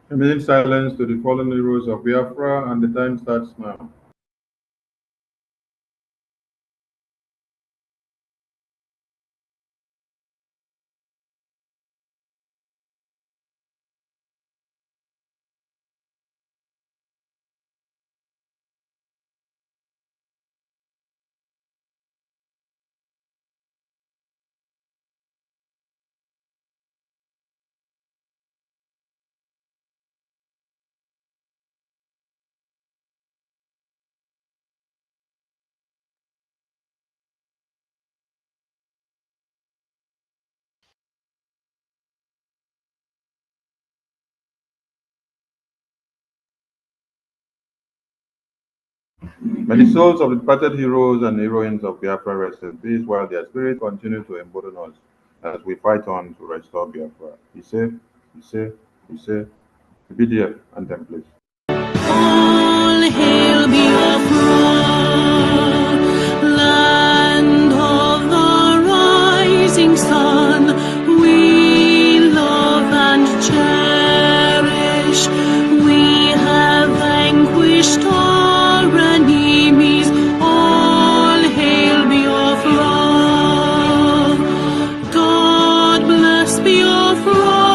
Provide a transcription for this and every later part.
A minute silence to the fallen heroes of Biafra, and the time starts now. May the souls of the departed heroes and heroines of Biafra rest in peace, while their spirit continue to embolden us as we fight on to restore Biafra. Be safe, be safe, be safe. The BDF anthem, please. All hail Biafra, land of the rising sun. We love and cherish. We have vanquished our enemies. All hail Biafra. God bless Biafra.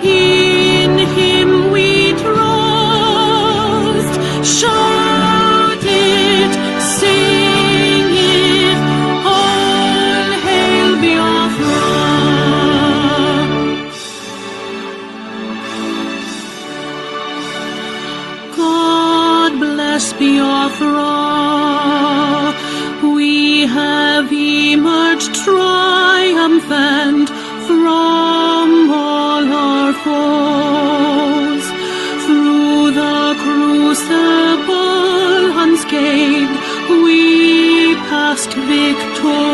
In Him we trust. Shout it, sing it. All hail Biafra. God bless Biafra. We have emerged triumphant from all our foes. Through the crucible unscathed, we passed victorious.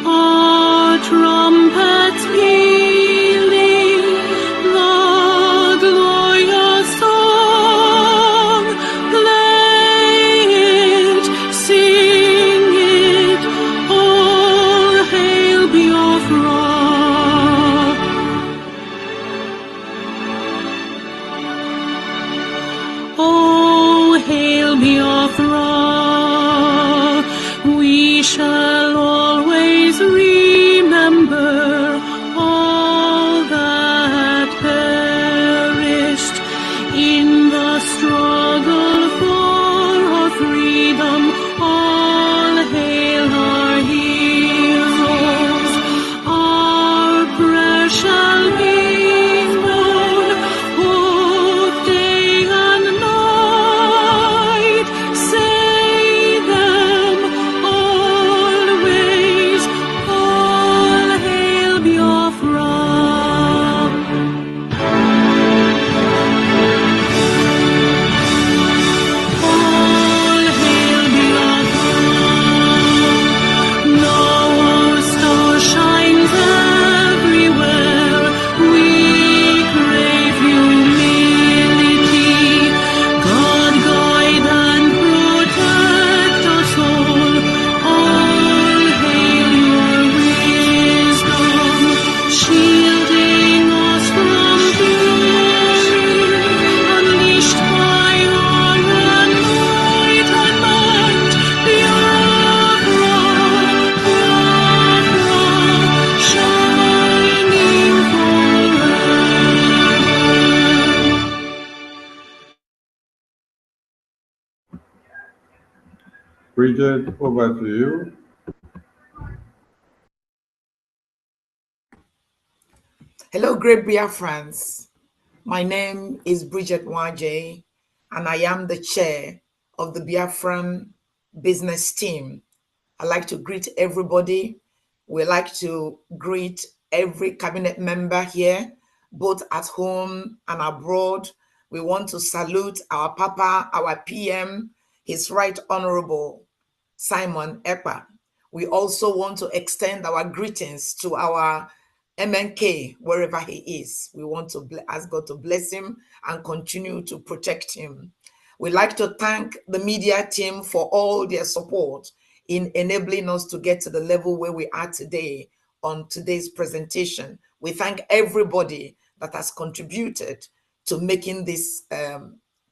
Our trumpets pealing the glorious song. Play it, sing it, all hail Biafra. Oh, hail Biafra. We Bridget, over to you. Hello, great Biafrans. My name is BRGIE, and I am the chair of the Biafran business team. I'd like to greet everybody. We like to greet every cabinet member here, both at home and abroad. We want to salute our Papa, our PM, His Right Honorable Simon EKPA. We also want to extend our greetings to our MNK, wherever he is. We want to ask God to bless him and continue to protect him. We'd like to thank the media team for all their support in enabling us to get to the level where we are today on today's presentation. We thank everybody that has contributed to making this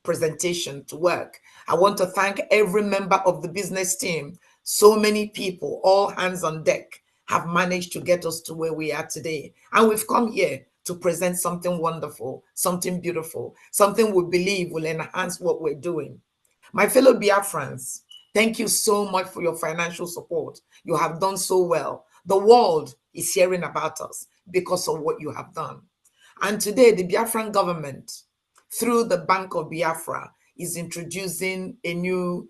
presentation to work. I want to thank every member of the business team. So many people, all hands on deck, have managed to get us to where we are today. And we've come here to present something wonderful, something beautiful, something we believe will enhance what we're doing. My fellow Biafrans, thank you so much for your financial support. You have done so well. The world is hearing about us because of what you have done. And today, the Biafran government, through the Bank of Biafra, is introducing a new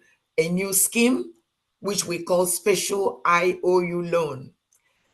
scheme, which we call Special IOU Loan.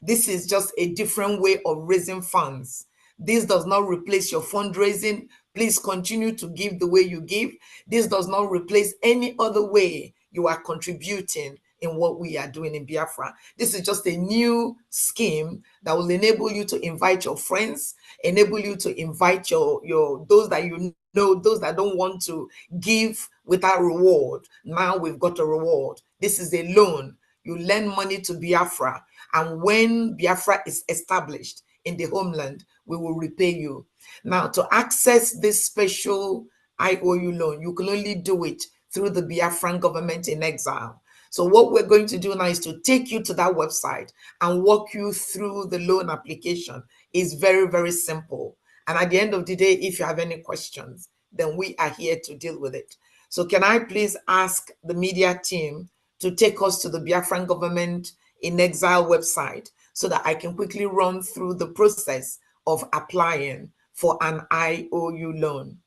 This is just a different way of raising funds. This does not replace your fundraising. Please continue to give the way you give. This does not replace any other way you are contributing in what we are doing in Biafra. This is just a new scheme that will enable you to invite your friends, enable you to invite your those that you know, those that don't want to give without reward. Now we've got a reward. This is a loan. You lend money to Biafra, and when Biafra is established in the homeland, we will repay you. Now, to access this special IOU loan, you can only do it through the Biafran government in exile. So what we're going to do now is to take you to that website and walk you through the loan application. It's very, very simple. And at the end of the day, if you have any questions, then we are here to deal with it. So can I please ask the media team to take us to the Biafran government in exile website so that I can quickly run through the process of applying for an IOU loan.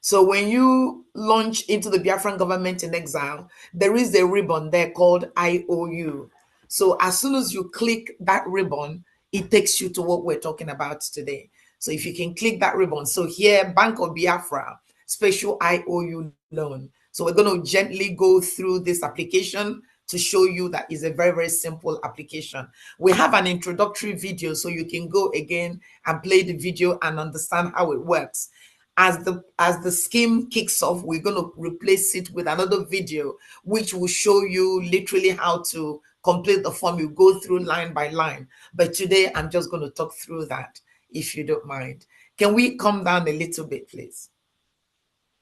So when you launch into the Biafran government in exile, there is a ribbon there called IOU. So as soon as you click that ribbon, it takes you to what we're talking about today. So if you can click that ribbon. So here, Bank of Biafra, special IOU loan. So we're going to gently go through this application to show you that is a very, very simple application. We have an introductory video, so you can go again and play the video and understand how it works. As the scheme kicks off, we're going to replace it with another video, which will show you literally how to complete the form. You go through line by line. But today, I'm just going to talk through that, if you don't mind. Can we come down a little bit, please?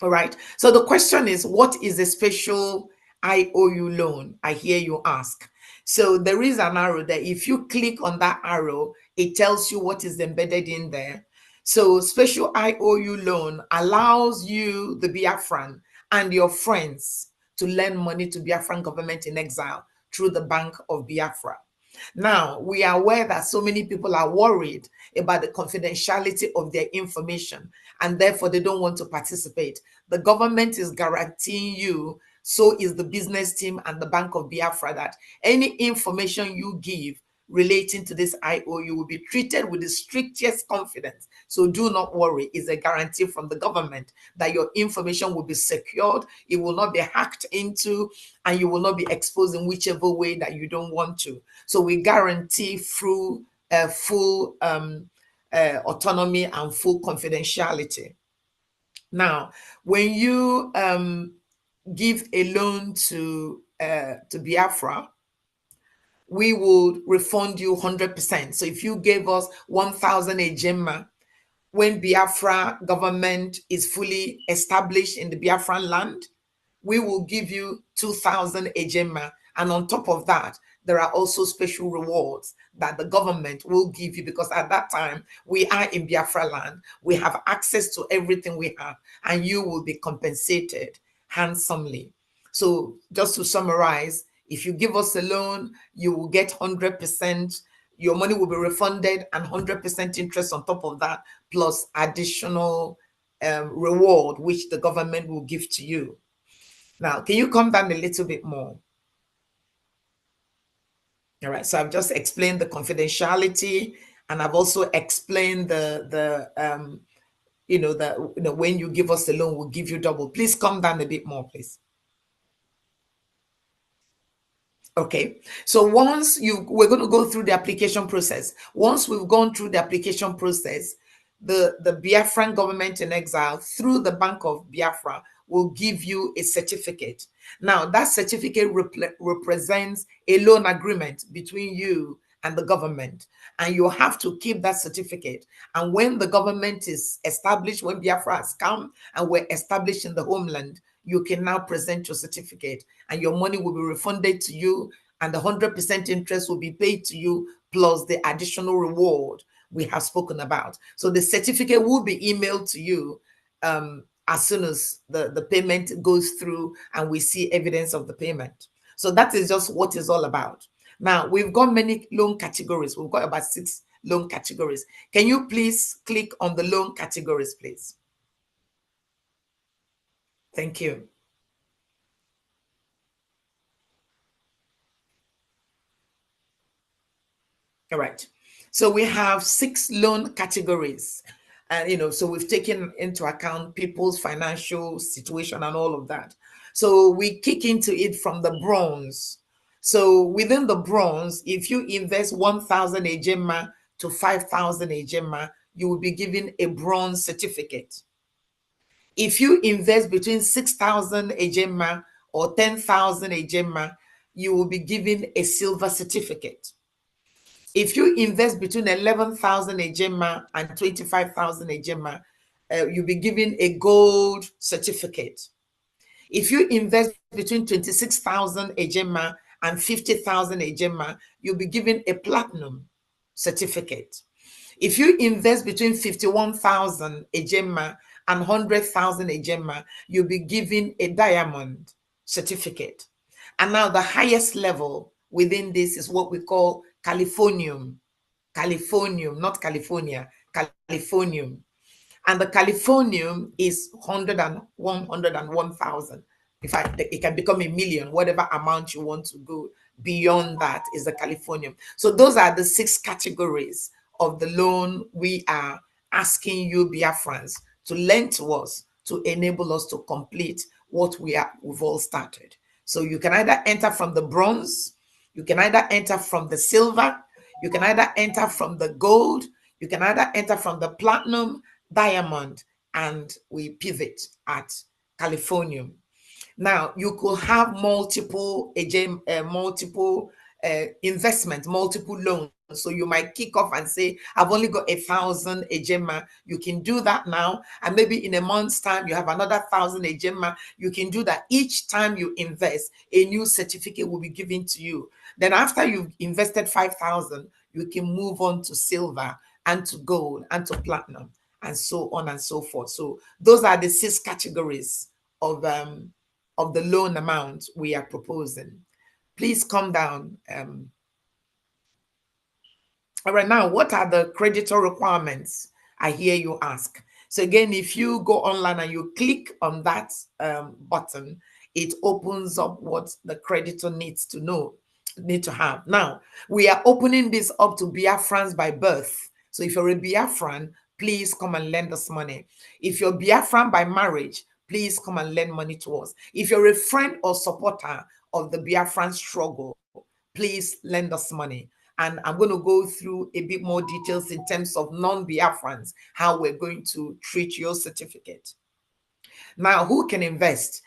All right. So the question is, what is a special IOU loan? I hear you ask. So there is an arrow there. If you click on that arrow, it tells you what is embedded in there. So special IOU loan allows you, the Biafran, and your friends to lend money to Biafran government in exile through the Bank of Biafra. Now, we are aware that so many people are worried about the confidentiality of their information, and therefore they don't want to participate. The government is guaranteeing you, so is the business team and the Bank of Biafra, that any information you give relating to this IOU will be treated with the strictest confidence. So do not worry. It's a guarantee from the government that your information will be secured, it will not be hacked into, and you will not be exposed in whichever way that you don't want to. So we guarantee through full autonomy and full confidentiality. Now, when you give a loan to Biafra, we will refund you 100%. So if you gave us 1,000 ejema, when Biafra government is fully established in the Biafran land, we will give you 2,000 ejema. And on top of that, there are also special rewards that the government will give you, because at that time, we are in Biafra land. We have access to everything we have, and you will be compensated handsomely. So just to summarize, if you give us a loan, you will get 100%, your money will be refunded and 100% interest on top of that, plus additional reward, which the government will give to you. Now, can you come down a little bit more? All right, so I've just explained the confidentiality, and I've also explained when you give us the loan, we'll give you double. Please come down a bit more, please. Okay, so once we're going to go through the application process. Once we've gone through the application process, the Biafran government in exile, through the Bank of Biafra, will give you a certificate. Now, that certificate represents a loan agreement between you and the government, and you have to keep that certificate. And when the government is established, when Biafra has come and we're established in the homeland, you can now present your certificate, and your money will be refunded to you, and the 100% interest will be paid to you, plus the additional reward we have spoken about. So the certificate will be emailed to you as soon as the payment goes through and we see evidence of the payment. So that is just what it's all about. Now, we've got many loan categories. We've got about 6 loan categories. Can you please click on the loan categories, please? Thank you. All right. So we have 6 loan categories. And, so we've taken into account people's financial situation and all of that. So we kick into it from the bronze. So within the bronze, if you invest 1,000 ejema to 5,000 ejema, you will be given a bronze certificate. If you invest between 6,000 ejema or 10,000 ejema, you will be given a silver certificate. If you invest between 11,000 ejema and 25,000 ejema, you'll be given a gold certificate. If you invest between 26,000 ejema and 50,000 ejema, you'll be given a platinum certificate. If you invest between 51,000 ejema and 100,000 ejema, you'll be given a diamond certificate. And now the highest level within this is what we call Californium, not California, Californium. And the Californium is 101,000. In fact, it can become a million, whatever amount you want to go beyond that is the Californium. So those are the 6 categories of the loan we are asking you Biafrans to lend to us to enable us to complete what we've all started. So you can either enter from the bronze, you can either enter from the silver, you can either enter from the gold, you can either enter from the platinum, diamond, and we pivot at Californium. Now, you could have multiple investment, multiple loans. So you might kick off and say, I've only got 1,000 ejema. You can do that now. And maybe in a month's time, you have another 1,000 ejema. You can do that. Each time you invest, a new certificate will be given to you. Then after you've invested 5,000, you can move on to silver and to gold and to platinum and so on and so forth. So those are the 6 categories of the loan amount we are proposing. Please come down. All right, now, what are the creditor requirements? I hear you ask. So again, if you go online and you click on that button, it opens up what the creditor needs to have. Now, we are opening this up to Biafrans by birth. So if you're a Biafran, please come and lend us money. If you're Biafran by marriage, please come and lend money to us. If you're a friend or supporter of the Biafran struggle, please lend us money. And I'm going to go through a bit more details in terms of non-Biafrans, how we're going to treat your certificate. Now, who can invest?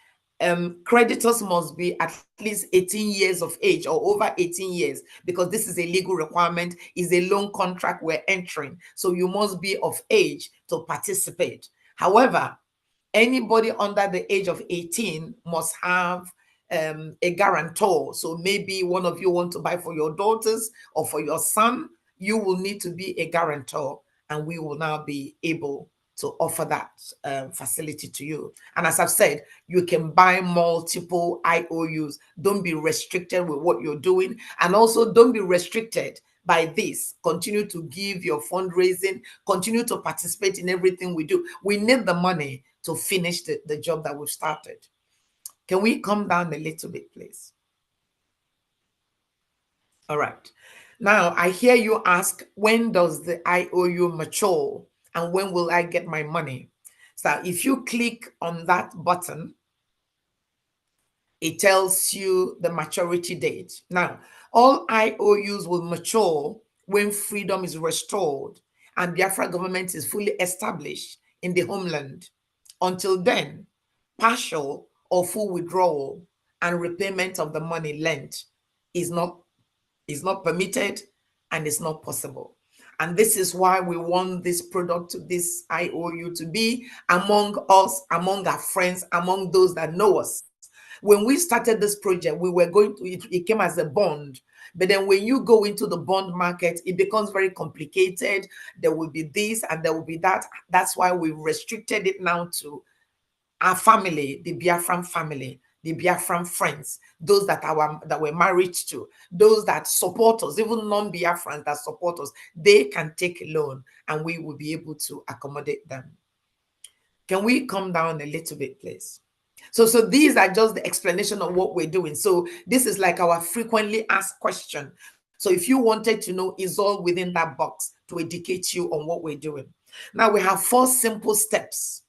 Creditors must be at least 18 years of age or over 18 years, because this is a legal requirement, is a loan contract we're entering. So you must be of age to participate. However, anybody under the age of 18 must have a guarantor. So maybe one of you want to buy for your daughters or for your son, you will need to be a guarantor, and we will now be able to offer that facility to you. And as I've said, you can buy multiple IOUs. Don't be restricted with what you're doing. And also don't be restricted by this. Continue to give your fundraising, continue to participate in everything we do. We need the money to finish the job that we've started. Can we come down a little bit, please? All right. Now, I hear you ask, when does the IOU mature and when will I get my money? So if you click on that button, it tells you the maturity date. Now, all IOUs will mature when freedom is restored and Biafra government is fully established in the homeland. Until then, partial or full withdrawal and repayment of the money lent is not permitted and it's not possible. And this is why we want this product, this IOU, to be among us, among our friends, among those that know us. When we started this project, we were going to, it came as a bond. But then when you go into the bond market, it becomes very complicated. There will be this and there will be that. That's why we restricted it now to our family, the Biafran family, the Biafran friends, those that we're married to, those that support us, even non-Biafrans that support us. They can take a loan and we will be able to accommodate them. Can we come down a little bit, please? So these are just the explanation of what we're doing. So this is like our frequently asked question. So if you wanted to know, it's all within that box to educate you on what we're doing. Now we have 4 simple steps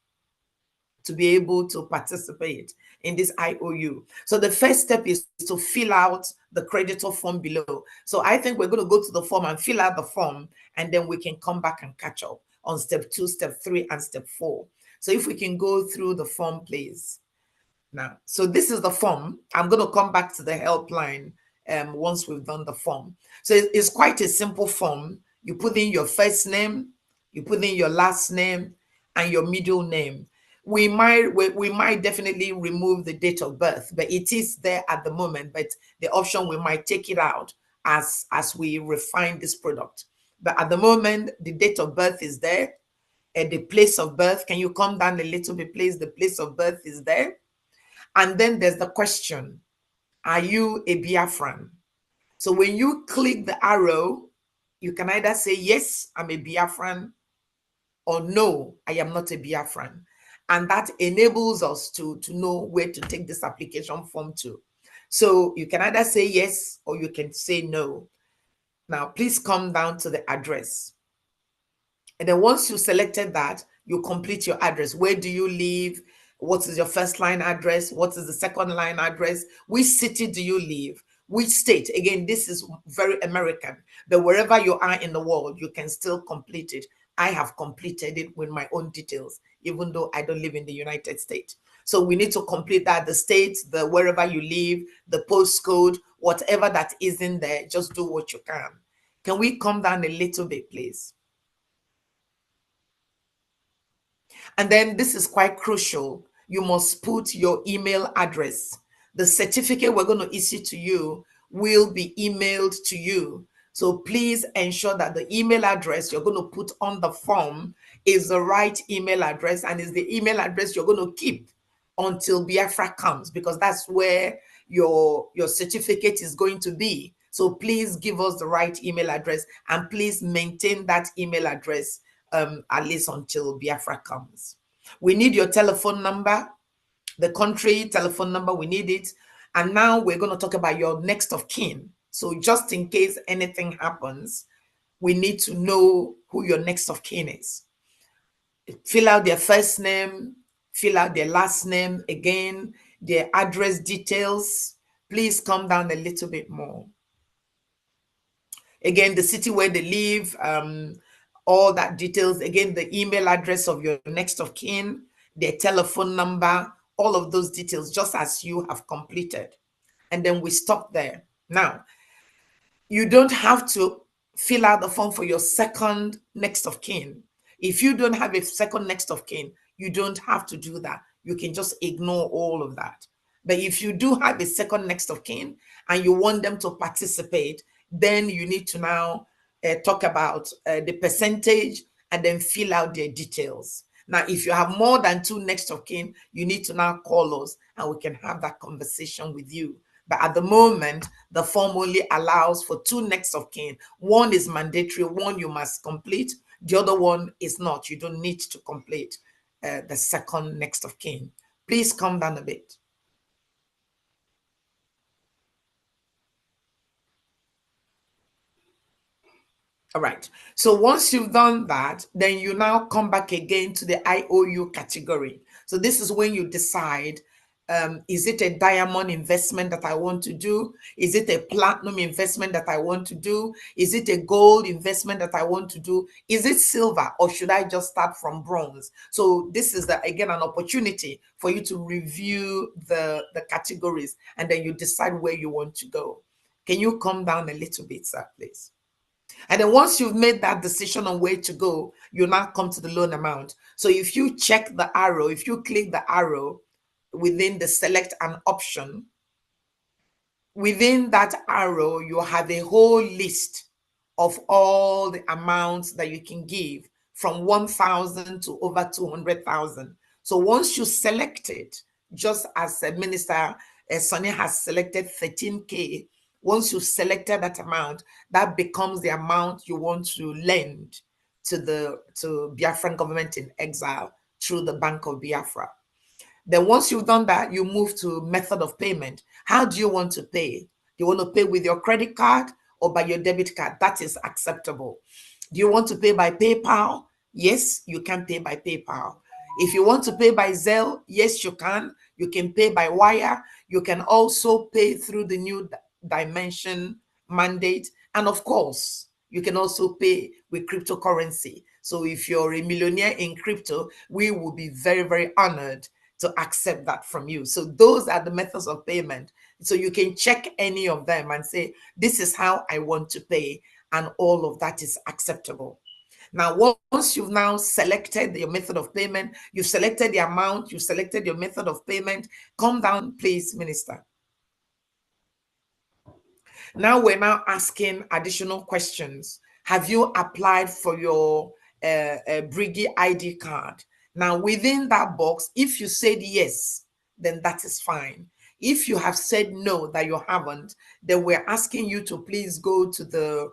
to be able to participate in this IOU. So the first step is to fill out the creditor form below. So I think we're going to go to the form and fill out the form, and then we can come back and catch up on step 2, step 3, and step 4. So if we can go through the form, please. Now, so this is the form. I'm going to come back to the helpline once we've done the form. So it's quite a simple form. You put in your first name, you put in your last name, and your middle name. We might definitely remove the date of birth, but it is there at the moment. But the option, we might take it out as we refine this product. But at the moment, the date of birth is there. And the place of birth, can you come down a little bit, please? The place of birth is there. And then there's the question, are you a Biafran? So when you click the arrow, you can either say, yes, I'm a Biafran, or no, I am not a Biafran. And that enables us to know where to take this application form to. So you can either say yes, or you can say no. Now, please come down to the address. And then once you selected that, you complete your address. Where do you live? What is your first line address? What is the second line address? Which city do you live? Which state? Again, this is very American, but wherever you are in the world, you can still complete it. I have completed it with my own details, even though I don't live in the United States. So we need to complete that, the state, the wherever you live, the postcode, whatever that is in there, just do what you can. Can we come down a little bit, please? And then this is quite crucial. You must put your email address. The certificate we're going to issue to you will be emailed to you. So please ensure that the email address you're going to put on the form is the right email address and is the email address you're going to keep until Biafra comes, because that's where your certificate is going to be. So please give us the right email address and please maintain that email address at least until Biafra comes. We need your telephone number, the country telephone number, we need it. And now we're going to talk about your next of kin. So just in case anything happens, we need to know who your next of kin is. Fill out their first name, fill out their last name, again, their address details. Please come down a little bit more. Again, the city where they live, all that details, again, the email address of your next of kin, their telephone number, all of those details, just as you have completed. And then we stop there. Now, you don't have to fill out the form for your second next of kin. If you don't have a second next of kin, you don't have to do that. You can just ignore all of that. But if you do have a second next of kin and you want them to participate, then you need to now talk about the percentage and then fill out their details. Now, if you have more than 2 next of kin, you need to now call us and we can have that conversation with you. But at the moment, the form only allows for 2 next of kin. One is mandatory, one you must complete. The other one is not. You don't need to complete the second next of kin. Please calm down a bit. All right. So once you've done that, then you now come back again to the IOU category. So this is when you decide, is it a diamond investment that I want to do? Is it a platinum investment that I want to do? Is it a gold investment that I want to do? Is it silver, or should I just start from bronze? So this is, again, an opportunity for you to review the categories, and then you decide where you want to go. Can you come down a little bit, sir, please? And then once you've made that decision on where to go, you now come to the loan amount. So if you check the arrow, if you click the arrow within the select an option, within that arrow, you have a whole list of all the amounts that you can give, from 1,000 to over 200,000. So once you select it, just as Minister Sonny has selected 13K, once you've selected that amount, that becomes the amount you want to lend to Biafran government in exile through the Bank of Biafra. Then once you've done that, you move to method of payment. How do you want to pay? Do you want to pay with your credit card or by your debit card? That is acceptable. Do you want to pay by PayPal? Yes, you can pay by PayPal. If you want to pay by Zelle, yes, you can. You can pay by wire. You can also pay through the new dimension mandate. And of course, you can also pay with cryptocurrency. So if you're a millionaire in crypto, we will be very, very honored to accept that from you. So those are the methods of payment. So you can check any of them and say, this is how I want to pay, and all of that is acceptable. Now, once you've now selected your method of payment, you've selected the amount, you've selected your method of payment, come down, please, Minister. Now we're now asking additional questions. Have you applied for your BRGIE ID card? Now, within that box, if you said yes, then that is fine. If you have said no, that you haven't, then we're asking you to please go to the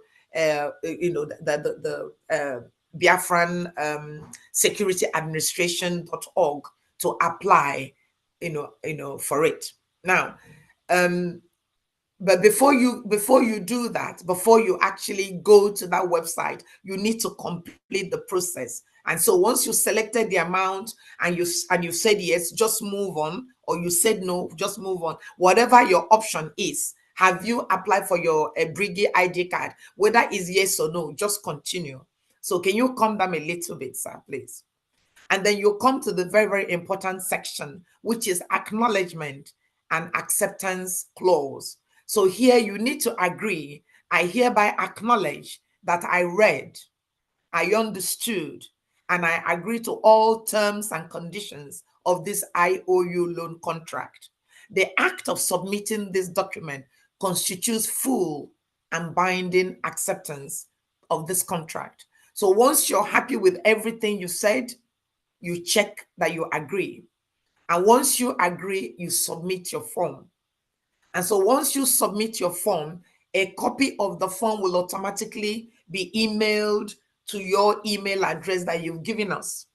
Biafran Security Administration.org to apply, for it. Now, but before you do that, before you actually go to that website, you need to complete the process. And so once you selected the amount and you said yes, just move on, or you said no, just move on. Whatever your option is, have you applied for your BRGIE ID card? Whether it's yes or no, just continue. So can you come down a little bit, sir, please? And then you come to the very, very important section, which is acknowledgement and acceptance clause. So here you need to agree. I hereby acknowledge that I read, I understood, and I agree to all terms and conditions of this IOU loan contract. The act of submitting this document constitutes full and binding acceptance of this contract. So once you're happy with everything you said, you check that you agree. And once you agree, you submit your form. And so once you submit your form, a copy of the form will automatically be emailed to your email address that you've given us.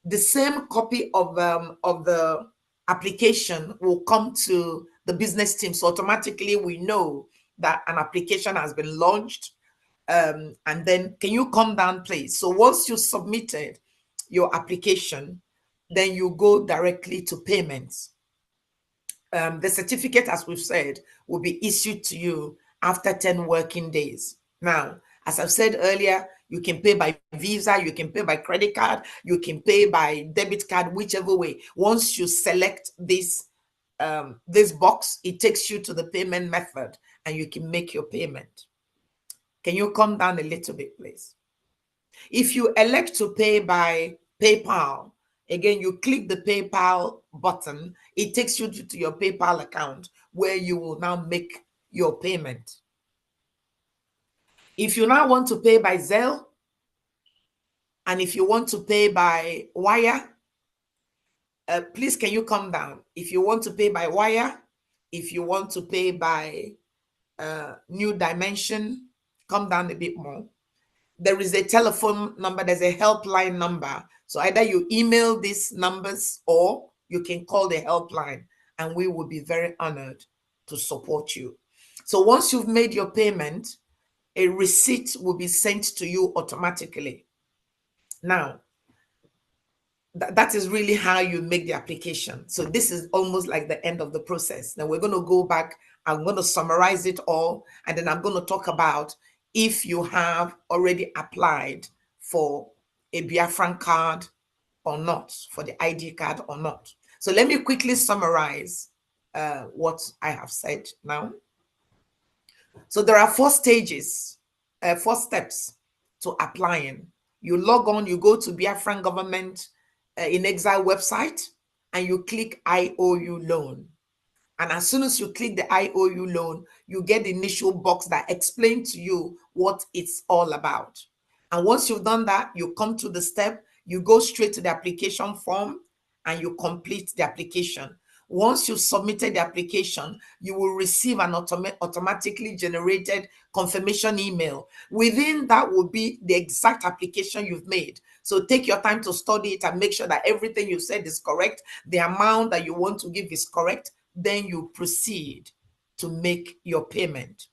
The same copy of the application will come to the business team. So automatically we know that an application has been launched. And then can you come down, please? So once you submitted your application, then you go directly to payments. The certificate, as we've said, will be issued to you after 10 working days. Now, as I've said earlier, you can pay by Visa, you can pay by credit card, you can pay by debit card, whichever way. Once you select this box, it takes you to the payment method and you can make your payment. Can you come down a little bit, please? If you elect to pay by PayPal, again, you click the PayPal button. It takes you to your PayPal account where you will now make your payment. If you now want to pay by Zelle, And if you want to pay by wire, please can you come down? If you want to pay by wire, if you want to pay by New Dimension, come down a bit more. There is a telephone number, there's a helpline number. So either you email these numbers or you can call the helpline, and we will be very honored to support you. So once you've made your payment, a receipt will be sent to you automatically. Now, that is really how you make the application. So this is almost like the end of the process. Now we're going to go back. I'm going to summarize it all, and then I'm going to talk about if you have already applied for a Biafran card or not, for the ID card or not. So let me quickly summarize what I have said now. So there are 4 stages, 4 steps to applying. You log on, you go to Biafran Government in Exile website, and you click IOU loan. And as soon as you click the IOU loan, you get the initial box that explains to you what it's all about. And once you've done that, you come to the step, you go straight to the application form, and you complete the application. Once you've submitted the application, you will receive an automatically generated confirmation email. Within that will be the exact application you've made. So take your time to study it and make sure that everything you said is correct. The amount that you want to give is correct. Then you proceed to make your payment.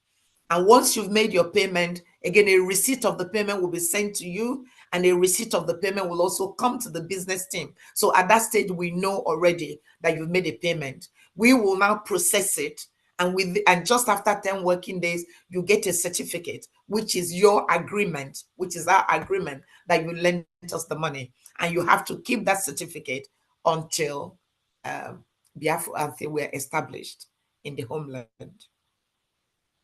And once you've made your payment, again, a receipt of the payment will be sent to you, and a receipt of the payment will also come to the business team. So at that stage, we know already that you've made a payment. We will now process it, and just after 10 working days, you get a certificate, which is your agreement, which is our agreement that you lend us the money. And you have to keep that certificate until Biafra were established in the homeland.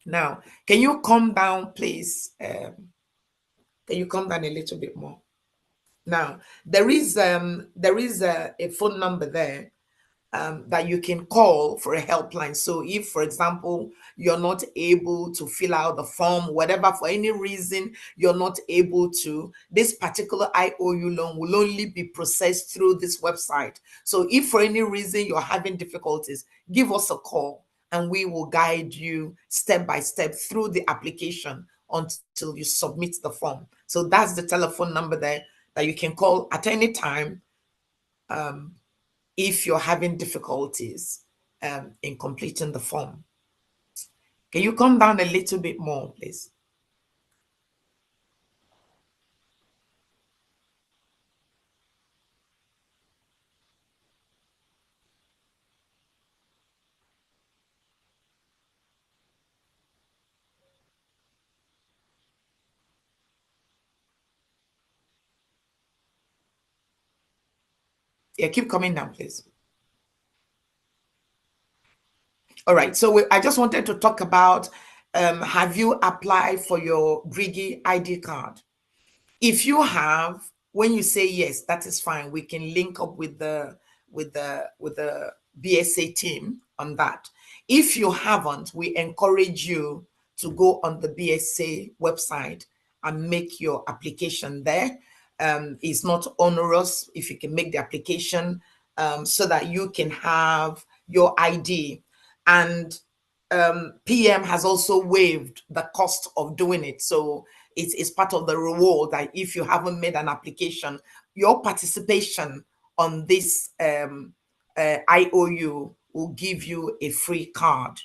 Now, can you come down, please? Can you come down a little bit more? Now, there is a phone number there that you can call for a helpline. So if, for example, you're not able to fill out the form, whatever, for any reason, you're not able to, this particular IOU loan will only be processed through this website. So if for any reason you're having difficulties, give us a call, and we will guide you step by step through the application until you submit the form. So that's the telephone number there that you can call at any time if you're having difficulties in completing the form. Can you come down a little bit more, please? Yeah, keep coming down, please. All right, so I just wanted to talk about, have you applied for your BRGIE ID card? If you have, when you say yes, that is fine. We can link up with the BSA team on that. If you haven't, we encourage you to go on the BSA website and make your application there. It's not onerous if you can make the application so that you can have your ID. And PM has also waived the cost of doing it. So it's part of the reward that if you haven't made an application, your participation on this IOU will give you a free card.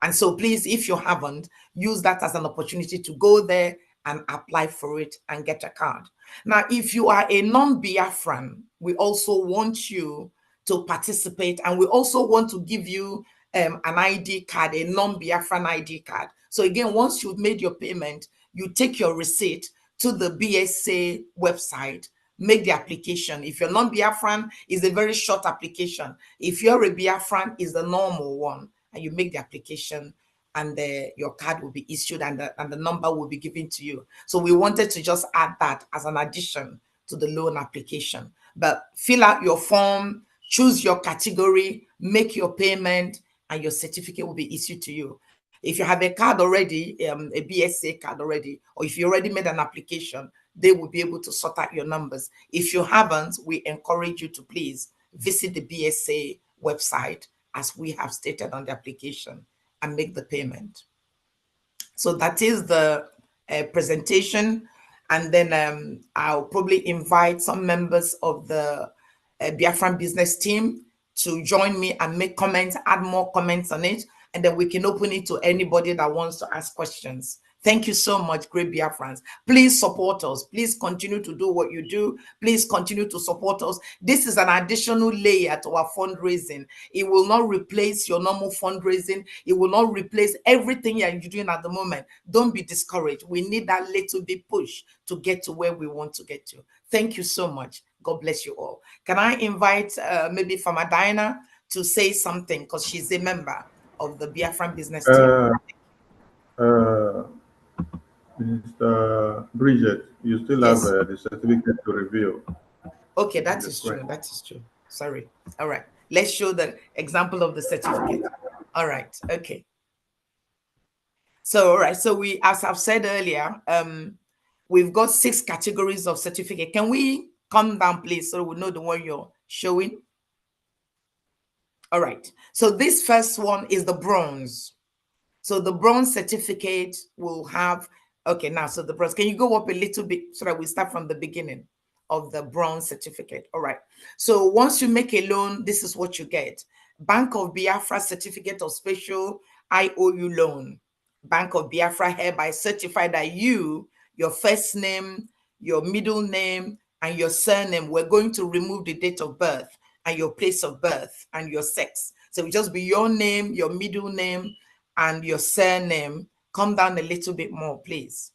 And so please, if you haven't, use that as an opportunity to go there and apply for it and get a card. Now, if you are a non-Biafran, we also want you to participate, and we also want to give you an ID card, a non-Biafran ID card. So again, once you've made your payment, you take your receipt to the BSA website, make the application. If you're non-Biafran, it's a very short application. If you're a Biafran, it's the normal one, and you make the application, and your card will be issued, and the number will be given to you. So we wanted to just add that as an addition to the loan application. But fill out your form, choose your category, make your payment, and your certificate will be issued to you. If you have a card already, a BSA card already, or if you already made an application, they will be able to sort out your numbers. If you haven't, we encourage you to please visit the BSA website, as we have stated on the application, and make the payment. So that is the presentation. And then I'll probably invite some members of the Biafran business team to join me and make comments, add more comments on it, and then we can open it to anybody that wants to ask questions. Thank you so much, great Biafrans. Please support us. Please continue to do what you do. Please continue to support us. This is an additional layer to our fundraising. It will not replace your normal fundraising. It will not replace everything you're doing at the moment. Don't be discouraged. We need that little bit push to get to where we want to get to. Thank you so much. God bless you all. Can I invite maybe Fama Diana to say something, because she's a member of the Biafran business team? Mr. Bridget, you still have the certificate to review. Okay, that is true. That is true. Sorry. All right. Let's show the example of the certificate. All right. Okay. So, all right. So we, as I've said earlier, we've got 6 categories of certificate. Can we come down, please, so we know the one you're showing? All right. So this first one is the bronze. So the bronze certificate will have, okay, now, so the bronze, can you go up a little bit so that we start from the beginning of the bronze certificate? All right. So once you make a loan, this is what you get. Bank of Biafra certificate of special IOU loan. Bank of Biafra hereby certify that you, your first name, your middle name, and your surname, we're going to remove the date of birth and your place of birth and your sex. So it will just be your name, your middle name, and your surname. Come down a little bit more, please.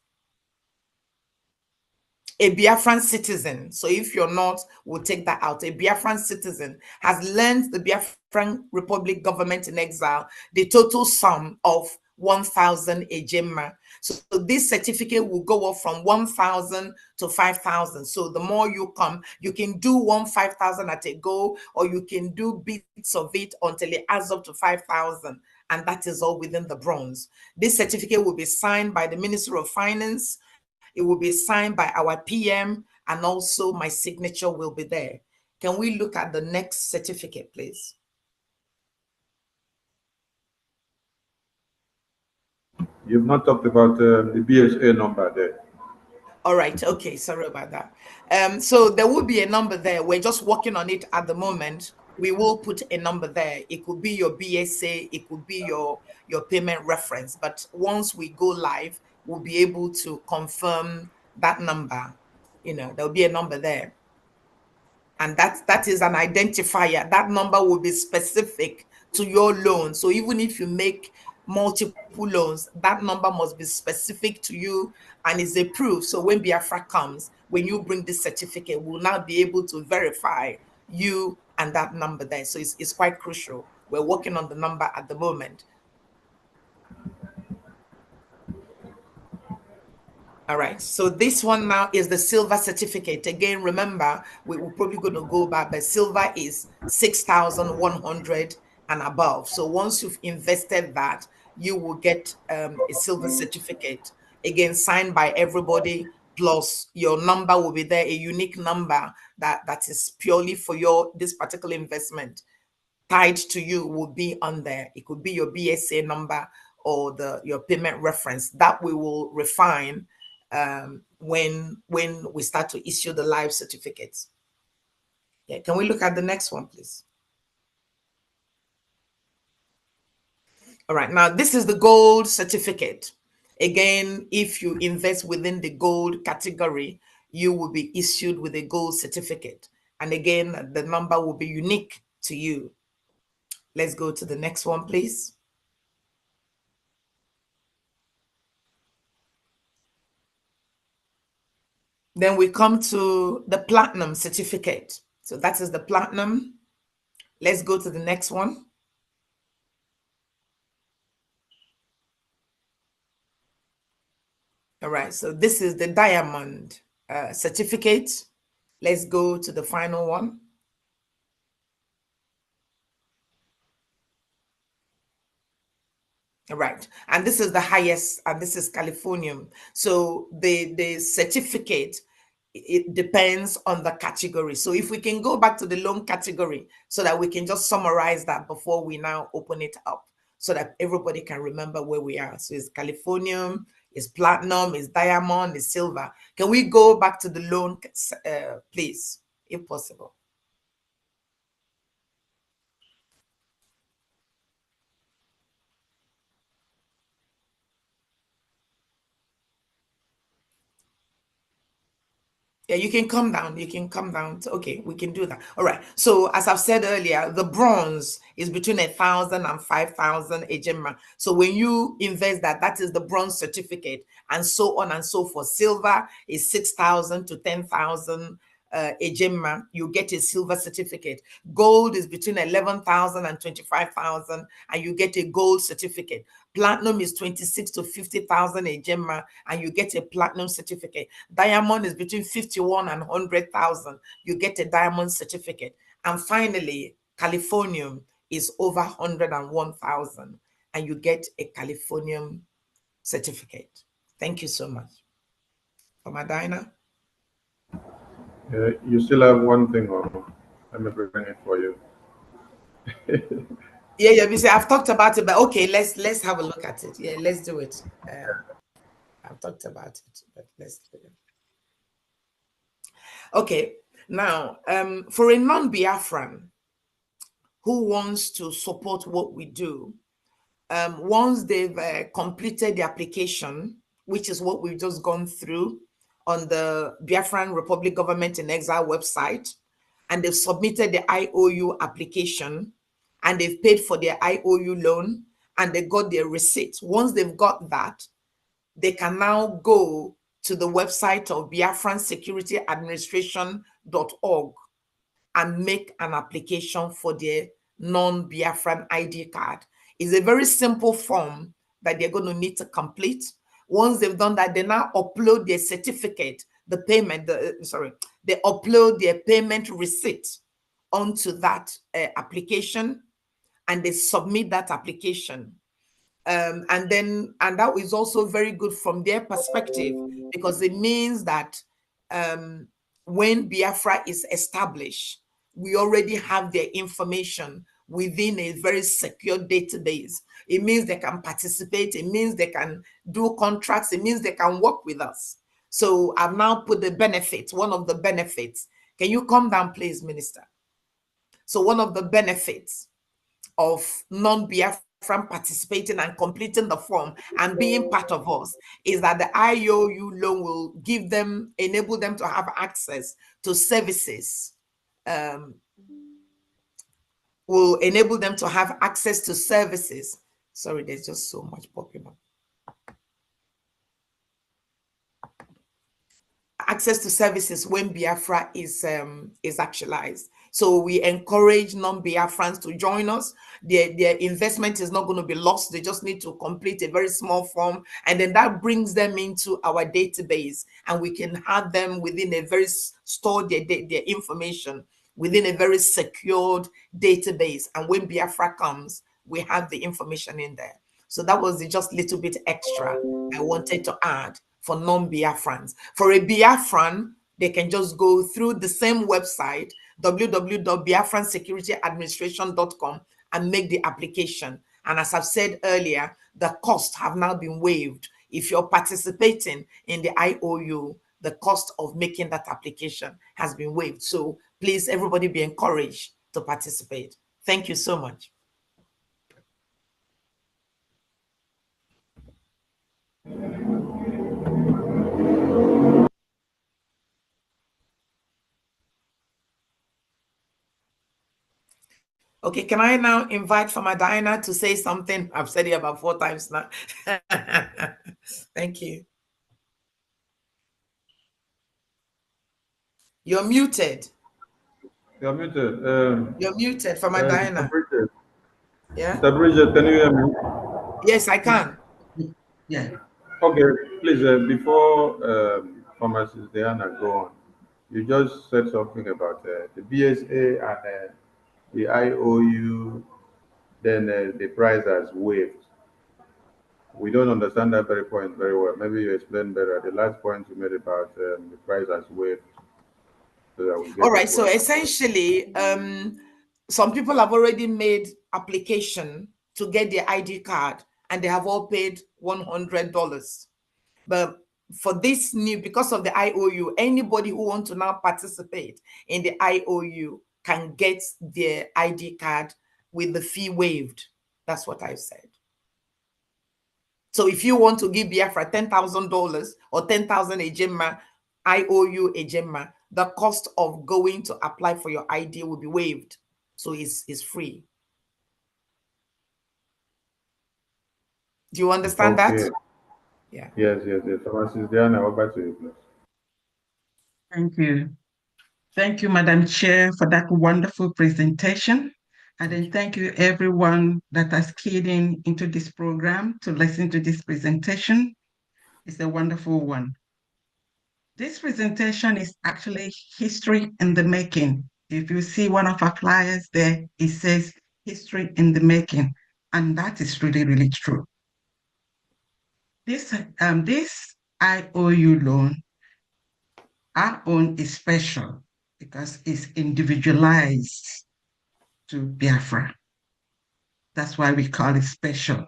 A Biafran citizen, so if you're not, we'll take that out. A Biafran citizen has lent the Biafran Republic government in exile the total sum of 1,000 ejema. So this certificate will go up from 1,000 to 5,000. So the more you come, you can do 5,000 at a go, or you can do bits of it until it adds up to 5,000. And that is all within the bronze. This certificate will be signed by the Minister of Finance. It will be signed by our PM, and also my signature will be there. Can we look at the next certificate, please? You've not talked about the BSA number there. All right. Okay. Sorry about that. So there will be a number there. We're just working on it at the moment. We will put a number there. It could be your BSA. It could be your payment reference. But once we go live, we'll be able to confirm that number. You know, there'll be a number there. And that is an identifier. That number will be specific to your loan. So even if you make multiple loans, that number must be specific to you and is a proof. So when Biafra comes, when you bring this certificate, we'll now be able to verify you and that number there. So it's quite crucial. We're working on the number at the moment. All right, so this one now is the silver certificate. Again, remember, we're probably going to go back, but silver is 6,100 and above. So once you've invested that, you will get a silver certificate, again, signed by everybody, plus your number will be there, a unique number that is purely for this particular investment, tied to you, will be on there. It could be your BSA number or your payment reference. That we will refine when we start to issue the live certificates. Yeah, can we look at the next one, please? All right, now this is the gold certificate. Again, if you invest within the gold category, you will be issued with a gold certificate. And again, the number will be unique to you. Let's go to the next one, please. Then we come to the platinum certificate. So that is the platinum. Let's go to the next one. All right, so this is the diamond certificate. Let's go to the final one. All right, and this is the highest, and this is Californium. So the certificate it depends on the category. So if we can go back to the loan category so that we can just summarize that before we now open it up so that everybody can remember where we are. So it's Californium, it's platinum, it's diamond, it's silver. Can we go back to the loan, please, if possible? Yeah, you can come down. You can come down. Okay, we can do that. All right. So as I've said earlier, the bronze is between 1,000 and 5,000 ejema. So when you invest that, that is the bronze certificate, and so on and so forth. Silver is 6,000 to 10,000 ejema. You get a silver certificate. Gold is between 11,000 and 25,000, and you get a gold certificate. Platinum is 26 to 50,000 ejema, and you get a platinum certificate. Diamond is between 51 and 100,000. You get a diamond certificate. And finally, Californium is over 101,000, and you get a Californium certificate. Thank you so much. For Madina. You still have one thing on. Let me bring it for you. Yeah, you see, I've talked about it, but okay, let's have a look at it. Yeah, let's do it. I've talked about it, but let's do it. Okay, now for a non-Biafran who wants to support what we do, once they've completed the application, which is what we've just gone through on the Biafran Republic Government in Exile website, and they've submitted the IOU application, and they've paid for their IOU loan, and they got their receipt. Once they've got that, they can now go to the website of biafransecurityadministration.org and make an application for their non-Biafran ID card. It's a very simple form that they're going to need to complete. Once they've done that, they now upload their certificate, the payment, they upload their payment receipt onto that application, and they submit that application. And that is also very good from their perspective, because it means that when Biafra is established, we already have their information within a very secure database. It means they can participate. It means they can do contracts. It means they can work with us. So I've now put the benefits, one of the benefits. Can you come down, please, Minister? So one of the benefits of non-Biafran participating and completing the form and being part of us is that the IOU loan will enable them to have access to services, will enable them to have access to services. Sorry, there's just so much popping up. Access to services when Biafra is actualized. So we encourage non-Biafrans to join us. Their investment is not going to be lost. They just need to complete a very small form, and then that brings them into our database, and we can have them within a very store their information within a very secured database. And when Biafra comes, we have the information in there. So that was just a little bit extra I wanted to add for non-Biafrans. For a Biafran, they can just go through the same website, www.biafransecurityadministration.com, and make the application. And as I've said earlier, the costs have now been waived. If you're participating in the IOU, the cost of making that application has been waived. So please, everybody be encouraged to participate. Thank you so much. Okay, can I now invite Famadina to say something? I've said it about 4 times now. Thank you. You're muted. You're muted. You're muted, Famadina. Yeah. Mr. Bridget, can you hear me? Yes, I can. Yeah. Okay, please, before Pharmacist Diana go on, you just said something about the BSA and the IOU, then the price has waived. We don't understand that very point very well. Maybe you explain better. The last point you made about the price has waived, so that we All get right. it So well. essentially, some people have already made application to get their ID card, and they have all paid $100. But for this new, because of the IOU, anybody who wants to now participate in the IOU can get their ID card with the fee waived. That's what I said. So if you want to give Biafra $10,000 or 10,000 ejema, IOU ejema, the cost of going to apply for your ID will be waived. So it's free. Do you understand that? Okay. Yeah. Yes. Pharmacist Diana, over to you, please. Thank you. Thank you, Madam Chair, for that wonderful presentation. And then thank you everyone that has keyed in into this program to listen to this presentation. It's a wonderful one. This presentation is actually history in the making. If you see one of our flyers there, it says history in the making. And that is really, really true. This IOU loan, our own is special because it's individualized to Biafra. That's why we call it special.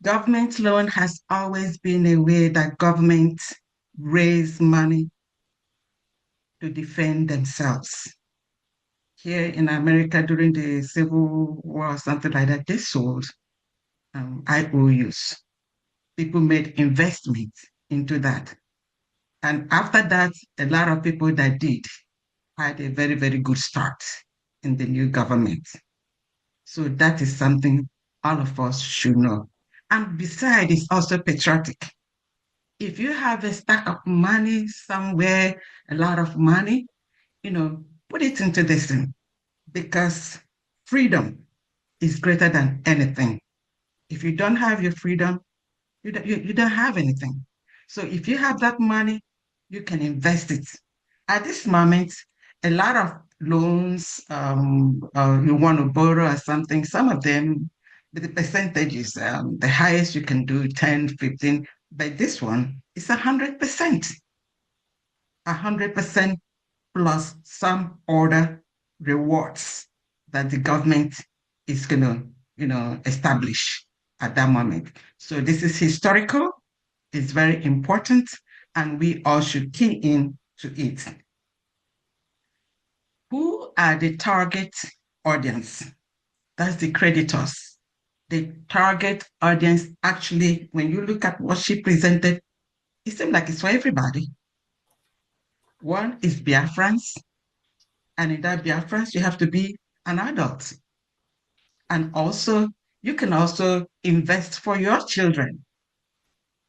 Government loan has always been a way that governments raise money to defend themselves. Here in America during the Civil War, something like that, they sold IOUs. People made investments into that. And after that, a lot of people that did had a very, very good start in the new government. So that is something all of us should know. And besides, it's also patriotic. If you have a stack of money somewhere, a lot of money, put it into this thing, because freedom is greater than anything. If you don't have your freedom, you don't have anything. So if you have that money, you can invest it. At this moment, a lot of loans, you want to borrow or something, some of them, the percentages, the highest you can do 10, 15, but this one is 100%. 100% plus some other rewards that the government is going to, establish at that moment. So this is historical, it's very important, and we all should key in to it. Who are the target audience? That's the creditors. The target audience, actually, when you look at what she presented, it seems like it's for everybody. One is Biafrans, and in that Biafrans, you have to be an adult. And also, you can also invest for your children.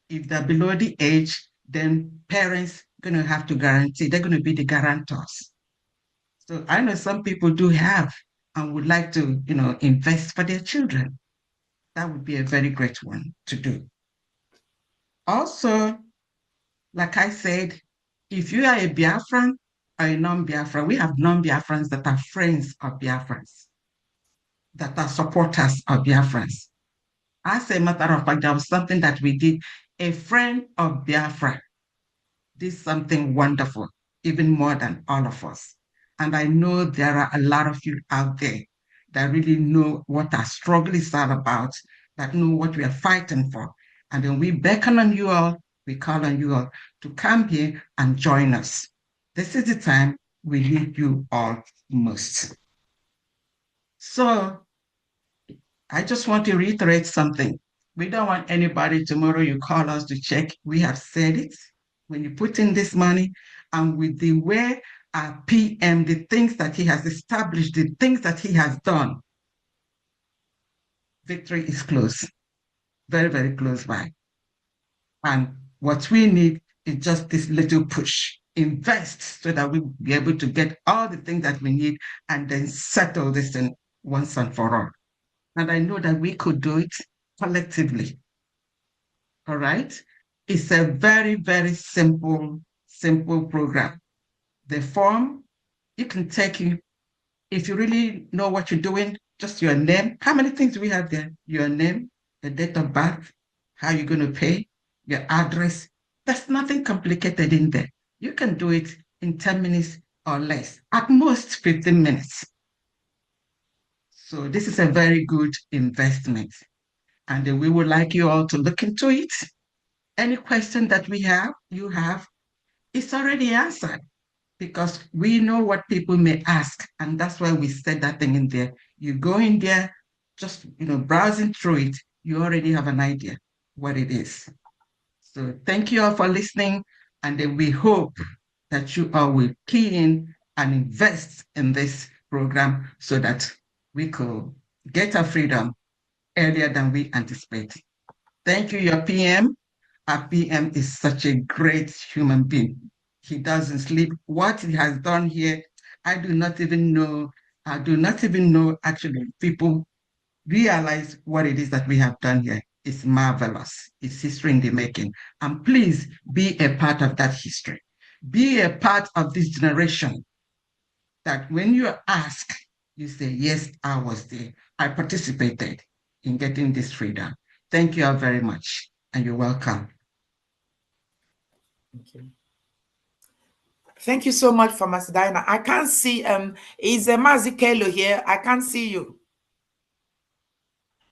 If they're below the age, then parents going to have to guarantee, they're going to be the guarantors. So I know some people do have and would like to, invest for their children. That would be a very great one to do. Also, like I said, if you are a Biafran or a non-Biafran, we have non-Biafrans that are friends of Biafrans, that are supporters of Biafrans. As a matter of fact, there was something that we did. A friend of Biafra did something wonderful, even more than all of us. And I know there are a lot of you out there that really know what our struggle is all about, that know what we are fighting for. And then we beckon on you all, we call on you all to come here and join us. This is the time we need you all most. So I just want to reiterate something. We don't want anybody tomorrow you call us to check. We have said it. When you put in this money, and with the way our PM, the things that he has established, the things that he has done, victory is close, very, very close by. And what we need is just this little push. Invest so that we'll be able to get all the things that we need and then settle this thing once and for all. And I know that we could do it collectively. All right? It's a very, very simple program. The form, you can take it. If you really know what you're doing, just your name. How many things do we have there? Your name, the date of birth, how you're going to pay, your address. There's nothing complicated in there. You can do it in 10 minutes or less, at most 15 minutes. So this is a very good investment. And we would like you all to look into it. Any question that you have, it's already answered because we know what people may ask. And that's why we said that thing in there. You go in there, just browsing through it, you already have an idea what it is. So thank you all for listening. And then we hope that you all will key in and invest in this program so that we could get our freedom earlier than we anticipate. Thank you, your PM. Our PM is such a great human being. He doesn't sleep. What he has done here, I do not even know. Actually, people realize what it is that we have done here. It's marvelous. It's history in the making. And please be a part of that history. Be a part of this generation that when you ask, you say, yes, I was there. I participated in getting this freedom. Thank you all very much, and you're welcome. Thank you. Thank you so much, Pharmacy Diana. I can't see, is Mazikelo here? I can't see you.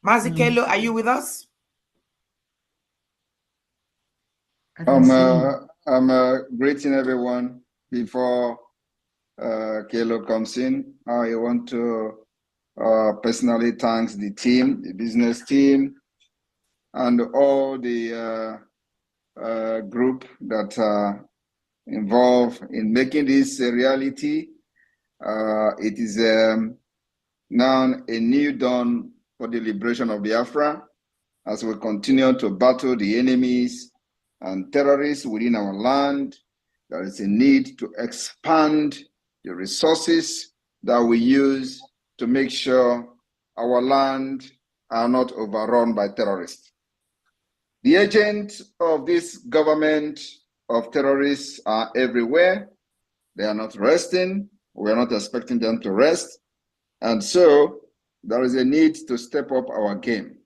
Mazikelo, are you with us? I'm greeting everyone before Kelo comes in. I want to personally thank the team, the business team, and all the group that are involved in making this a reality. It is now a new dawn for the liberation of Biafra as we continue to battle the enemies and terrorists within our land. There is a need to expand the resources that we use to make sure our land are not overrun by terrorists. The agents of this government of terrorists are everywhere. They are not resting. We are not expecting them to rest. And so there is a need to step up our game.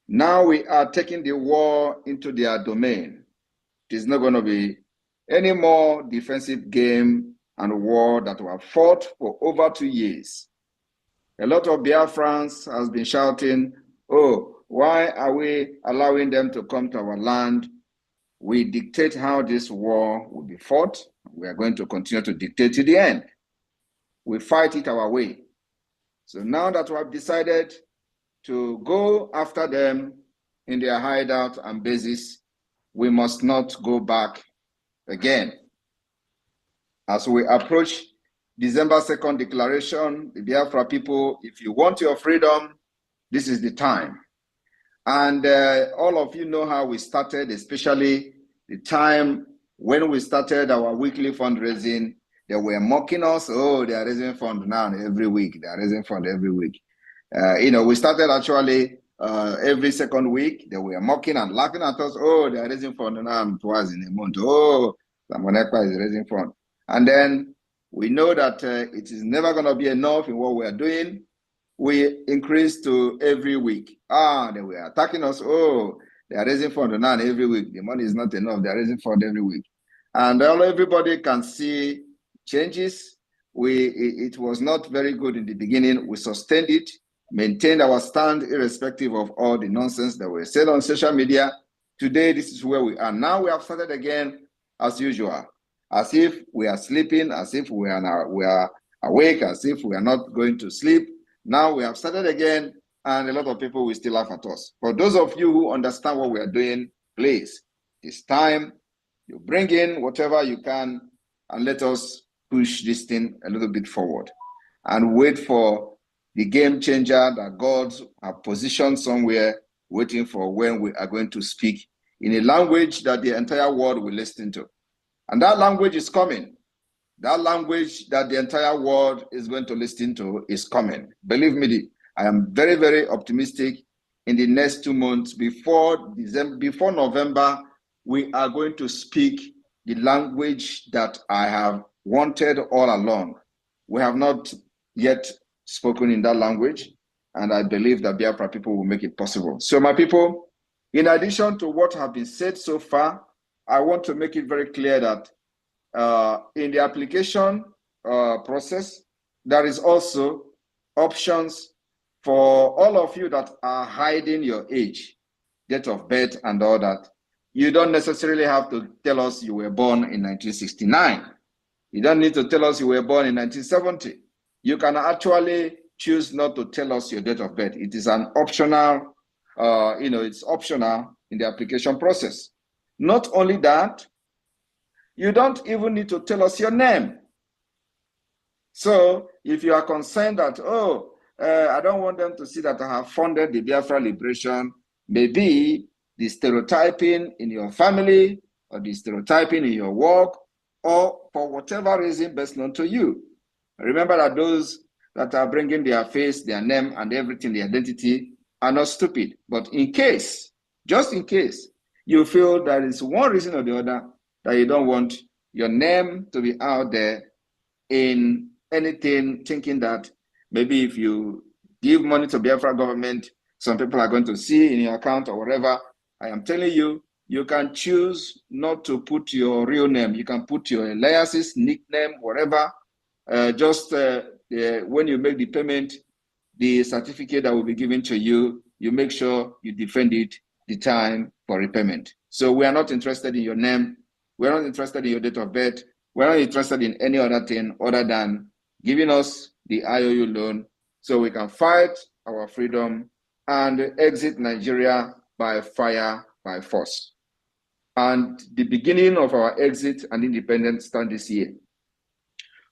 Now we are taking the war into their domain. It is not going to be any more defensive game and war that we have fought for over 2 years. A lot of Biafrans has been shouting, oh, why are we allowing them to come to our land? We dictate how this war will be fought. We are going to continue to dictate to the end. We fight it our way. So now that we have decided to go after them in their hideout and bases, we must not go back again. As we approach December 2nd declaration, the Biafra people, if you want your freedom, this is the time. And all of you know how we started, especially the time when we started our weekly fundraising. They were mocking us. Oh, they are raising funds now every week. They are raising funds every week. We started actually every second week. They were mocking and laughing at us. Oh, they are raising funds now twice in a month. Oh, Samuel Ekpa is raising funds. And then we know that it is never going to be enough in what we are doing. We increased to every week. They were attacking us. Oh, they are raising funds now every week. The money is not enough. They are raising funds every week. And everybody can see changes. It was not very good in the beginning. We sustained it, maintained our stand irrespective of all the nonsense that were said on social media. Today, this is where we are. Now we have started again as usual, as if we are sleeping, as if we are awake, as if we are not going to sleep. Now we have started again, and a lot of people will still laugh at us. For those of you who understand what we are doing, please, it's time you bring in whatever you can and let us push this thing a little bit forward and wait for the game changer that God has positioned somewhere, waiting for when we are going to speak in a language that the entire world will listen to. And that language is coming. That language that the entire world is going to listen to is coming. Believe me, I am very, very optimistic. In the next 2 months, before November, we are going to speak the language that I have wanted all along. We have not yet spoken in that language. And I believe that Biafra people will make it possible. So my people, in addition to what have been said so far, I want to make it very clear that in the application process, there is also options for all of you that are hiding your age, date of birth and all that. You don't necessarily have to tell us you were born in 1969. You don't need to tell us you were born in 1970. You can actually choose not to tell us your date of birth. It is an optional, it's optional in the application process. Not only that, you don't even need to tell us your name. So if you are concerned that, I don't want them to see that I have funded the Biafra liberation, maybe the stereotyping in your family or the stereotyping in your work, or for whatever reason best known to you. Remember that those that are bringing their face, their name, and everything, their identity, are not stupid. But in case, just in case, you feel there is one reason or the other that you don't want your name to be out there in anything, thinking that maybe if you give money to Biafra government, some people are going to see in your account or whatever. I am telling you, you can choose not to put your real name. You can put your aliases, nickname, whatever. When you make the payment, the certificate that will be given to you, you make sure you defend it the time for repayment. So we are not interested in your name. We're not interested in your date of birth. We're not interested in any other thing other than giving us the IOU loan so we can fight our freedom and exit Nigeria by fire, by force. And the beginning of our exit and independence started this year.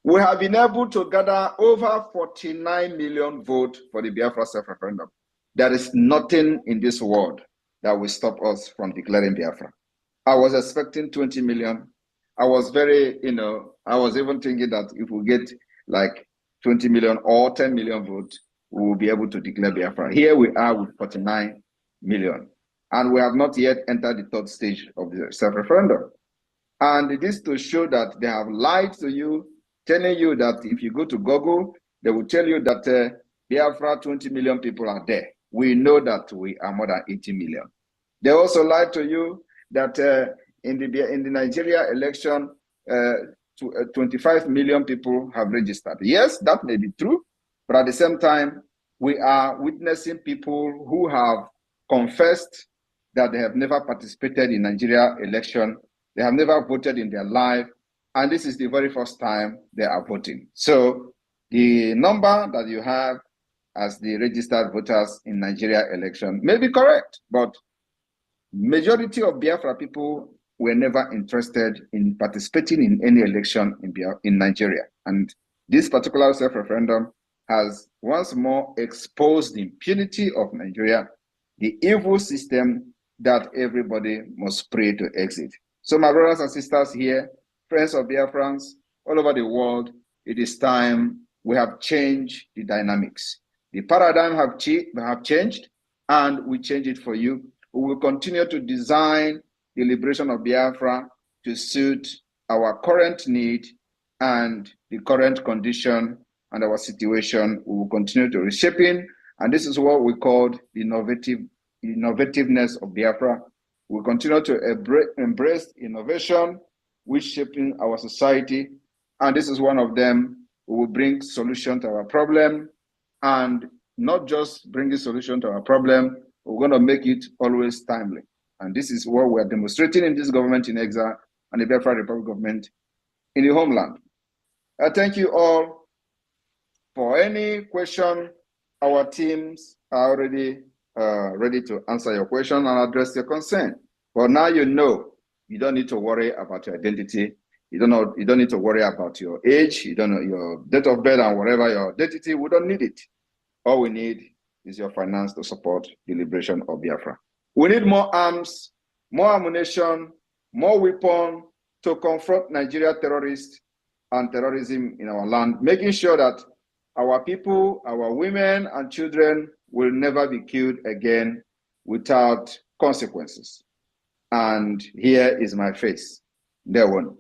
We have been able to gather over 49 million votes for the Biafra self-referendum. There is nothing in this world that will stop us from declaring Biafra. I was expecting 20 million. I was very, I was even thinking that if we get like 20 million or 10 million votes, we will be able to declare Biafra. Here we are with 49 million. And we have not yet entered the third stage of the self-referendum. And it is to show that they have lied to you, telling you that if you go to Google, they will tell you that Biafra 20 million people are there. We know that we are more than 80 million. They also lied to you that in the Nigeria election, 25 million people have registered. Yes, that may be true, but at the same time, we are witnessing people who have confessed that they have never participated in Nigeria election. They have never voted in their life. And this is the very first time they are voting. So the number that you have as the registered voters in Nigeria election may be correct, but majority of Biafra people were never interested in participating in any election in Nigeria. And this particular self-referendum has once more exposed the impunity of Nigeria, the evil system that everybody must pray to exit. So my brothers and sisters here, friends of Biafrans all over the world, it is time we have changed the dynamics. The paradigm have changed, and we change it for you. We will continue to design the liberation of Biafra to suit our current need and the current condition and our situation. We will continue to reshaping, and this is what we call the innovativeness of Biafra. We continue to embrace innovation, which shaping our society, and this is one of them. We will bring solution to our problem, and not just bring a solution to our problem, we're going to make it always timely. And this is what we're demonstrating in this government in exile and the Biafra Republic government in the homeland. I thank you all. For any question, our teams are already ready to answer your question and address your concern. But now you know, you don't need to worry about your identity. You don't need to worry about your age. You don't know your date of birth and whatever your identity. We don't need it. All we need is your finance to support the liberation of Biafra. We need more arms, more ammunition, more weapons to confront Nigeria terrorists and terrorism in our land, making sure that our people, our women and children will never be killed again without consequences. And here is my face. There one.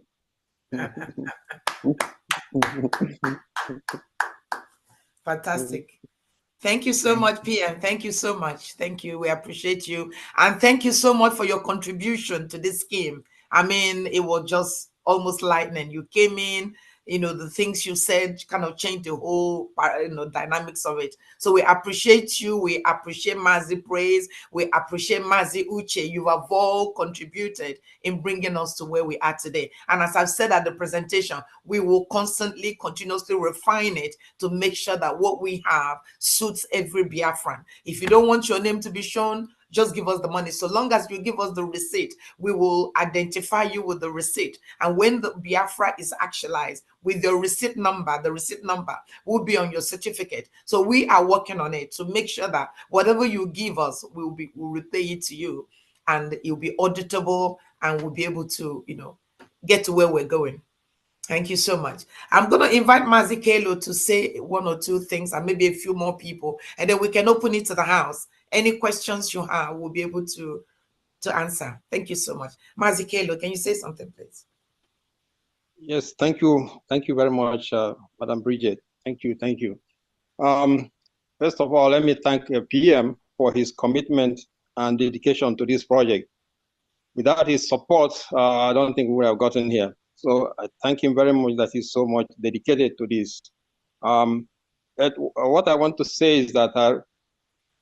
Fantastic. Thank you so much, PM. Thank you so much. Thank you. We appreciate you. And thank you so much for your contribution to this scheme. I mean, it was just almost lightning. You came in, the things you said kind of changed the whole, dynamics of it. So we appreciate you. We appreciate Mazi Praise. We appreciate Mazi Uche. You have all contributed in bringing us to where we are today. And as I've said at the presentation, we will constantly, continuously refine it to make sure that what we have suits every Biafran. If you don't want your name to be shown, just give us the money. So long as you give us the receipt, we will identify you with the receipt. And when the Biafra is actualized with your receipt number, the receipt number will be on your certificate. So we are working on it to make sure that whatever you give us, we'll repay it to you, and it'll be auditable, and we'll be able to, get to where we're going. Thank you so much. I'm going to invite Mazi Kelo to say one or two things, and maybe a few more people, and then we can open it to the house. Any questions you have, we'll be able to answer. Thank you so much. Mazi Kelo, can you say something, please? Yes, thank you. Thank you very much, Madam Bridget. Thank you. Thank you. First of all, let me thank PM for his commitment and dedication to this project. Without his support, I don't think we would have gotten here. So I thank him very much that he's so much dedicated to this. What I want to say is that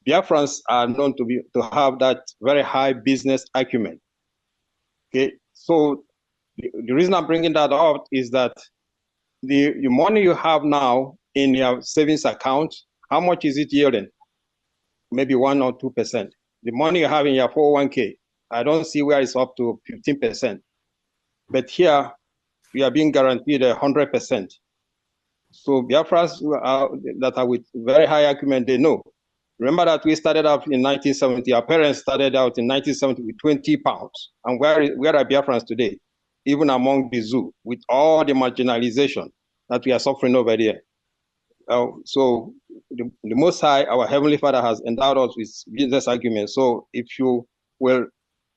Biafrans are known to have that very high business acumen. Okay, so the reason I'm bringing that up is that the money you have now in your savings account, how much is it yielding? Maybe 1 or 2%. The money you have in your 401k, I don't see where it's up to 15%. But here, we are being guaranteed 100%. So Biafrans that are with very high acumen, they know. Remember that we started out in 1970. Our parents started out in 1970 with 20 pounds. And where are Biafrans today? Even among the zoo, with all the marginalization that we are suffering over there. So the Most High, our Heavenly Father, has endowed us with business acumen. So if you will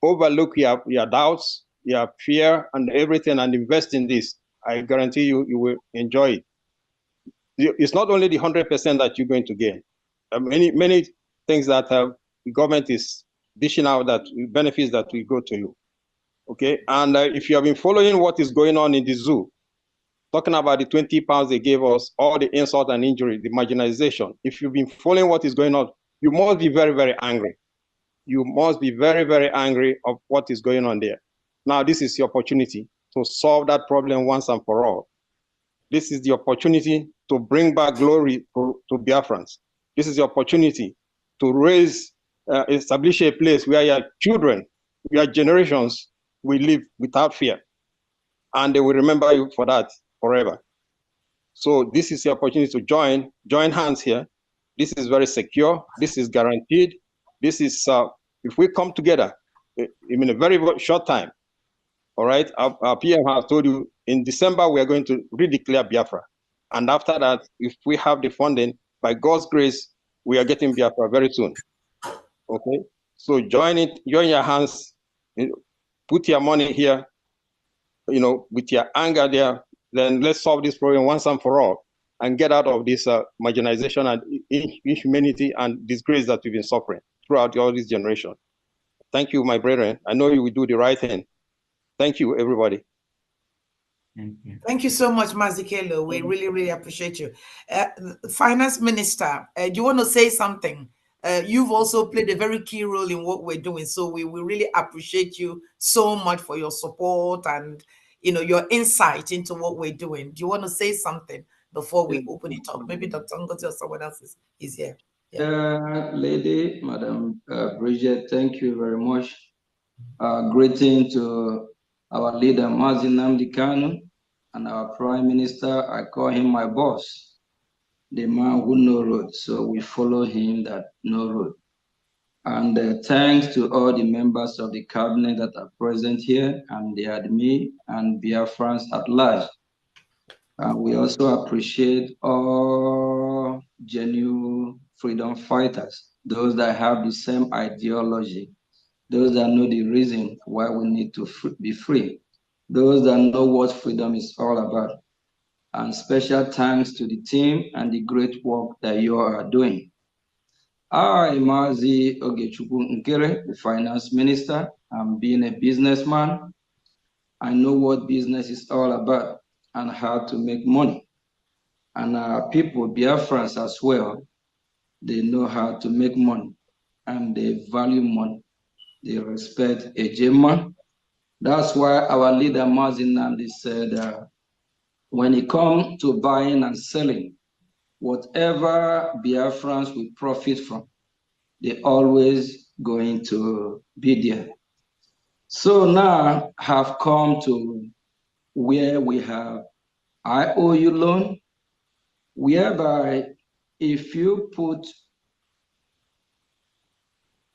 overlook your doubts, your fear, and everything, and invest in this, I guarantee you will enjoy it. It's not only the 100% that you're going to gain. Many things that the government is dishing out, that benefits that will go to you. Okay, and if you have been following what is going on in the zoo, talking about the 20 pounds they gave us, all the insult and injury, the marginalization, if you've been following what is going on, you must be very, very angry. You must be very, very angry of what is going on there. Now, this is your opportunity to solve that problem once and for all. This is the opportunity to bring back glory to Biafrans. This is the opportunity to raise, establish a place where your children, your generations will live without fear. And they will remember you for that forever. So this is the opportunity to join hands here. This is very secure. This is guaranteed. This is, if we come together in a very short time, all right, our PM has told you in December, we are going to redeclare Biafra. And after that, if we have the funding, by God's grace, we are getting Biafra very soon. Okay, so join your hands, put your money here, with your anger there, then let's solve this problem once and for all and get out of this marginalization and inhumanity and disgrace that we've been suffering throughout all this generation. Thank you, my brethren. I know you will do the right thing. Thank you, everybody. Thank you so much, Mazi Kelo. We really, really appreciate you. Finance Minister, do you want to say something? You've also played a very key role in what we're doing. So we really appreciate you so much for your support and your insight into what we're doing. Do you want to say something before we open it up? Maybe Dr. Ngozi or someone else is here. Yeah. Lady, Madam Bridget, thank you very much. Greeting to our leader, Mazi Nnamdi Kanu, and our Prime Minister. I call him my boss, the man who knows road. So we follow him that know road. And thanks to all the members of the cabinet that are present here, and the admin and Biafrans at large. We also appreciate all genuine freedom fighters, those that have the same ideology, those that know the reason why we need to be free, those that know what freedom is all about. And special thanks to the team and the great work that you are doing. I, Mazi Ogechukwu Nkere, the finance minister, I'm being a businessman. I know what business is all about and how to make money. And our people, Biafrans as well, they know how to make money and they value money. They respect Ejema. That's why our leader, Mazi Nnamdi, said, when it comes to buying and selling, whatever Biafrans will profit from, they're always going to be there. So now have come to where we have IOU loan, whereby if you put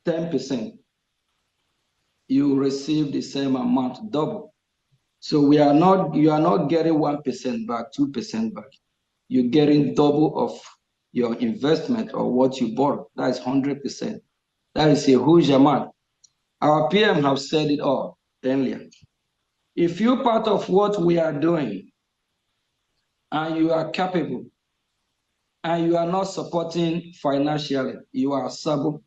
10%, you receive the same amount, double. So you are not getting 1% back, 2% back. You're getting double of your investment or what you borrow. That is 100%. That is a huge amount. Our PM have said it all earlier. If you're part of what we are doing and you are capable and you are not supporting financially, you are sabo.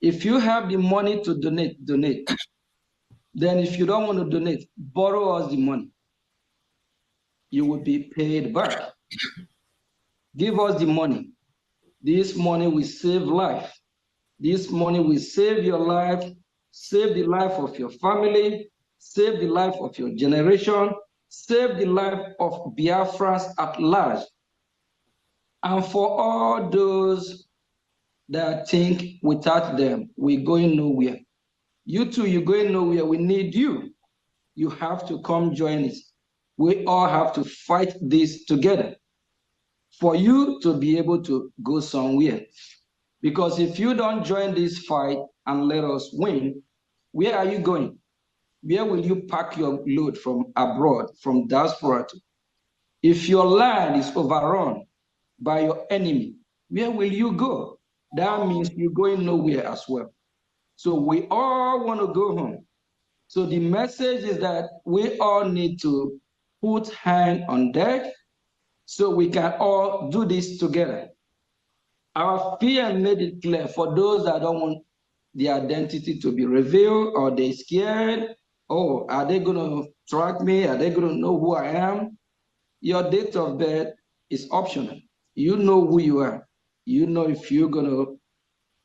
If you have the money to donate, donate. Then if you don't want to donate, borrow us the money. You will be paid back. Give us the money. This money will save life. This money will save your life, save the life of your family, save the life of your generation, save the life of Biafrans at large. And for all those that think without them, we're going nowhere. You too, you're going nowhere. We need you. You have to come join us. We all have to fight this together for you to be able to go somewhere. Because if you don't join this fight and let us win, where are you going? Where will you pack your load from abroad, from diaspora to? If your land is overrun by your enemy, where will you go? That means you're going nowhere as well. So we all want to go home. So the message is that we all need to put hand on deck so we can all do this together. Our PM made it clear for those that don't want the identity to be revealed or they're scared. Oh, are they going to track me? Are they going to know who I am? Your date of birth is optional. You know who you are. You know if you're going to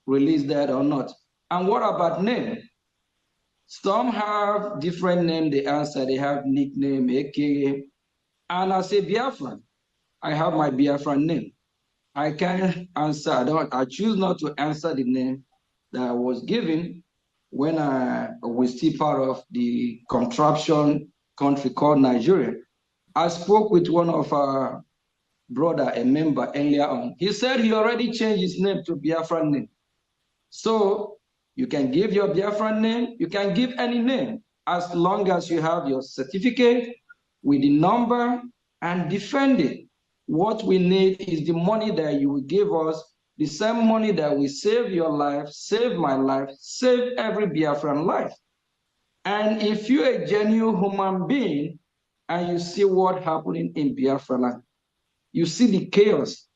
release that or not. And what about name? Some have different name, they answer, they have nickname, AKA. And I say Biafran. I have my Biafran name. I can't answer, I choose not to answer the name that I was given when I was still part of the contraption country called Nigeria. I spoke with one of our brother, a member earlier on. He said he already changed his name to Biafran name. So you can give your Biafran name, you can give any name, as long as you have your certificate with the number and defend it. What we need is the money that you will give us, the same money that will save your life, save my life, save every Biafran life. And if you're a genuine human being and you see what's happening in Biafra land, you see the chaos,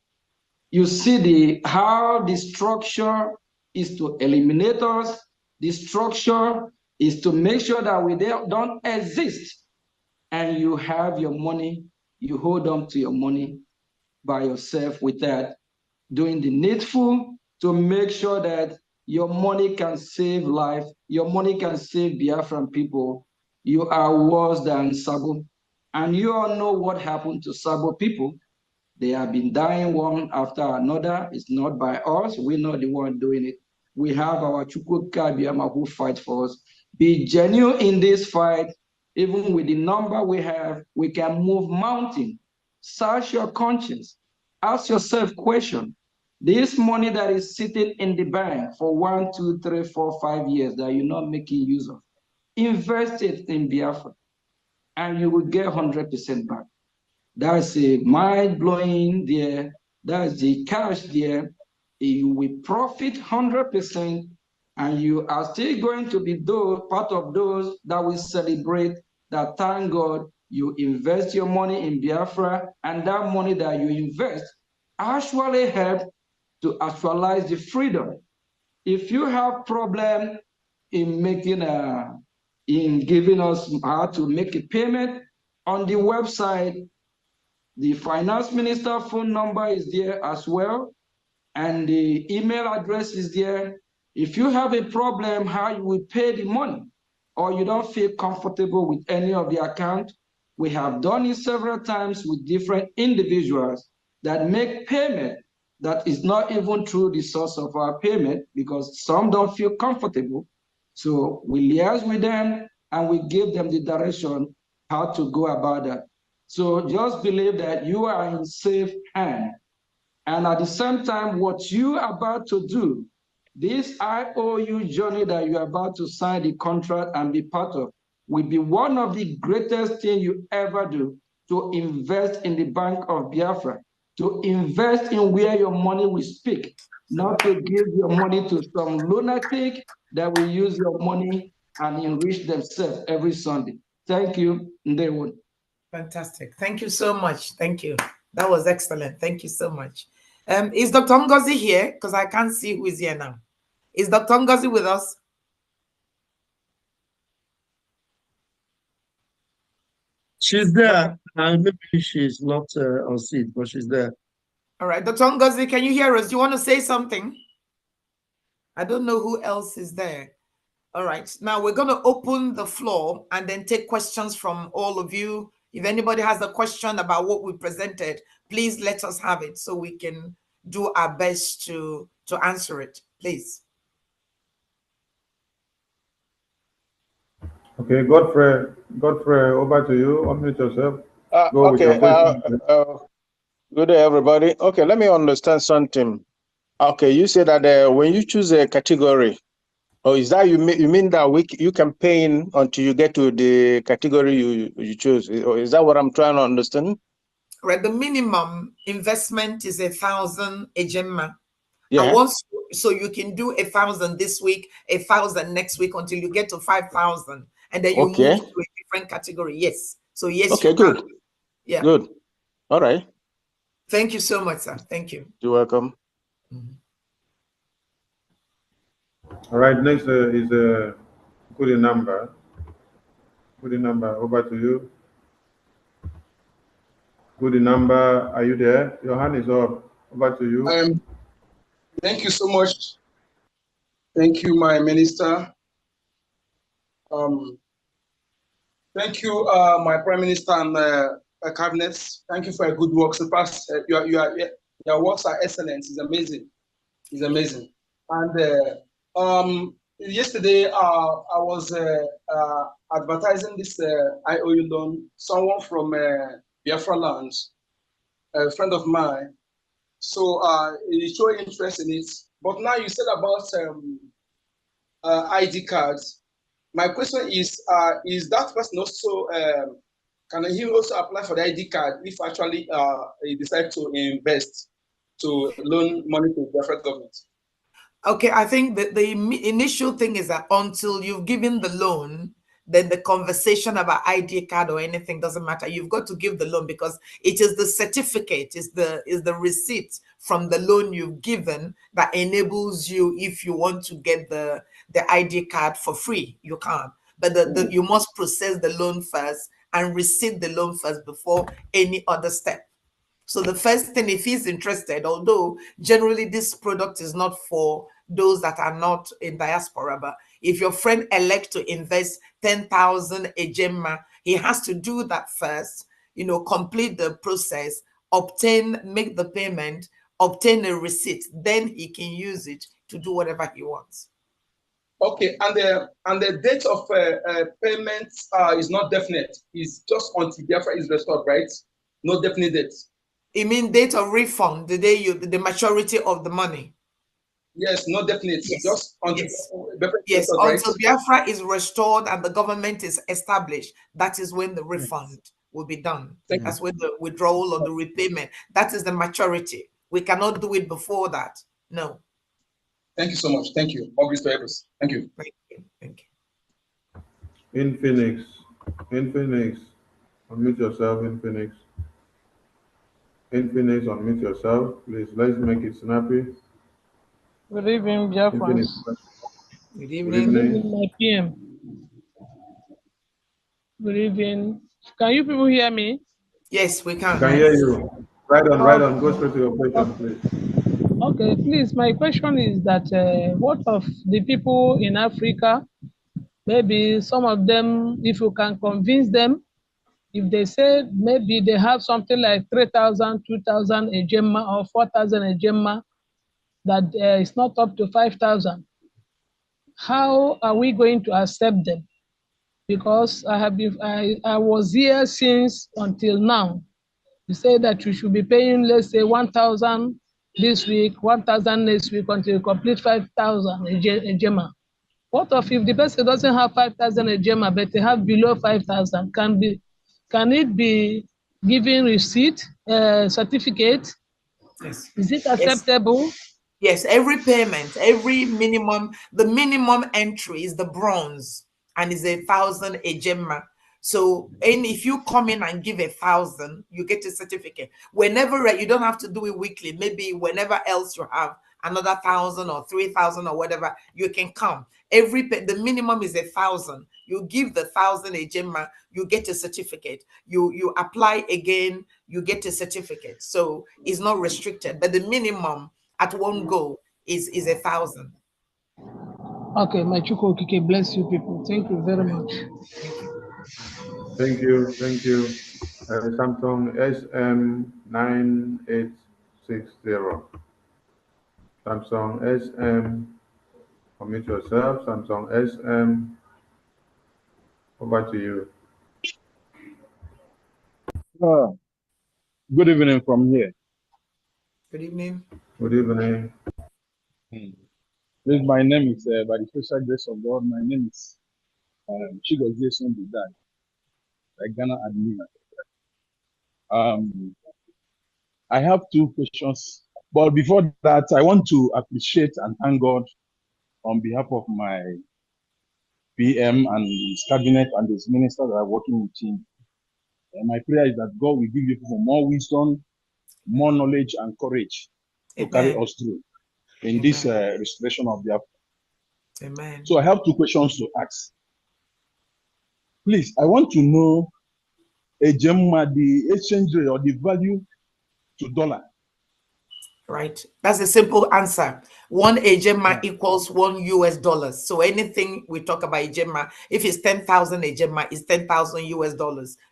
you see how the structure is to eliminate us, the structure is to make sure that we don't exist. And you have your money, you hold on to your money by yourself without doing the needful to make sure that your money can save life, your money can save Biafran people. You are worse than Sabo. And you all know what happened to Sabo people. They have been dying one after another. It's not by us. We're not the one doing it. We have our Chukwuka Biama who fight for us. Be genuine in this fight. Even with the number we have, we can move mountain. Search your conscience. Ask yourself question. This money that is sitting in the bank for 1, 2, 3, 4, 5 years that you're not making use of, invest it in Biafra and you will get 100% back. That's a mind-blowing there. That's the cash there. You will profit 100%, and you are still going to be part of those that will celebrate that, thank God, you invest your money in Biafra, and that money that you invest actually help to actualize the freedom. If you have problem in making in giving us how to make a payment on the website, the finance minister phone number is there as well, and the email address is there. If you have a problem how you will pay the money, or you don't feel comfortable with any of the account, we have done it several times with different individuals that make payment that is not even through the source of our payment, because some don't feel comfortable. So we liaise with them and we give them the direction how to go about that. So just believe that you are in safe hands. And at the same time, what you are about to do, this IOU journey that you're about to sign the contract and be part of, will be one of the greatest things you ever do, to invest in the Bank of Biafra, to invest in where your money will speak, not to give your money to some lunatic that will use your money and enrich themselves every Sunday. Thank you, Ndewo. Fantastic. Thank you so much. Thank you. That was excellent. Thank you so much. Is Dr. Ngozi here? Because I can't see who is here now. Is Dr. Ngozi with us? She's there, and maybe she's not on seat, but she's there. All right, Dr. Ngozi, can you hear us? Do you want to say something? I don't know who else is there. All right, now we're going to open the floor and then take questions from all of you. If anybody has a question about what we presented, please let us have it so we can do our best to answer it, please. Okay, Godfrey, over to you. Unmute yourself. Go with Okay. your question. Good day, everybody. Okay, let me understand something. Okay, you said that when you choose a category, or is that you mean that you can pay in until you get to the category you choose? Or is that what I'm trying to understand? Right, the minimum investment is 1,000 ejema. Yeah. And once, so you can do 1,000 this week, 1,000 next week until you get to 5,000, and then you move to a different category. Yes. So yes. Okay. Good. Yeah. Good. All right. Thank you so much, sir. Thank you. You're welcome. All right. Next is Goody Number. Goody Number, over to you. Goody Number, are you there? Your hand is up. Over to you. Thank you so much. Thank you, my minister. Thank you, my prime minister and cabinet. Thank you for your good work. So past, your works are excellent. It's amazing. It's amazing. And yesterday, I was advertising this IOU loan. Someone from Biafra land, a friend of mine. So he showed interest in it. But now you said about ID cards. My question is that person also, can he also apply for the ID card if actually he decides to invest, to loan money to the federal government? Okay, I think that the initial thing is that until you've given the loan, then the conversation about ID card or anything doesn't matter. You've got to give the loan because it is the certificate, is the receipt from the loan you've given that enables you, if you want to get the ID card for free, you can't. But you must process the loan first and receive the loan first before any other step. So the first thing, if he's interested, although generally this product is not for those that are not in diaspora, but if your friend elects to invest 10,000 ejema, he has to do that first, complete the process, make the payment, obtain a receipt, then he can use it to do whatever he wants. Okay, and the date of payment is not definite. It's just until Biafra is restored, right? No definite date. You mean date of refund, the day the maturity of the money? Yes, no definite. Yes. Just until Biafra is restored, until Biafra is restored and the government is established, that is when the refund will be done. That's when the withdrawal or the repayment. That is the maturity. We cannot do it before that. No. Thank you so much. Thank you. All this to us. Thank you. Thank you. Thank you. In Phoenix, unmute yourself. In Phoenix, unmute yourself, please. Let's make it snappy. Good evening, Biafrans. Good Good evening. Good evening. evening, my PM. Good evening. Can you people hear me? Yes, we I can. can hear you. Right on. Go straight to your question, please. Okay, please. My question is that what of the people in Africa? Maybe some of them, if you can convince them, if they say maybe they have something like 3,000, 2,000 a gemma or 4,000 a gemma, that it's not up to 5,000. How are we going to accept them? Because I was here since until now. You say that you should be paying, let's say 1,000 this week, 1,000 next week until you complete 5,000 a gemma. What if the person doesn't have 5,000 a gemma, but they have below 5,000? Can it be given receipt, certificate? Yes. Is it Yes. acceptable? Yes, every payment, every minimum, the minimum entry is the bronze and is 1,000 a gemma. So, and if you come in and give 1,000, you get a certificate. Whenever you don't have to do it weekly, maybe whenever else you have another 1,000 or 3,000 or whatever, you can come. The minimum is 1,000. You give the 1,000 a gemma, you get a certificate. You apply again, you get a certificate. So it's not restricted, but the minimum at one go is 1,000. Okay, my Chukwu bless you people. Thank you very much. Thank you. Thank you. Samsung SM9860. Samsung SM, unmute yourself. Samsung SM, over to you. Good evening from here. Good evening. Good evening. Please, my name is, by the special grace of God, my name is Chigozie Sondidai, Ghana admin. I have two questions, but before that, I want to appreciate and thank God on behalf of my PM and his cabinet and his ministers that are working with him. And my prayer is that God will give you more wisdom, more knowledge, and courage to carry us through in this restoration of Biafra. Amen. So I have two questions to ask. Please, I want to know a gemma, the exchange rate or the value to dollar. Right. That's a simple answer. One a gemma equals $1 US. So anything we talk about a gemma, if it's 10,000 a gemma, is 10,000 US.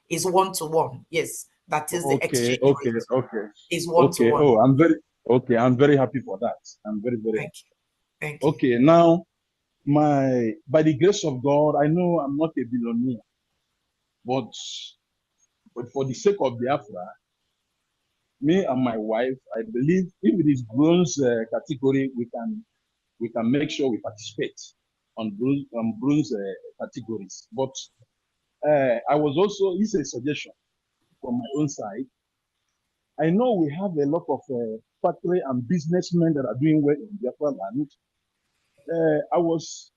Is 1 to 1. Yes, that is the exchange rate. Is 1 to 1. Oh, I'm very happy for that. I'm very happy. Thank you. Okay, now by the grace of God, I know I'm not a billionaire, but for the sake of Biafra, me and my wife, I believe if it is bronze category, we can make sure we participate on bronze categories. But I was also, it's a suggestion from my own side. I know we have a lot of factory and businessmen that are doing well in Biafra land. I was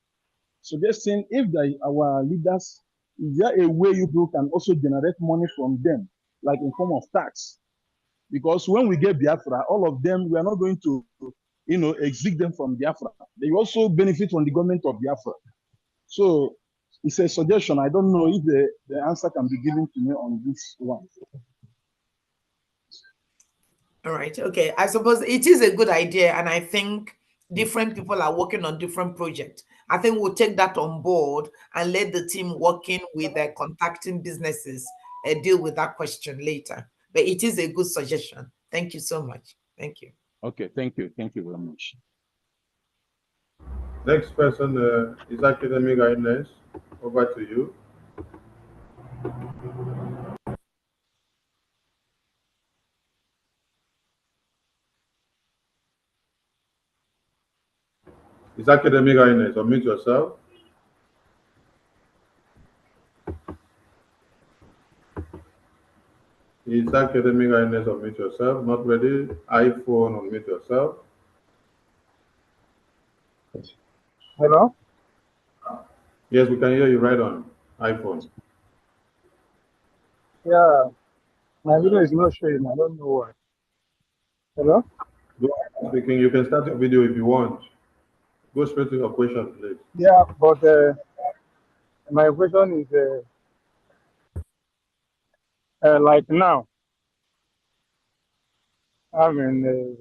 suggesting if our leaders, is there a way you people can also generate money from them, like in form of tax? Because when we get Biafra, all of them, we are not going to, exit them from Biafra. They also benefit from the government of Biafra. So it's a suggestion. I don't know if the answer can be given to me on this one. All right. Okay. I suppose it is a good idea. And I think different people are working on different projects. I think we'll take that on board and let the team working with contacting businesses deal with that question later. But it is a good suggestion. Thank you so much. Thank you. Okay. Thank you. Thank you very much. Next person is Academic Guidance. Over to you. Is Academic Guidance? Unmute yourself. Is Academic Guidance? Unmute yourself. Not ready. iPhone, unmute yourself. Hello? Yes, we can hear you right on iPhone. Yeah, my video is not showing. I don't know why. Hello? Speaking, you can start your video if you want. Go straight to your question, please. Yeah, but my question is like now, I'm in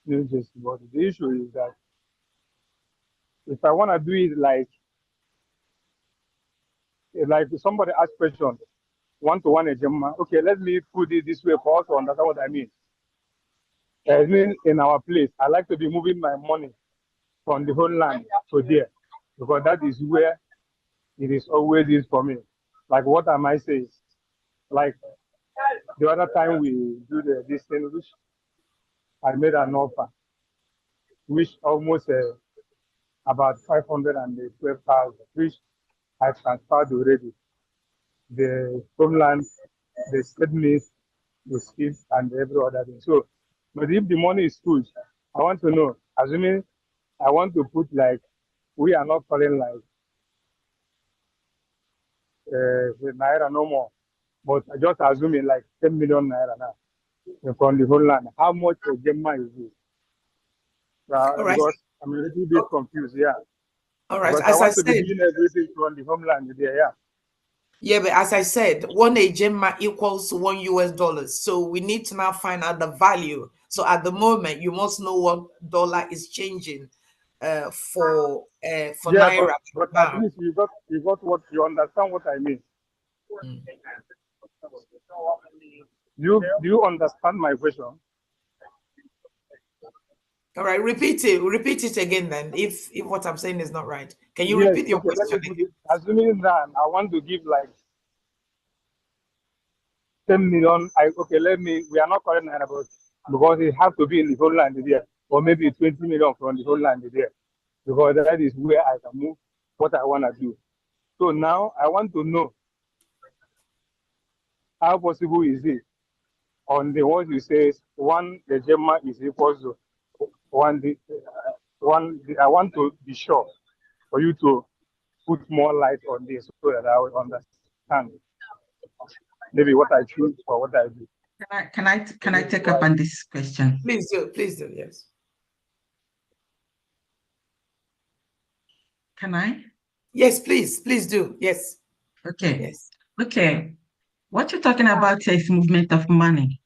New Jersey, but the issue is that if I want to do it like somebody asked question, one-to-one agenda, okay, let me put it this way for us to understand what I mean. I mean, in our place, I like to be moving my money from the homeland to there, because that is where it is always is for me. Like what am I saying? Like the other time we do this thing, which I made an offer, which almost about 512,000, which I transferred already. The homeland, the state the skills, and every other thing. So, but if the money is good, I want to know, assuming I want to put like, we are not calling like with Naira no more, but just assuming like 10 million Naira now from the whole land. How much a Gemma is it? All right. Because I'm a little bit confused, yeah. All right. But I As I want to be said, doing everything from the homeland there, yeah. yeah, but as I said, one Gemma equals $1 US. So we need to now find out the value. So at the moment, you must know what dollar is changing for Yeah, Naira but at now. least you got what you understand what I mean. Mm. Do you understand my question? All right, repeat it again then. If what I'm saying is not right, can you Yes, repeat your okay, let me question put again? it. Assuming that I want to give like 10 million, we are not calling Naira, but because it has to be in the whole land there, or maybe 20 million from the whole land there, because that is where I can move what I want to do. So now I want to know how possible is it on the what you say the Gemma is equal to one. I want to be sure for you to put more light on this so that I will understand maybe what I choose or what I do. Can I take up on this question? Please do, yes. Can I? Yes, please do. Yes. Okay. Yes. Okay. What you're talking about is movement of money.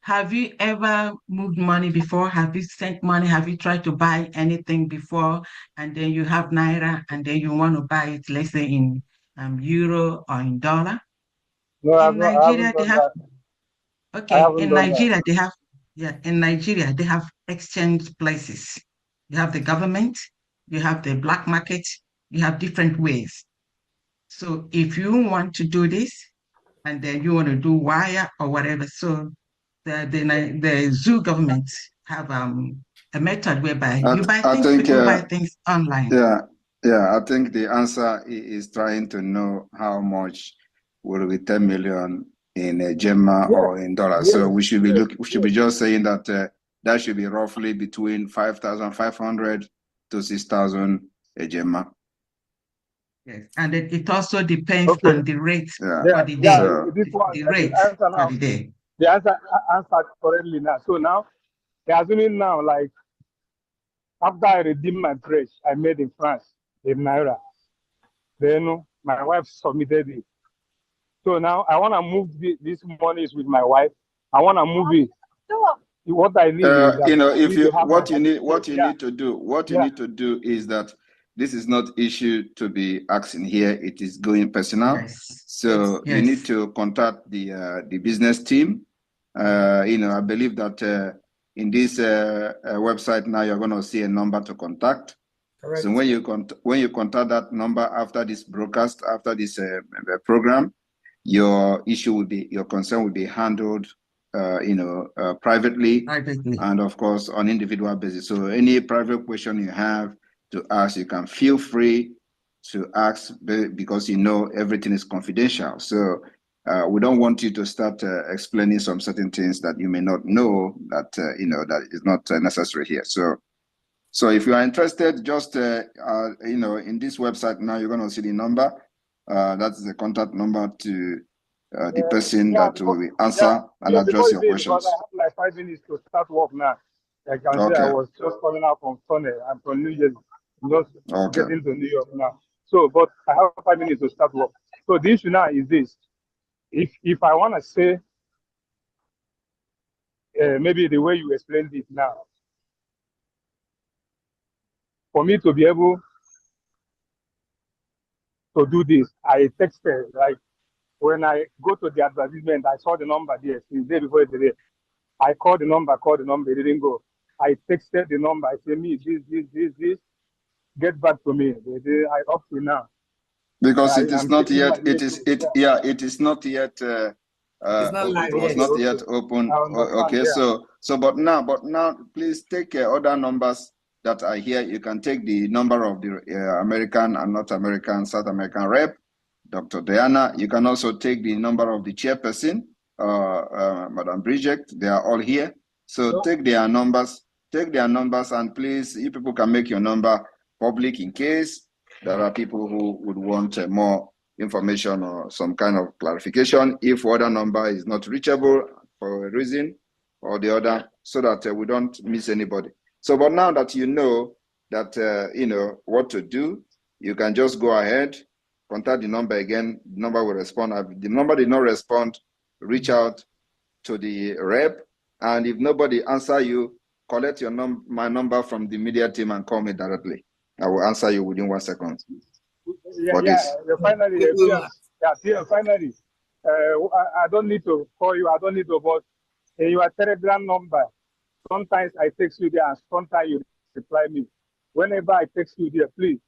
Have you ever moved money before? Have you sent money? Have you tried to buy anything before? And then you have Naira and then you want to buy it, let's say in euro or in dollar? No, In Nigeria, they have, in Nigeria, they have, in Nigeria, they have exchange places. You have the government, you have the black market, you have different ways. So if you want to do this, and then you want to do wire or whatever, so the zoo government have a method whereby you buy things, people buy things online. Yeah, I think the answer is trying to know how much will be 10 million in a Gemma or in dollars. Yes, so we should be just saying that that should be roughly between 5,500 to 6,000 a Gemma. Yes, and it also depends on the rate for the day. Yeah, this one, the rate for the day. The answer answered correctly now. So now, assuming now, like after I redeemed my fresh I made in France in Naira, then my wife submitted it. So now I want to move this money is with my wife. I want to move it. What I need is that what you need to do is that this is not issue to be asking here. It is going personal. Yes. So you need to contact the business team. I believe that in this website now you're going to see a number to contact. Correct. So when you contact that number after this broadcast, after this program, your concern will be handled privately, and of course on individual basis. So any private question you have to ask, you can feel free to ask, because everything is confidential. So we don't want you to start explaining some certain things that you may not know, that that is not necessary here. So if you are interested, just in this website now, you're going to see the number. That's the contact number to the person that will answer and address your questions. Because I have like 5 minutes to start work now. I can say I was just coming out from Sunday. I'm from New Jersey. I'm just getting to New York now. So, but I have 5 minutes to start work. So the issue now is this. If I want to say, maybe the way you explained it now, for me to be able to do this, I texted, like when I go to the advertisement, I saw the number there since the day before today. I called the number, it didn't go. I texted the number, I said, me, this, get back to me. I up to now. Because it is not yet, it is not yet, it was not yet open. Okay, so but now, please take other numbers that are here. You can take the number of the American and North American, South American rep, Dr. Diana. You can also take the number of the chairperson, Madam Bridget. They are all here. So take their numbers, and please, you people can make your number public in case there are people who would want more information or some kind of clarification if other number is not reachable for a reason or the other, so that we don't miss anybody. So, but now that you know that, you know what to do, you can just go ahead, contact the number again, the number will respond. If the number did not respond, reach out to the rep, and if nobody answer you, collect your my number from the media team and call me directly. I will answer you within 1 second. Finally, finally, I don't need to call you. I don't need to, but your Telegram number, sometimes I text you there and sometimes you reply me. Whenever I text you there, please.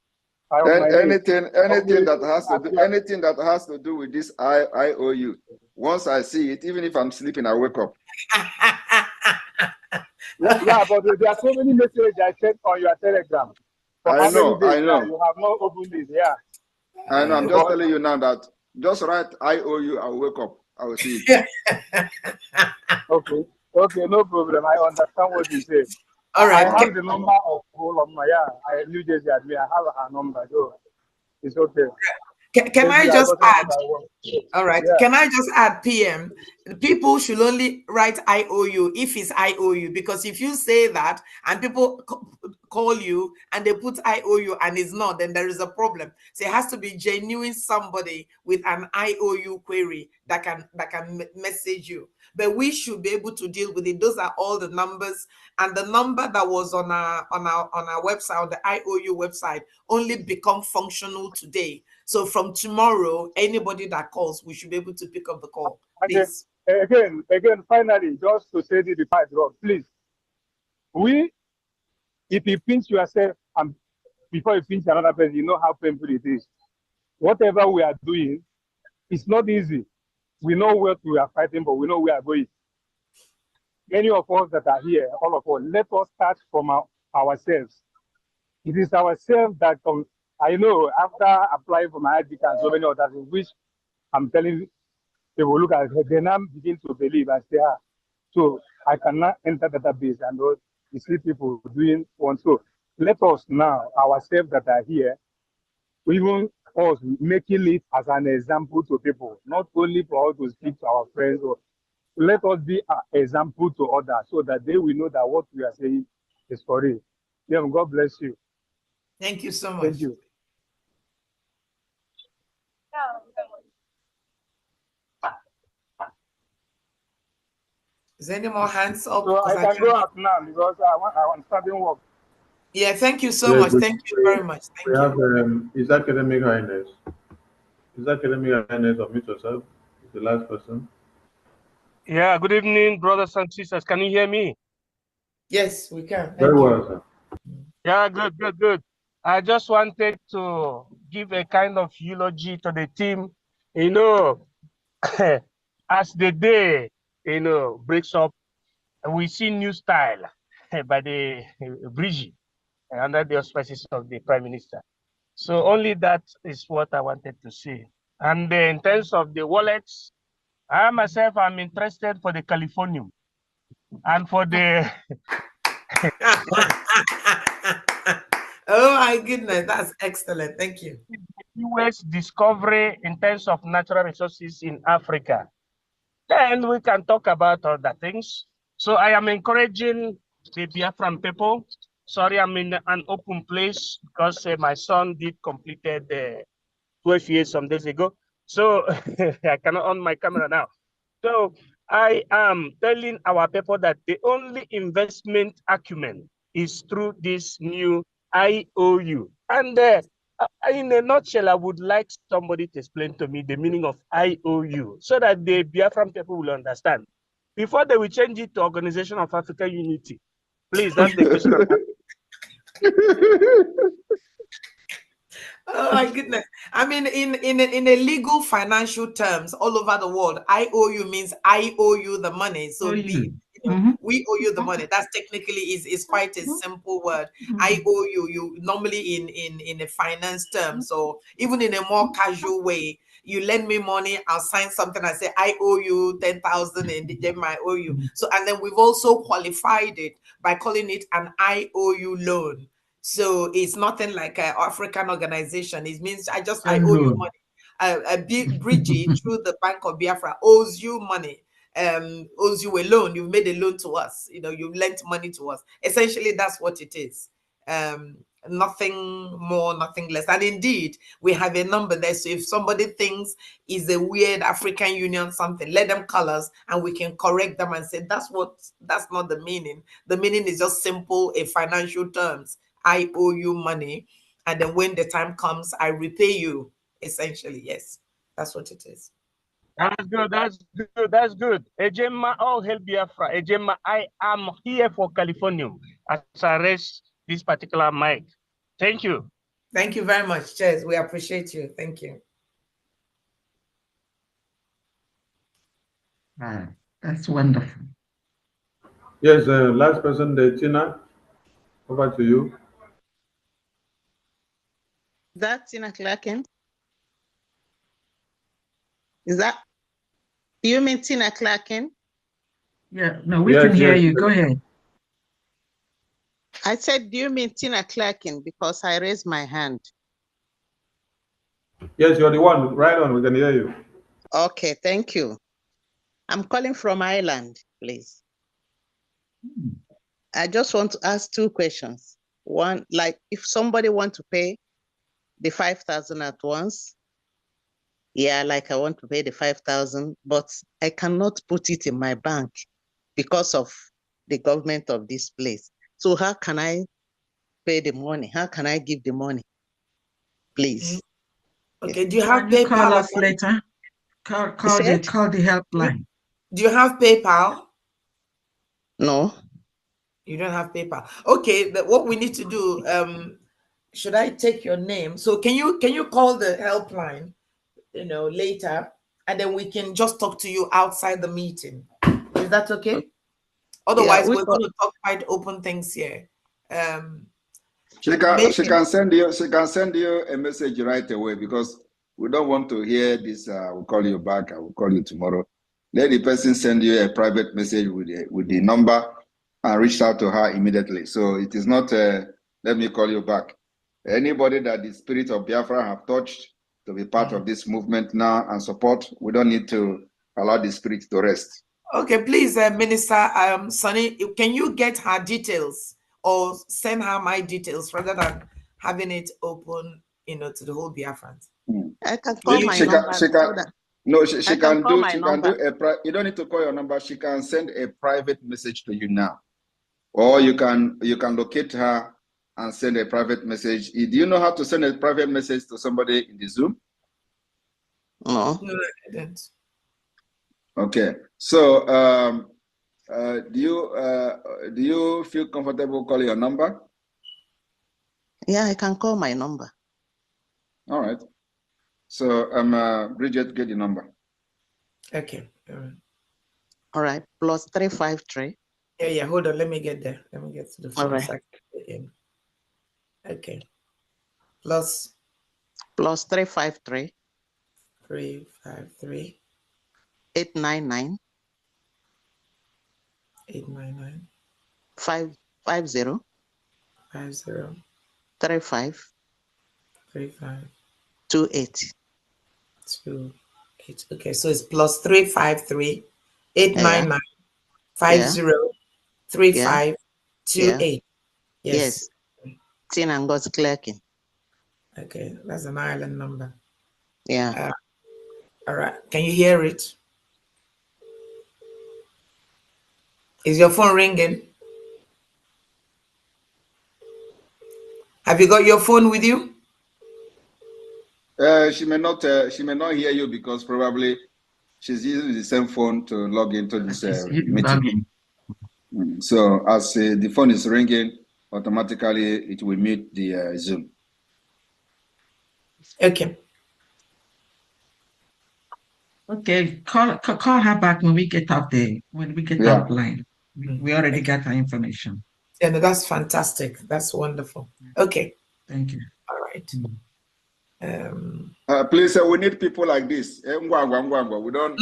Anything that has to do with this, I owe you. Once I see it, even if I'm sleeping, I wake up. Yeah, but there are so many messages I sent on your Telegram. I know. You have not opened this, yeah. I know. I'm just telling you now that just write I owe you. I'll wake up. I will see it. Okay, no problem. I understand what you say. All right. I have the number of all of my New Jersey admin. I have her number, so it's okay. Can I just add? All right. Yeah. Can I just add, PM? People should only write IOU if it's IOU, because if you say that and people call you and they put IOU and it's not, then there is a problem. So it has to be genuine somebody with an IOU query that can message you. But we should be able to deal with it. Those are all the numbers, and the number that was on our website, on the IOU website, only become functional today. So from tomorrow, anybody that calls, we should be able to pick up the call. Please. Again, finally, just to say the part, please. If you pinch yourself and before you pinch another person, you know how painful it is. Whatever we are doing, it's not easy. We know what we are fighting, but we know we are going. Many of us that are here, all of us, let us start from ourselves. It is ourselves that I know after applying for my ID card, so many others, in which I'm telling people, look at it, they now begin to believe and say, so I cannot enter the database and you see people doing one. So let us now, ourselves that are here, even us making it as an example to people, not only for us to speak to our friends, or let us be an example to others so that they will know that what we are saying is for real. Yeah, God bless you. Thank you so much. Thank you. Is there any more hands up? So I can go out now because I want starting work. Yeah, thank you so much. Thank you very much. Thank you. Have His Academic Highness. His Academic Highness, unmute yourself. The last person. Yeah, good evening, brothers and sisters. Can you hear me? Yes, we can. Very well, sir. Yeah, good. I just wanted to give a kind of eulogy to the team. You know, as the day, breaks up, we see new style by the BRGIE under the auspices of the Prime Minister. So only that is what I wanted to say. And in terms of the wallets, I myself am interested for the Californium and for the oh my goodness, that's excellent. Thank you. newest discovery in terms of natural resources in Africa. Then we can talk about other things. So I am encouraging the Biafran people. Sorry, I'm in an open place because my son did completed 12 years some days ago. So I cannot on my camera now. So I am telling our people that the only investment acumen is through this new IOU. And in a nutshell, I would like somebody to explain to me the meaning of IOU so that the Biafran people will understand. Before they will change it to Organization of African Unity. Please, that's the question. Oh my goodness. I mean, in a legal financial terms all over the world, I owe you means I owe you the money. So we owe you the money. That's technically is quite a simple word. I owe you. You normally in a finance term. So even in a more casual way, you lend me money, I'll sign something, I say I owe you 10,000 and then I owe you. So and then we've also qualified it by calling it an IOU loan. So it's nothing like an African organization. It means I owe you money. BRGIE through the Bank of Biafra owes you money, owes you a loan. You've made a loan to us. You know, you've lent money to us. Essentially, that's what it is. Nothing more, nothing less. And indeed, we have a number there. So if somebody thinks is a weird African Union something, let them call us and we can correct them and say that's not the meaning. The meaning is just simple, a financial terms. I owe you money, and then when the time comes, I repay you. Essentially, yes, that's what it is. That's good. That's good. That's good. Ejema, all hail Biafra. Ejema, I am here for California as I raise this particular mic. Thank you. Thank you very much. Cheers. We appreciate you. Thank you. That's wonderful. Yes, last person, Tina. Over to you. Is that Tina Clarkin? Is that, do you mean Tina Clarkin? Yeah, no, we can hear you. Go ahead. I said, do you mean Tina Clarkin? Because I raised my hand. Yes, you're the one. Right on, we can hear you. Okay, thank you. I'm calling from Ireland, please. I just want to ask two questions. One, like if somebody wants to pay the 5,000 at once, yeah, like I want to pay the 5,000, but I cannot put it in my bank because of the government of this place. So how can I pay the money? How can I give the money? Please. Okay, do you have PayPal? Call us later. Call the helpline. Do you have PayPal? No. You don't have PayPal. Okay, but what we need to do, should I take your name? So can you call the helpline, later, and then we can just talk to you outside the meeting. Is that okay? Otherwise, we're going to talk quite open things here. She can send you a message right away because we don't want to hear this. We'll call you back. I will call you tomorrow. Let the person send you a private message with the number and reach out to her immediately. So it is not let me call you back. Anybody that the spirit of Biafra have touched to be part of this movement now and support, we don't need to allow the spirit to rest. Okay, please, Minister Sonny, can you get her details or send her my details rather than having it open, to the whole Biafrans? I can call my number. She can do you don't need to call your number. She can send a private message to you now. Or you can locate her and send a private message. Do you know how to send a private message to somebody in the Zoom? No. No, I didn't. Okay. So do you feel comfortable calling your number? Yeah, I can call my number. All right. So Bridget, get the number. Okay. All right. +353. Yeah. Hold on. Let me get there. Let me get to the phone. All right. Okay. +353. 353. 899. 899. 550. 50. 35. 35. 28. 28. Okay, so it's plus 353 899 503528. Yes. Tina and God's clerking. Okay, that's an island number. Yeah. All right. Can you hear it? Is your phone ringing? Have you got your phone with you? She may not hear you because probably she's using the same phone to log into this meeting. So as the phone is ringing, automatically it will mute the Zoom. Okay. Okay, call her back when we get offline. We already got her information. Yeah, no, that's fantastic. That's wonderful. Okay. Thank you. All right. Please, we need people like this. We don't.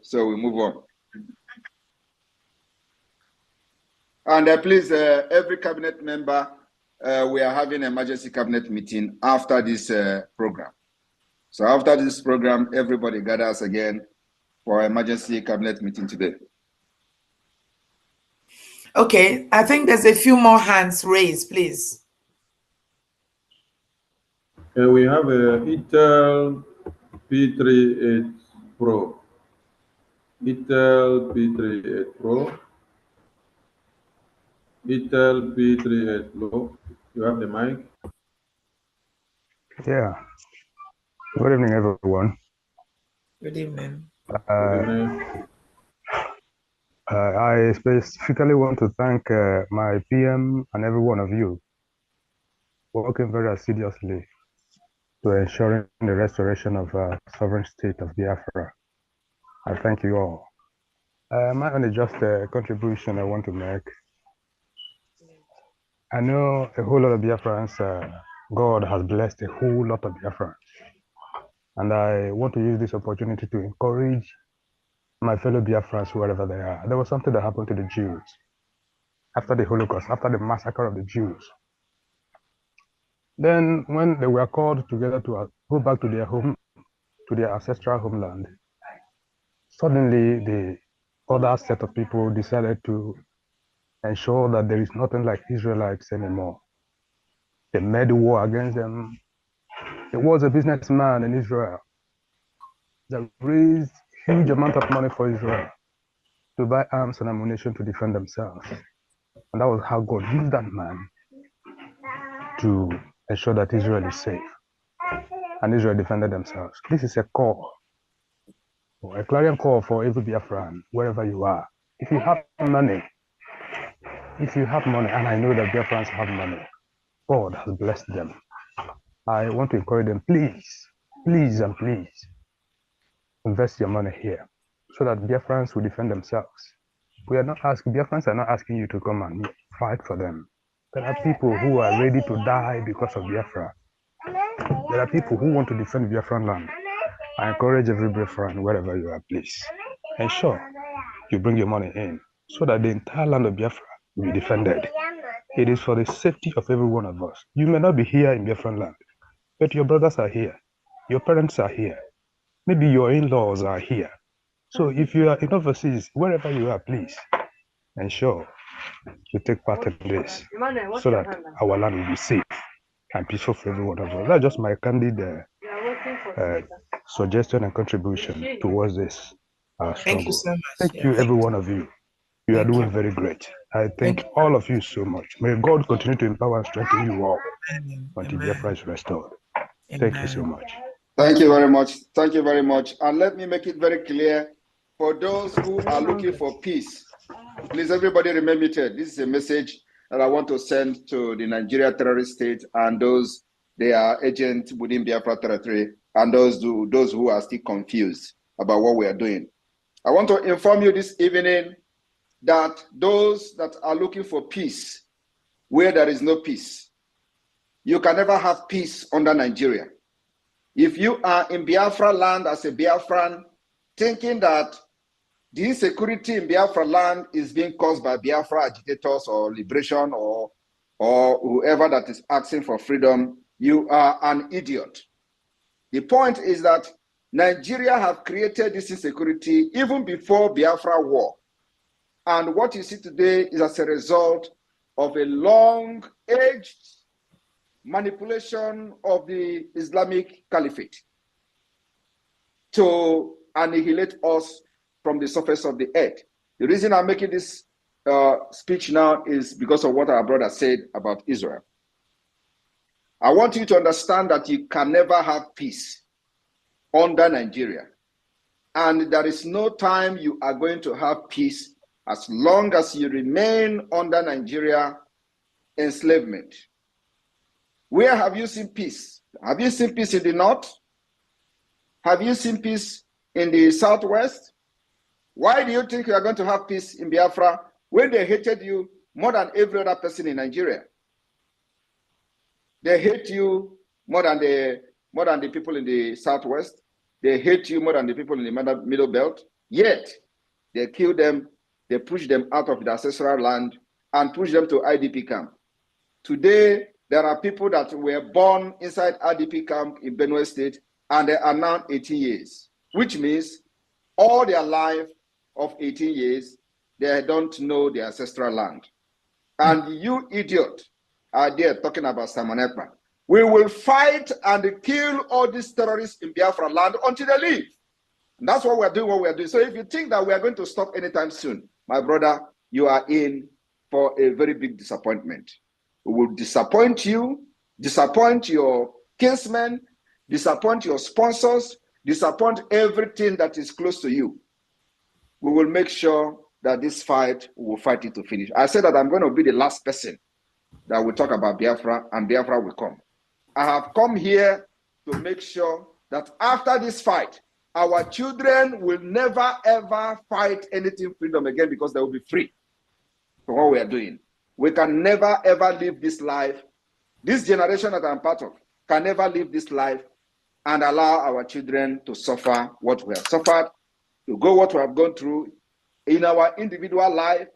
So we move on. And please, every cabinet member, we are having an emergency cabinet meeting after this program. So after this program, everybody gathers again for emergency cabinet meeting today. Okay, I think there's a few more hands raised, please. We have a Intel P38 Pro. Intel P38 Pro. Intel P38 Pro. You have the mic. Yeah. Good evening, everyone. Good evening. Good evening. I specifically want to thank my PM and every one of you working very assiduously to ensuring the restoration of sovereign state of Biafra. I thank you all. My only just contribution I want to make. I know a whole lot of Biafrans, God has blessed a whole lot of Biafrans. And I want to use this opportunity to encourage my fellow Biafrans wherever they are. There was something that happened to the Jews after the Holocaust, after the massacre of the Jews. Then when they were called together to go back to their home, to their ancestral homeland, suddenly the other set of people decided to ensure that there is nothing like Israelites anymore. They made war against them. There was a businessman in Israel that raised huge amount of money for Israel to buy arms and ammunition to defend themselves. And that was how God used that man to ensure that Israel is safe. And Israel defended themselves. This is a call, a clarion call for every Biafran, wherever you are. If you have money, and I know that Biafrans have money, God has blessed them. I want to encourage them, please, please and please, invest your money here so that Biafrans will defend themselves. Biafrans are not asking you to come and fight for them. There are people who are ready to die because of Biafra. There are people who want to defend Biafran land. I encourage every Biafran, wherever you are, please, ensure you bring your money in so that the entire land of Biafra will be defended. It is for the safety of every one of us. You may not be here in Biafran land, but your brothers are here. Your parents are here. Maybe your in-laws are here. So if you are in overseas, wherever you are, please ensure you take part in this so that our land will be safe and peaceful for every one of us. That's just my candid suggestion and contribution towards this struggle. Thank you so much. Thank you, every one of you. You are doing very great. I thank all of you so much. May God continue to empower and strengthen you all until Biafra is restored. Thank you so much. Thank you very much. Thank you very much. And let me make it very clear for those who are looking for peace. Please, everybody remain muted. This is a message that I want to send to the Nigeria terrorist state and those they are agents within Biafra territory and those who are still confused about what we are doing. I want to inform you this evening that those that are looking for peace, where there is no peace, you can never have peace under Nigeria. If you are in Biafra land as a Biafran, thinking that the insecurity in Biafra land is being caused by Biafra agitators or liberation or or whoever that is asking for freedom, you are an idiot. The point is that Nigeria have created this insecurity even before Biafra war. And what you see today is as a result of a long-aged manipulation of the Islamic Caliphate to annihilate us from the surface of the earth. The reason I'm making this speech now is because of what our brother said about Israel. I want you to understand that you can never have peace under Nigeria. And there is no time you are going to have peace as long as you remain under Nigeria enslavement. Where have you seen peace? Have you seen peace in the north? Have you seen peace in the southwest? Why do you think you are going to have peace in Biafra when they hated you more than every other person in Nigeria? They hate you more than the people in the southwest. They hate you more than the people in the middle belt. Yet they kill them, they push them out of the ancestral land and push them to IDP camp. Today, there are people that were born inside IDP camp in Benue State and they are now 18 years, which means all their life of 18 years, they don't know the ancestral land. And you idiot are there talking about Simon Ekpa. We will fight and kill all these terrorists in Biafra land until they leave. And that's what we're doing, So if you think that we are going to stop anytime soon, my brother, you are in for a very big disappointment. We will disappoint you, disappoint your kinsmen, disappoint your sponsors, disappoint everything that is close to you. We will make sure that this fight, we will fight it to finish. I said that I'm going to be the last person that will talk about Biafra, and Biafra will come. I have come here to make sure that after this fight, our children will never ever fight anything freedom again because they will be free for what we are doing. We can never ever live this life. This generation that I'm part of can never live this life and allow our children to suffer what we have suffered, to go what we have gone through in our individual life,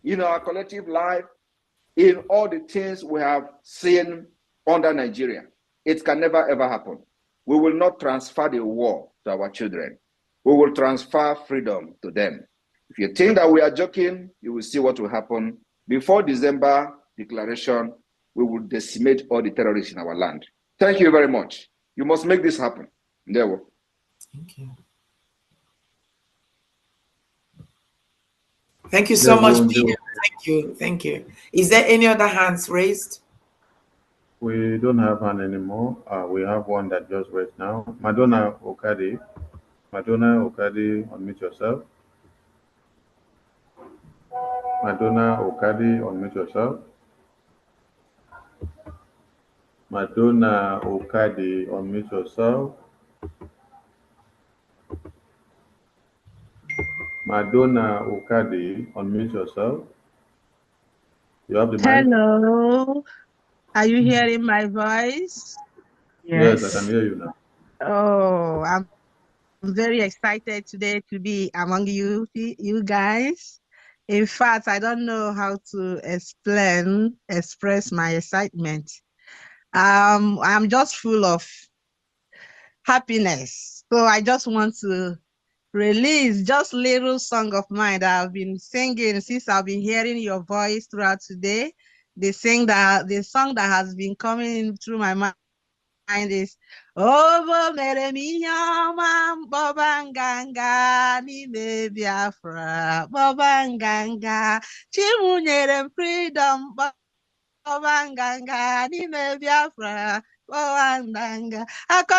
in our collective life, in all the things we have seen under Nigeria. It can never ever happen. We will not transfer the war to our children. We will transfer freedom to them. If you think that we are joking, you will see what will happen. Before December declaration, we will decimate all the terrorists in our land. Thank you very much. You must make this happen. There we go. Thank you. Thank you so much, Peter. Thank you. Thank you. Is there any other hands raised? We don't have one anymore. We have one that just raised now. Madonna Okadi. Madonna Okadi, unmute yourself. Madonna Okadi, unmute yourself. Madonna Okadi, unmute yourself. Madonna Okadi, unmute yourself. You have the mic. Hello. Are you hearing my voice? Yes, I can hear you now. Oh, I'm very excited today to be among you guys. In fact, I don't know how to express my excitement. I'm just full of happiness. So I just want to release just little song of mine that I've been singing since I've been hearing your voice throughout today. The song that has been coming through my mind is Ovo mere minyama bobanganga n'ime Biafra bobanganga chimunyere freedom bobanganga n'ime Biafra bobanganga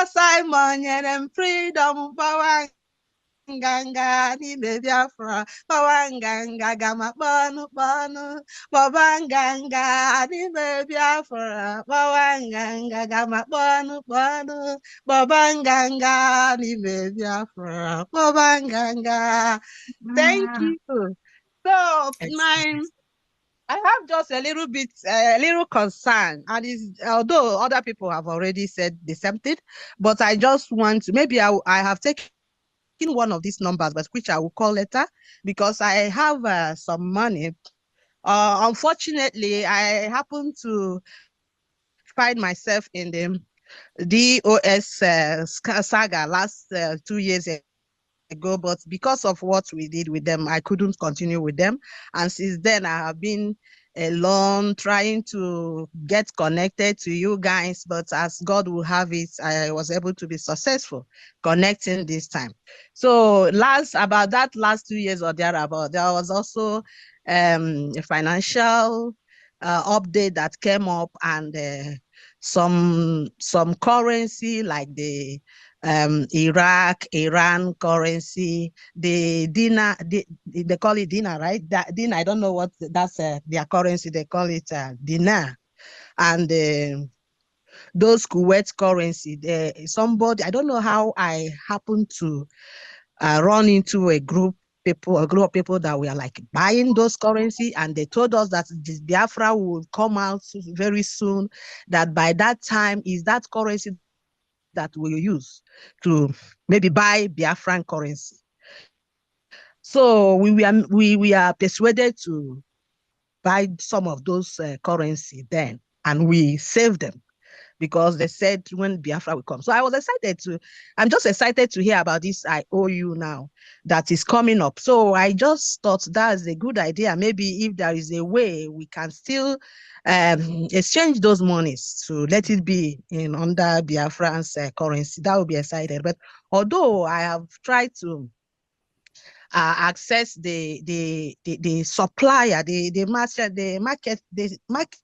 Simon nyere freedom bobanganga n'ime Biafra bobanganga gama kpọnụ bobanganga n'ime Biafra bobanganga gama kpọnụ bobanganga n'ime Biafra bobanganga. Thank you. So I have just a little concern, and although other people have already said the same thing, but I just want to, maybe I have taken one of these numbers, but which I will call later, because I have some money Unfortunately, I happened to find myself in the DOS saga last 2 years ago, but because of what we did with them, I couldn't continue with them. And since then, I have been alone trying to get connected to you guys, but as God will have it, I was able to be successful connecting this time. So about that last 2 years or thereabout, there was also a financial update that came up, and some currency like the Iran currency, the dinar, they call it dinar, right? That dinar, I don't know what that's their currency. They call it dinar, and those Kuwait currency. Somebody, I don't know how I happened to run into a group of people that were like buying those currency, and they told us that the Biafra will come out very soon, that by that time is that currency that we use to maybe buy Biafran currency. So we are persuaded to buy some of those currency then, and we saved them because they said when Biafra will come. So I'm just excited to hear about this IOU now that is coming up. So I just thought that's a good idea. Maybe if there is a way we can still exchange those monies to let it be in under Biafran's currency, that would be excited. But although I have tried to access the supplier, the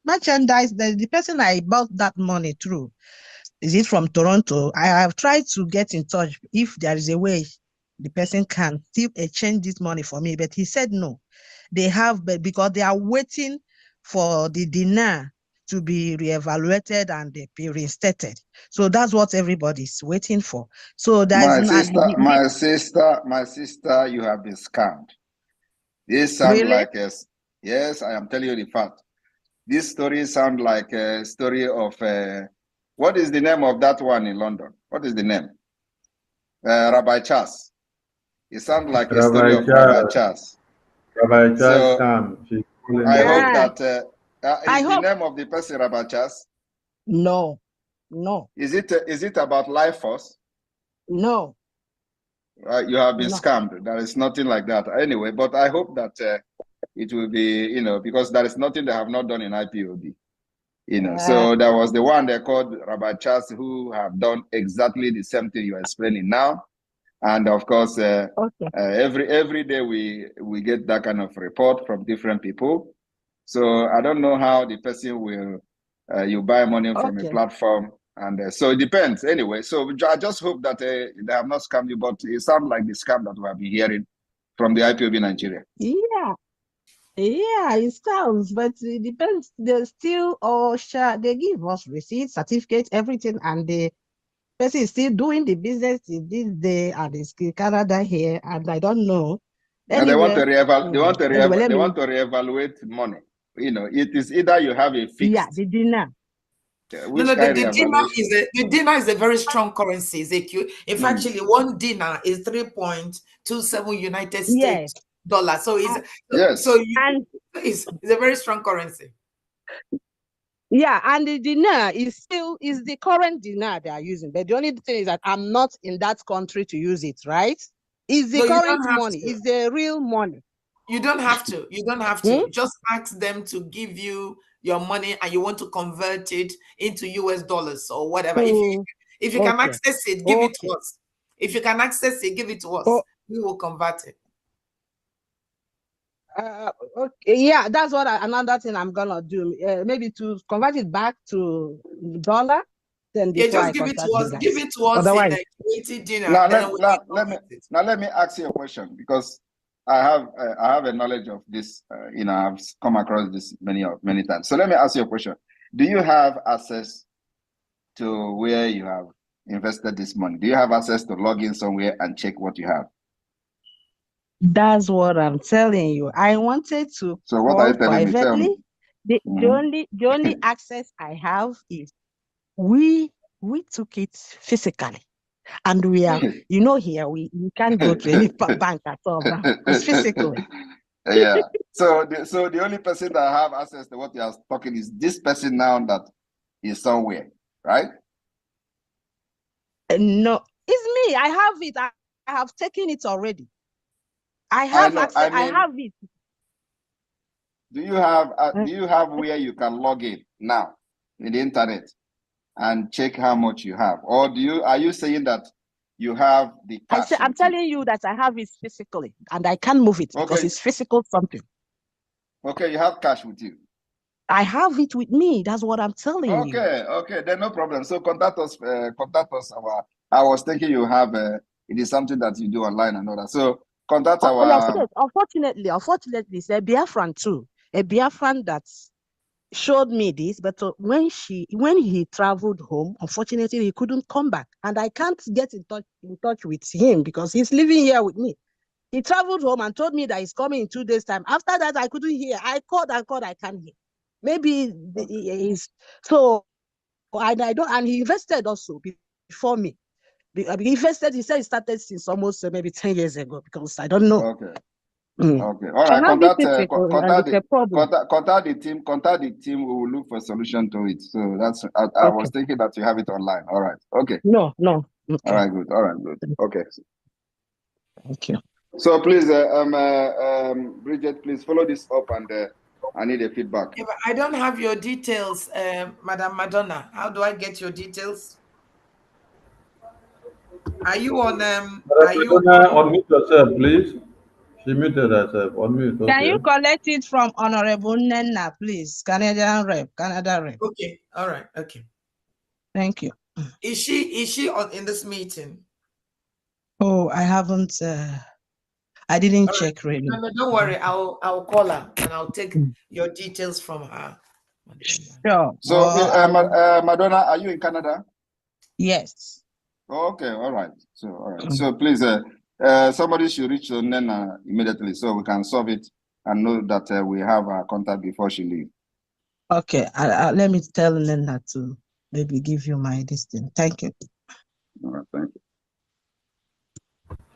merchandise, the person I bought that money through, is it from Toronto? I have tried to get in touch if there is a way the person can still exchange this money for me, but he said no. They have, but because they are waiting for the dinar to be reevaluated and be reinstated. So that's what everybody's waiting for. So there's my sister, you have been scammed. This sounds really? like yes, I am telling you the fact. This story sounds like a story of what is the name of that one in London? What is the name? Rabbi Charles. It sounds like a story of Rabbi Charles. Rabbi Charles So scam. I hope that is the name of the person Rabbi Charles? No. Is it about life force? No. You have been scammed. There is nothing like that. Anyway, but I hope that it will be, because there is nothing they have not done in IPOB. So there was the one they called Rabbi Charles who have done exactly the same thing you're explaining now. And of course, every day we get that kind of report from different people. So I don't know how the person will, you buy money from a platform. And so it depends anyway. So I just hope that they have not scammed you, but it sounds like the scam that we have been hearing from the IPOB Nigeria. Yeah, it sounds, but it depends. They still they give us receipts, certificates, everything, and the person is still doing the business in this day and it's Canada here, and I don't know. Anyway, and they want to reevaluate money. It is either you have a fixed. Yeah, the dinar. The dinar is a very strong currency, Ezekiel. In fact, actually, one dinar is 3.27 United States dollars. So it's a very strong currency. Yeah, and the dinar is the current dinar they are using. But the only thing is that I'm not in that country to use it, right? It's the current money. It's the real money. You don't have to. You don't have to. Just ask them to give you your money and you want to convert it into US dollars or whatever. If you can access it, give it to us. If you can access it, give it to us. We will convert it. Yeah, that's what another thing I'm gonna do. Maybe to convert it back to dollar. Then just give it to us. Give it to us. Otherwise, in dinner. Now let me ask you a question, because I have a knowledge of this. I've come across this many times. So let me ask you a question. Do you have access to where you have invested this money? Do you have access to log in somewhere and check what you have? That's what I'm telling you. I wanted to so what are you telling privately. Me? The only access I have is we took it physically. And we are, here, we can't go to any bank at all now. It's physically. Yeah. So the only person that have access to what you are talking is this person now that is somewhere, right? No, it's me. I have it. I have taken it already. I have access. I have it. Do you have where you can log in now in the internet and check how much you have, or are you saying that you have the cash? I'm telling you that I have it physically and I can't move it because it's physical something. Okay, you have cash with you. I have it with me. That's what I'm telling you. Okay, then no problem. So contact us. I was thinking you have it is something that you do online and all that. So contact our. Yes. Unfortunately, it's a Biafran too. A Biafran that showed me this, but when he traveled home, unfortunately he couldn't come back, and I can't get in touch with him because he's living here with me. He traveled home and told me that he's coming in 2 days' time. After that, I couldn't hear. I called, I can't hear. Maybe he's so. I don't, and he invested also before me. He invested. He said he started since almost maybe 10 years ago because I don't know. Okay. Okay. All right. Contact the team. Contact the team. We will look for a solution to it. So that's. I was thinking that you have it online. All right. Okay. No. Okay. All right. Good. Okay. Thank you. So please, Bridget, please follow this up, and I need a feedback. Yeah, but I don't have your details, Madam Madonna. How do I get your details? Are you on? Unmute yourself, please. She muted herself. Unmute. Okay. Can you collect it from Honorable Nenna, please? Canada rep. Okay. All right. Okay. Thank you. Is she in this meeting? Oh, I haven't. I didn't check really. No, don't worry. I'll call her and I'll take your details from her. Sure. So, Madonna, are you in Canada? Yes. Okay. All right. So please, somebody should reach to Nena immediately so we can solve it and know that we have her contact before she leaves. Okay. Let me tell Nena to maybe give you my distance. Thank you. All right. Thank you.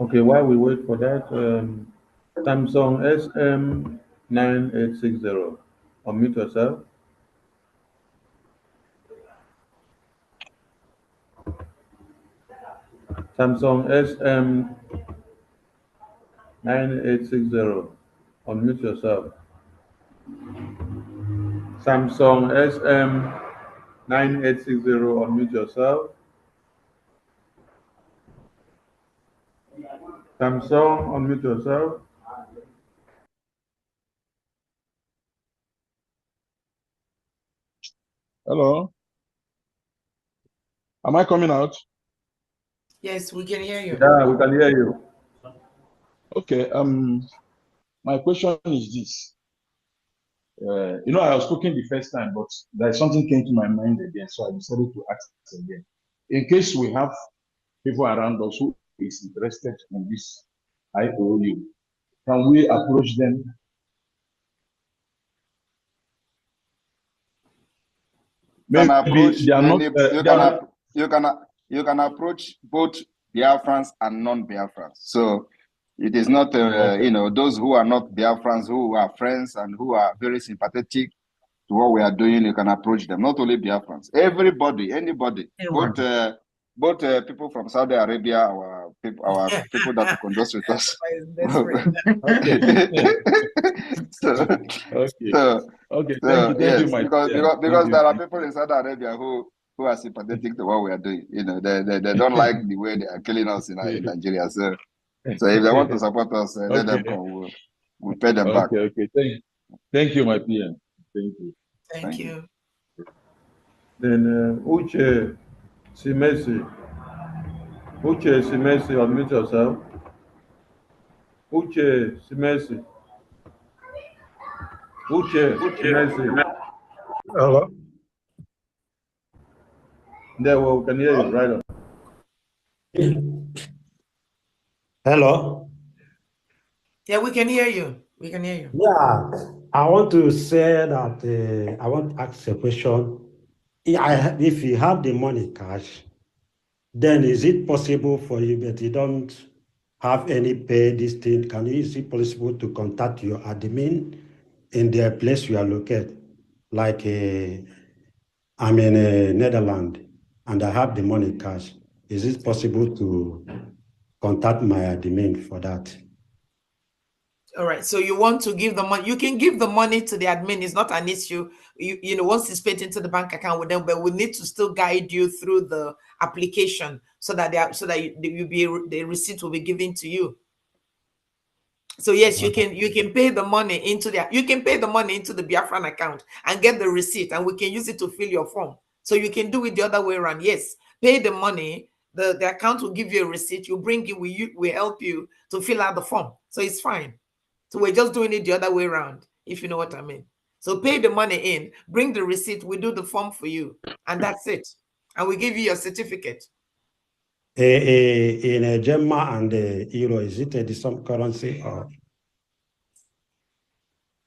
Okay. While we wait for that, Samsung SM9860. Unmute yourself. Samsung SM9860. Unmute yourself. Samsung SM9860. Unmute yourself. Samsung, unmute yourself. Hello. Am I coming out? Yes, we can hear you. Yeah, we can hear you. Okay. My question is this. I was speaking the first time, but there's something came to my mind again, so I decided to ask again. In case we have people around us who is interested in this IOU, can we approach them? You can approach both Biafrans and non-Biafrans. So it is not, those who are not Biafrans, who are friends and who are very sympathetic to what we are doing, you can approach them. Not only Biafrans, everybody, anybody, both people from Saudi Arabia, our people that converse with us. Thank you, my because there are people in Saudi Arabia who are sympathetic to what we are doing. They don't like the way they are killing us in Nigeria. So if they want to support us, let them come. We'll pay them back. Okay. Thank you, my PM. Thank you. Thank you. Then Uche Simesi. Uche Simesi, unmute yourself. Uche Simesi. Uche Simesi. Hello. There, we can hear you right on. Hello. Yeah, we can hear you. We can hear you. Yeah, I want to say that I want to ask a question. If you have the money cash, then is it possible for you, but you don't have any pay this thing, can you is it possible to contact your admin in the place you are located? Like I'm in Netherlands and I have the money cash. Is it possible to contact my admin for that? All right. So you want to give the money? You can give the money to the admin. It's not an issue. You know, once it's paid into the bank account with them, but we need to still guide you through the application so that the receipt will be given to you. So yes, you can pay the money into the Biafran account and get the receipt, and we can use it to fill your form. So you can do it the other way around. Yes, pay the money. The account will give you a receipt. You bring it. We help you to fill out the form. So it's fine. So we're just doing it the other way around, if you know what I mean. So pay the money in, bring the receipt. We do the form for you, and that's it. And we give you your certificate. In a Gemma and euro, is it the same currency or?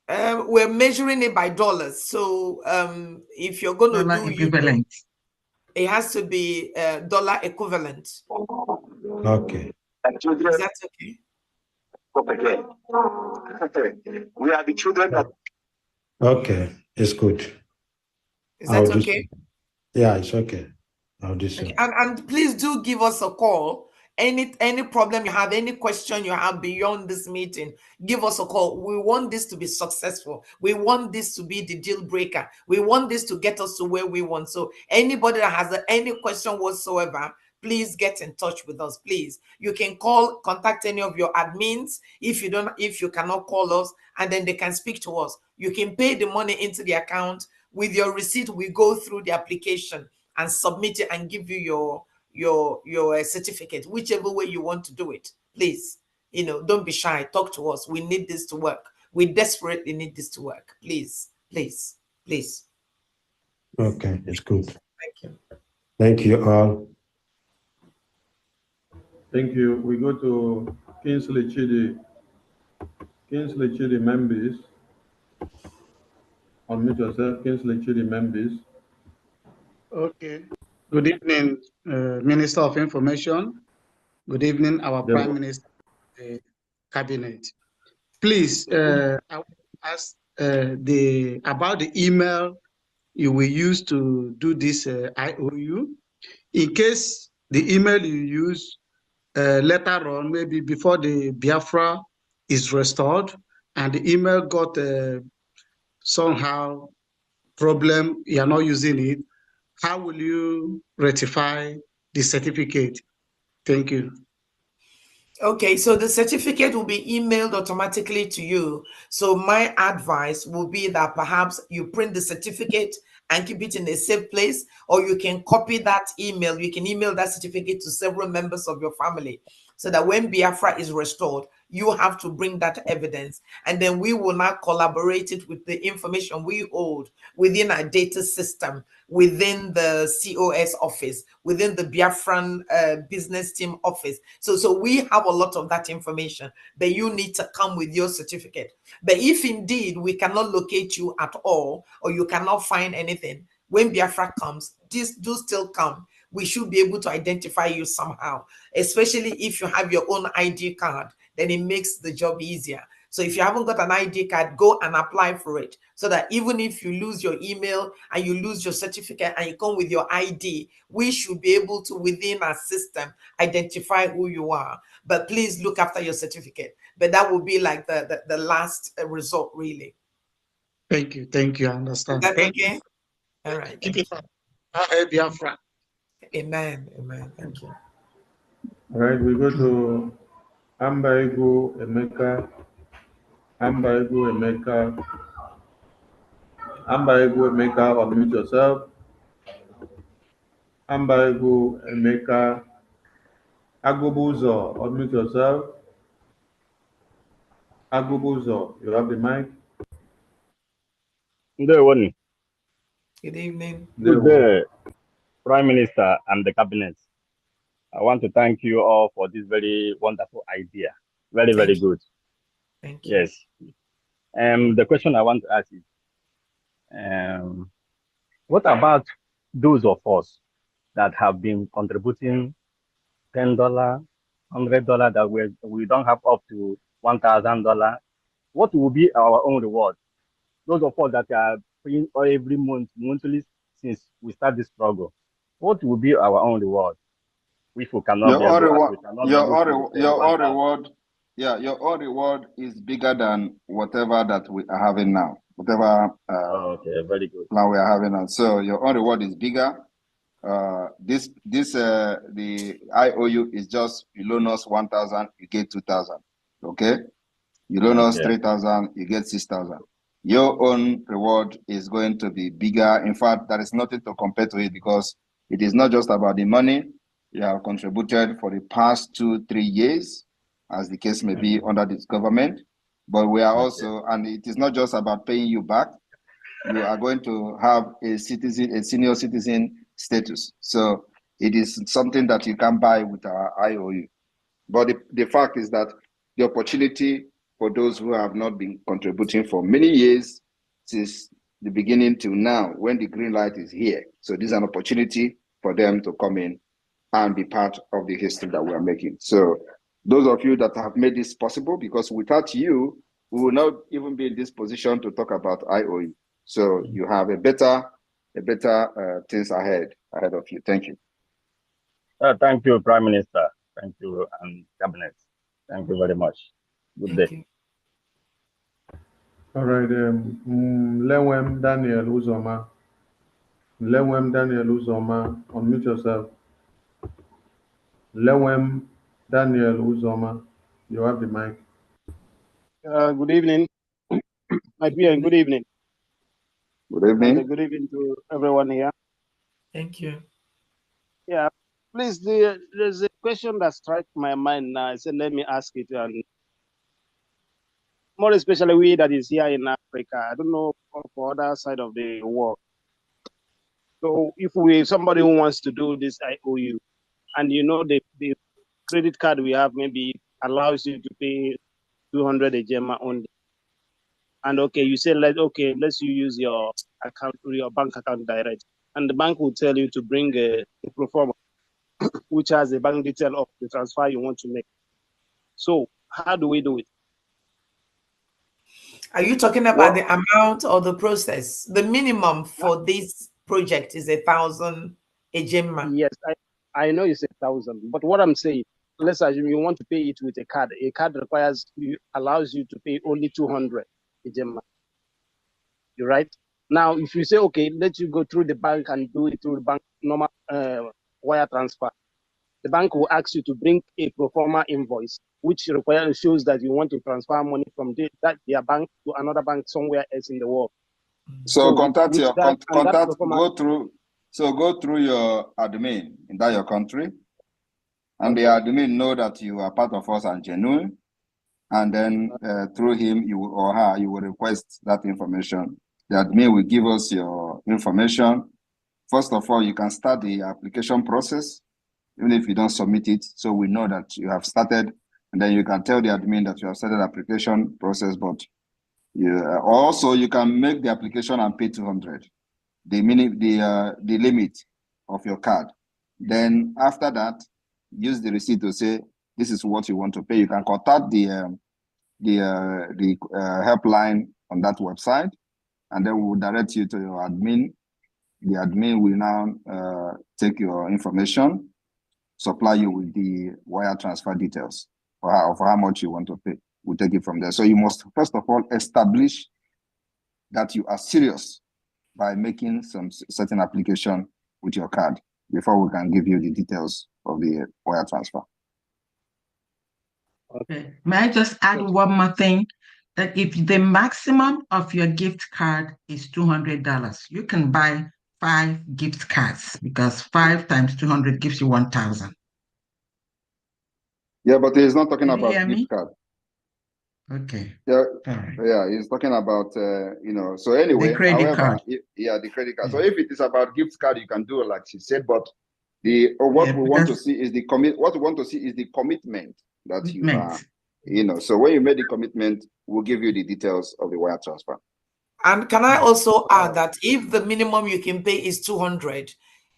We're measuring it by dollars. So if you're going to do equivalent, it has to be dollar equivalent. Okay. Is that okay? We are the children that. Okay, it's good. Is that okay? Yeah, it's okay. I'll do so. Okay. And please do give us a call. Any problem you have, any question you have beyond this meeting, give us a call. We want this to be successful. We want this to be the deal breaker. We want this to get us to where we want. So anybody that has any question whatsoever, please get in touch with us. Please, you can contact any of your admins if you cannot call us, and then they can speak to us. You can pay the money into the account. With your receipt, we go through the application and submit it and give you your certificate, whichever way you want to do it. Please, don't be shy. Talk to us. We need this to work. We desperately need this to work. Please, please, please. Okay, it's good. Thank you. Thank you all. Thank you. We go to Kingsley Chidi. Kingsley Chidi Members. Unmute yourself, Kingsley Chidi Members. Okay. Good evening, Minister of Information. Good evening, our Prime Minister, Cabinet. Please, I want to ask about the email you will use to do this IOU. In case the email you use later on, maybe before the Biafra is restored, and the email got somehow problem, you are not using it, how will you rectify the certificate? Thank you. Okay, so the certificate will be emailed automatically to you. So my advice will be that perhaps you print the certificate and keep it in a safe place, or you can copy that email. You can email that certificate to several members of your family, so that when Biafra is restored, you have to bring that evidence, and then we will now collaborate it with the information we hold within our data system, within the COS office, within the Biafran business team office. So we have a lot of that information, but you need to come with your certificate. But if indeed we cannot locate you at all, or you cannot find anything, when Biafra comes, do still come. We should be able to identify you somehow, especially if you have your own ID card, then it makes the job easier. So if you haven't got an ID card, go and apply for it, so that even if you lose your email and you lose your certificate and you come with your ID, we should be able to, within our system, identify who you are. But please look after your certificate. But that will be like the last result, really. Thank you. Thank you. I understand. Is that Thank okay? you. All right. Keep it up. Biafra. Amen. Amen. Thank you. All right, we go to Ambaigu Emeka. Ambaigu Emeka. Ambaigu Emeka, unmute yourself. Ambaigu Emeka. Agubuzo, unmute yourself. Agubuzo, you have the mic. Good evening. Good day, Prime Minister and the Cabinet. I want to thank you all for this very wonderful idea. Very, very good. Thank you. Yes. The question I want to ask is, what about those of us that have been contributing $10, $100 that we don't have up to $1,000, what will be our own reward? Those of us that are paying every month, monthly, since we start this struggle, what will be our own reward? If we cannot be able, we cannot be able to pay your own 1,000. reward, yeah, your own reward is bigger than whatever that we are having now, whatever okay, very good. plan we are having now. So your own reward is bigger. The IOU is just, you loan us 1,000, you get 2,000. Okay, you loan us 3,000, you get 6,000. Your own reward is going to be bigger. In fact, there is nothing to compare to it, because it is not just about the money you have contributed for the past 2-3 years, as the case may be under this government, but we are also, and it is not just about paying you back. You are going to have a senior citizen status. So it is something that you can buy with our IOU. But the fact is that the opportunity for those who have not been contributing for many years, since the beginning till now, when the green light is here. So this is an opportunity for them to come in and be part of the history that we are making. So those of you that have made this possible, because without you, we will not even be in this position to talk about IOU. So you have a better things ahead of you. Thank you. Thank you, Prime Minister. Thank you, and Cabinet. Thank you very much. Good day. All right, Lewem Daniel Uzoma. Lewem Daniel Uzoma, unmute yourself. Lewem Daniel Uzoma, you have the mic. Good evening, my dear, good evening. Good evening. And good evening to everyone here. Thank you. Yeah, please, there's a question that struck my mind now. I said, let me ask it, and more especially we that is here in Africa. I don't know for other side of the world. So if somebody who wants to do this IOU, and you know the credit card we have maybe allows you to pay 200 a gemma only. And okay, you say let's you use your account, your bank account direct, and the bank will tell you to bring a pro forma, which has the bank detail of the transfer you want to make. So how do we do it? Are you talking about the amount or the process? The minimum for this project is 1,000 a gemma. Yes, I know it's 1,000, but what I'm saying, let's assume you want to pay it with a card. A card allows you to pay only 200 a gemma. You're right. Now, if you say, okay, let you go through the bank and do it through the bank normal wire transfer, the bank will ask you to bring a pro forma invoice, which shows that you want to transfer money from their bank to another bank somewhere else in the world. So go through your admin in your country, and the admin know that you are part of us and genuine, and then through him or her you will request that information. The admin will give us your information. First of all, you can start the application process, even if you don't submit it, so we know that you have started, and then you can tell the admin that you have started the application process. But also you can make the application and pay 200, the limit of your card. Then after that, use the receipt to say this is what you want to pay. You can contact the helpline on that website, and then we will direct you to your admin. The admin will now take your information, supply you with the wire transfer details for how much you want to pay. We'll take it from there. So you must first of all establish that you are serious by making some certain application with your card before we can give you the details of the wire transfer. Okay. May I just add one more thing? That if the maximum of your gift card is $200, you can buy 5 gift cards, because 5 times 200 gives you 1,000. Yeah, but he's not talking about gift card. Okay. Yeah, right. Yeah, he's talking about So anyway, the credit card. The credit card. So if it is about gift card, you can do it like she said. But what we want to see is the commitment that you are. So when you make the commitment, we'll give you the details of the wire transfer. And can I also add that if the minimum you can pay is 200,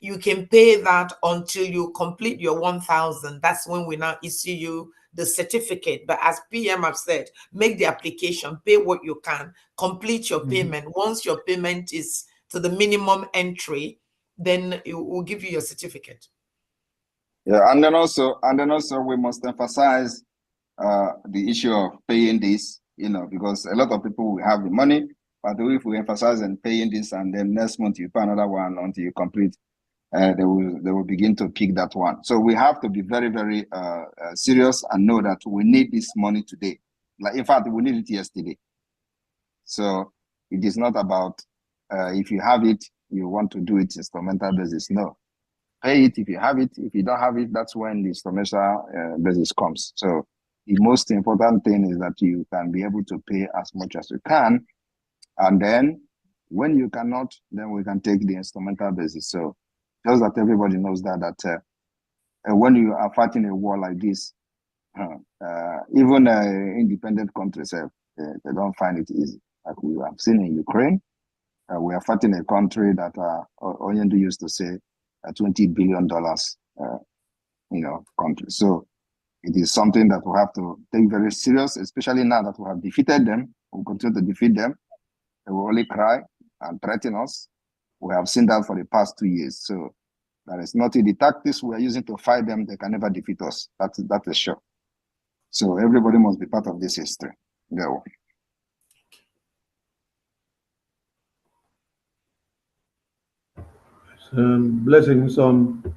you can pay that until you complete your 1,000. That's when we now issue you the certificate. But as PM have said, make the application, pay what you can, complete your payment. Once your payment is to the minimum entry, then it will give you your certificate. Yeah, and then also we must emphasize the issue of paying this, because a lot of people will have the money, but if we emphasize on paying this and then next month you pay another one until you complete, they will begin to kick that one. So we have to be very, very serious and know that we need this money today. Like, in fact, we need it yesterday. So it is not about if you have it, you want to do it instrumental basis. No. Pay it if you have it. If you don't have it, that's when the instrumental basis comes. So the most important thing is that you can be able to pay as much as you can. And then when you cannot, then we can take the instrumental basis. So just that everybody knows that when you are fighting a war like this, even independent countries, they don't find it easy. Like we have seen in Ukraine, we are fighting a country that Onyendu used to say, $20 billion, country. So it is something that we have to take very serious, especially now that we have defeated them. We continue to defeat them. They will only cry and threaten us. We have seen that for the past 2 years. So there is nothing. The tactics we are using to fight them, they can never defeat us. That is sure. So everybody must be part of this history. Go. Blessings on,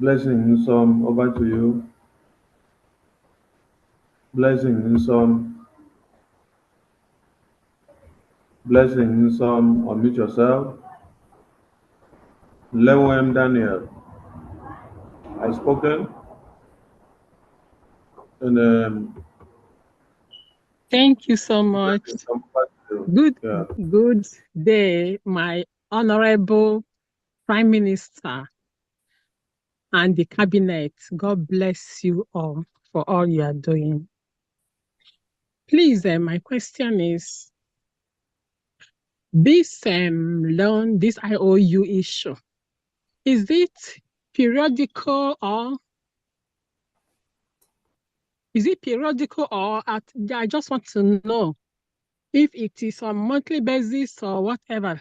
over to you. Blessings on, unmute yourself. Lewem Daniel, I spoken. And thank you so much. Good day, my honorable Prime Minister and the cabinet. God bless you all for all you are doing. Please, my question is, this loan, this IOU issue, is it periodical or I just want to know if it is on monthly basis or whatever.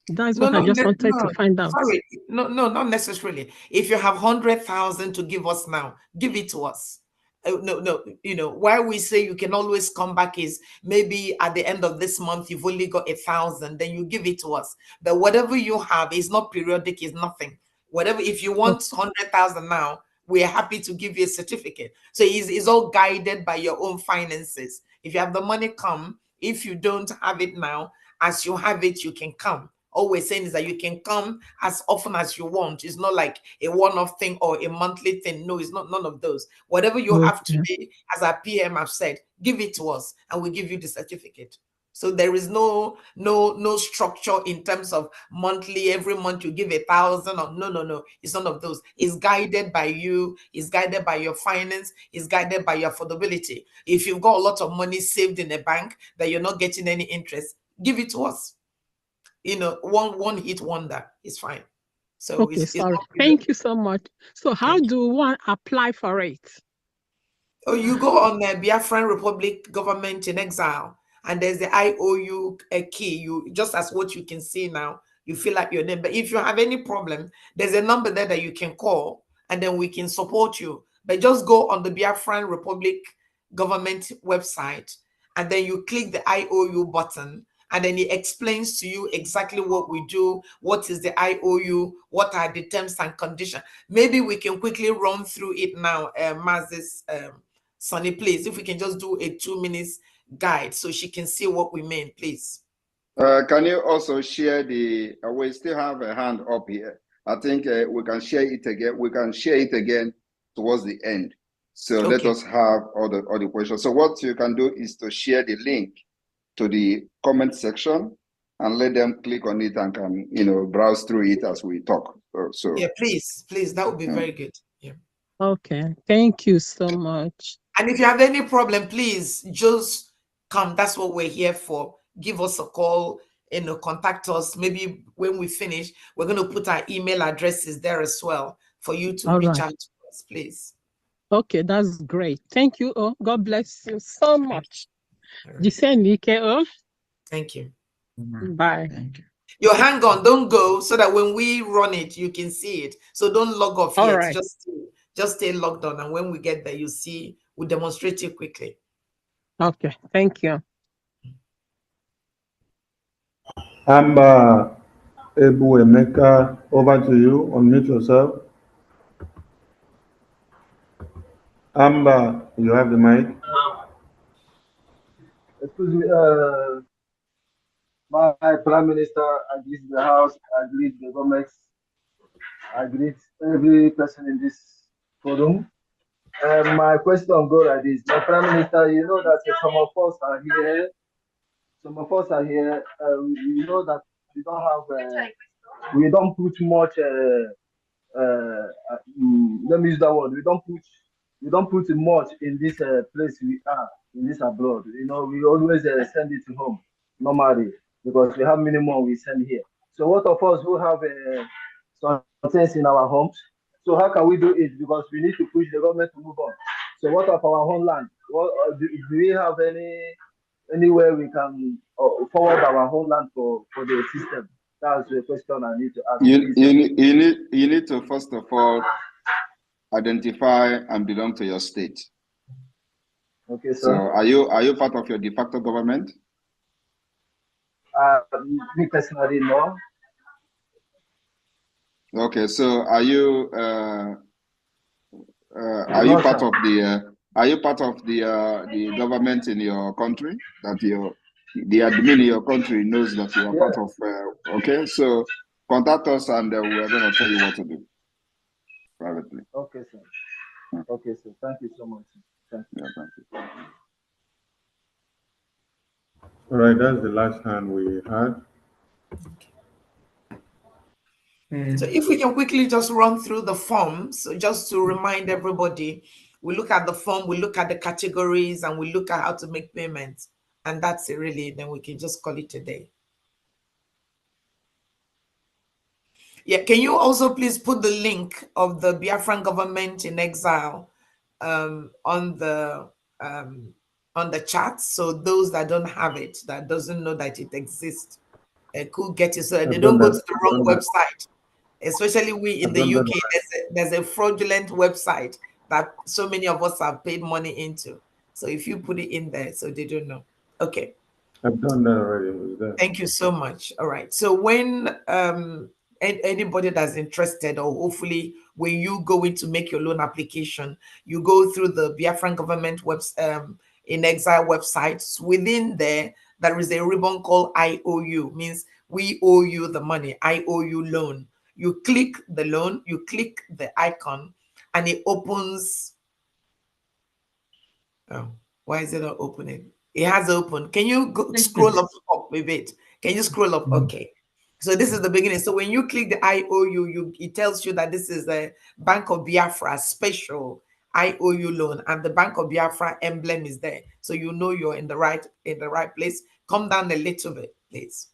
That's what I just wanted to find out. Sorry, no, not necessarily. If you have 100,000 to give us now, give it to us. No, why we say you can always come back is maybe at the end of this month you've only got 1,000, then you give it to us. But whatever you have is not periodic, is nothing. Whatever, if you want 100,000 now, we're happy to give you a certificate. So it's all guided by your own finances. If you have the money, come. If you don't have it now, as you have it, you can come. All we're saying is that you can come as often as you want. It's not like a one-off thing or a monthly thing. No, it's not none of those. Whatever you have today, as our PM have said, give it to us and we give you the certificate. So there is no structure in terms of monthly, every month you give 1,000 or no. It's none of those. It's guided by you, it's guided by your finance, it's guided by your affordability. If you've got a lot of money saved in a bank that you're not getting any interest, give it to us. One hit wonder is fine. So okay, sorry. Thank you so much. So how do one apply for it? Oh, you go on the Biafran Republic Government in Exile, and there's the IOU key. You just as what you can see now, you fill up your name. But if you have any problem, there's a number there that you can call, and then we can support you. But just go on the Biafran Republic Government website, and then you click the IOU button. And then it explains to you exactly what we do, what is the IOU, what are the terms and conditions. Maybe we can quickly run through it now, Mazis, Sonny, please, if we can just do a 2 minutes guide so she can see what we mean, please. Can you also share the, we still have a hand up here. I think we can share it again. We can share it again towards the end. So let us have all the questions. So what you can do is to share the link to the comment section and let them click on it and can, browse through it as we talk. So yeah, please, that would be very good. Yeah. Okay, thank you so much. And if you have any problem, please just come. That's what we're here for. Give us a call. contact us. Maybe when we finish, we're going to put our email addresses there as well for you to reach out to us, please. Okay, that's great. Thank you. Oh, God bless you so much. Right. Thank you. Bye. Thank you. You hang on, don't go, so that when we run it, you can see it. So don't log off All yet. right. Just stay logged on, and when we get there, you see. We'll demonstrate it quickly. Okay, thank you. Amber Ebu Emeka, over to you. Unmute yourself. Amber, you have the mic. Excuse me, my Prime Minister, I greet the House, I greet the government, I greet every person in this forum. My question goes like this. My Prime Minister, you know that some of us are here, we know that we don't have, we don't put much, let me use that word, we don't put much in this place we are, in this abroad. You know, we always send it to home normally because we have minimum we send here. So what of us who have some things in our homes? So how can we do it? Because we need to push the government to move on. So what of our homeland? What, do we have anywhere we can forward our homeland for the system? That's the question I need to ask. You need to first of all identify and belong to your state. Okay, So sir. are you part of your de facto government? Me personally, no. Okay, so are you part of the government in your country, that the admin in your country knows that you are part of? Okay, so contact us and we're going to tell you what to do privately. Okay, sir. Okay, sir. Thank you so much. Thank you. Yeah, thank you. All right, that's the last hand we had. So if we can quickly just run through the forms, so just to remind everybody, we look at the form, we look at the categories, and we look at how to make payments. And that's it really, then we can just call it a day. Yeah, can you also please put the link of the Biafran government in exile on the chat, so those that don't have it, that doesn't know that it exists, could get it so that they don't go to the wrong website. Especially we in the UK, there's a fraudulent website that so many of us have paid money into. So if you put it in there, so they don't know. Okay. I've done that already. It was there. Thank you so much. All right. So when anybody that's interested, or hopefully when you go in to make your loan application, you go through the Biafran government in exile websites. Within there is a ribbon called IOU, means we owe you the money. I owe you loan. You click the loan, you click the icon, and it opens. Oh, why is it not opening? It has opened. Can you scroll up a bit? Can you scroll up? Okay. So this is the beginning. So when you click the IOU, it tells you that this is a Bank of Biafra special IOU loan, and the Bank of Biafra emblem is there. So you know you're in the right place. Come down a little bit, please.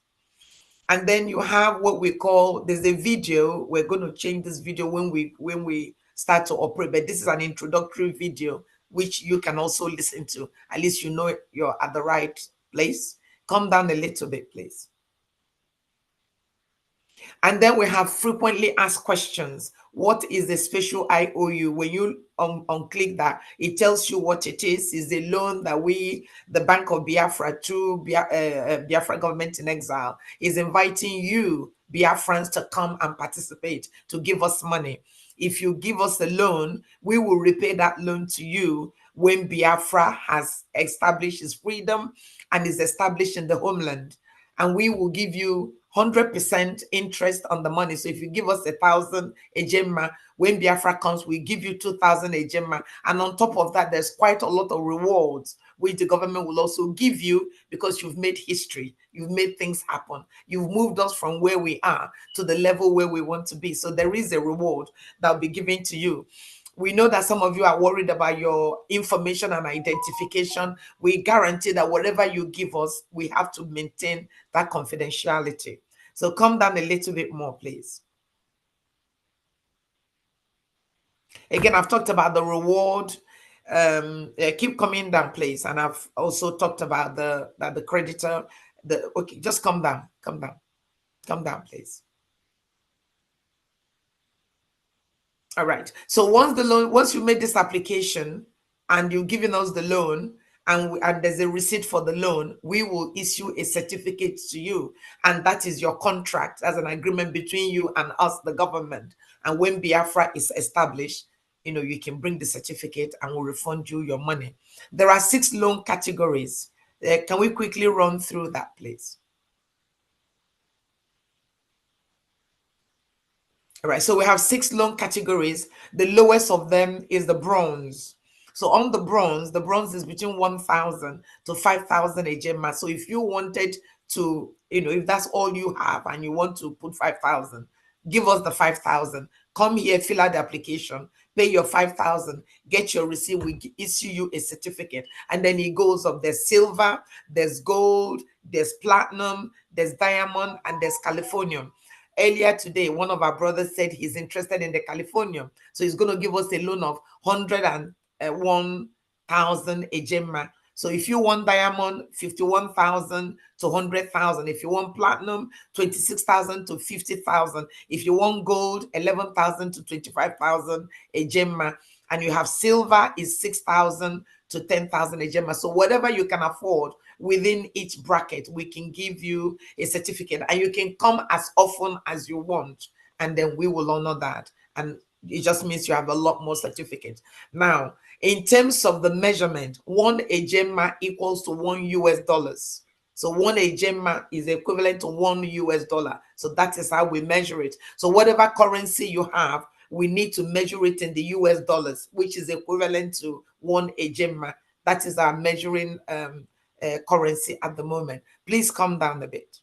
And then you have what we call, there's a video. We're going to change this video when we start to operate, but this is an introductory video which you can also listen to. At least you know you're at the right place. Come down a little bit, please. And then we have frequently asked questions. What is the special IOU? When you unclick that, it tells you what it is. It's a loan that the Bank of Biafra, through Biafra government in exile, is inviting you, Biafrans, to come and participate, to give us money. If you give us a loan, we will repay that loan to you when Biafra has established its freedom and is established in the homeland. And we will give you 100% interest on the money. So if you give us 1,000 ejema, when Biafra comes, we give you 2,000 ejema. And on top of that, there's quite a lot of rewards which the government will also give you, because you've made history. You've made things happen. You've moved us from where we are to the level where we want to be. So there is a reward that will be given to you. We know that some of you are worried about your information and identification. We guarantee that whatever you give us, we have to maintain that confidentiality. So come down a little bit more, please. Again, I've talked about the reward. Keep coming down, please. And I've also talked about the creditor. Okay, just come down, please. All right. So once you made this application and you've given us the loan, and there's a receipt for the loan, we will issue a certificate to you, and that is your contract as an agreement between you and us, the government. And when Biafra is established, you can bring the certificate and we'll refund you your money. There are 6 loan categories. Can we quickly run through that, please? All right, so we have 6 loan categories. The lowest of them is the bronze. So on the bronze is between 1,000 to 5,000 ejema. So if you wanted to, if that's all you have and you want to put 5,000, give us the 5,000. Come here, fill out the application, pay your 5,000, get your receipt, we issue you a certificate. And then it goes up. There's silver, there's gold, there's platinum, there's diamond, and there's Californium. Earlier today, one of our brothers said he's interested in the Californium. So he's going to give us a loan of 101,000 ejema. So if you want diamond, 51,000 to 100,000. If you want platinum, 26,000 to 50,000. If you want gold, 11,000 to 25,000 ejema. And you have silver is 6,000 to 10,000 ejema. So whatever you can afford within each bracket, we can give you a certificate, and you can come as often as you want, and then we will honor that. And it just means you have a lot more certificates. Now, in terms of the measurement, 1 ejema equals to $1. So 1 ejema is equivalent to $1. So that is how we measure it. So whatever currency you have, we need to measure it in the US dollars, which is equivalent to 1 ejema. That is our measuring currency at the moment. Please come down a bit.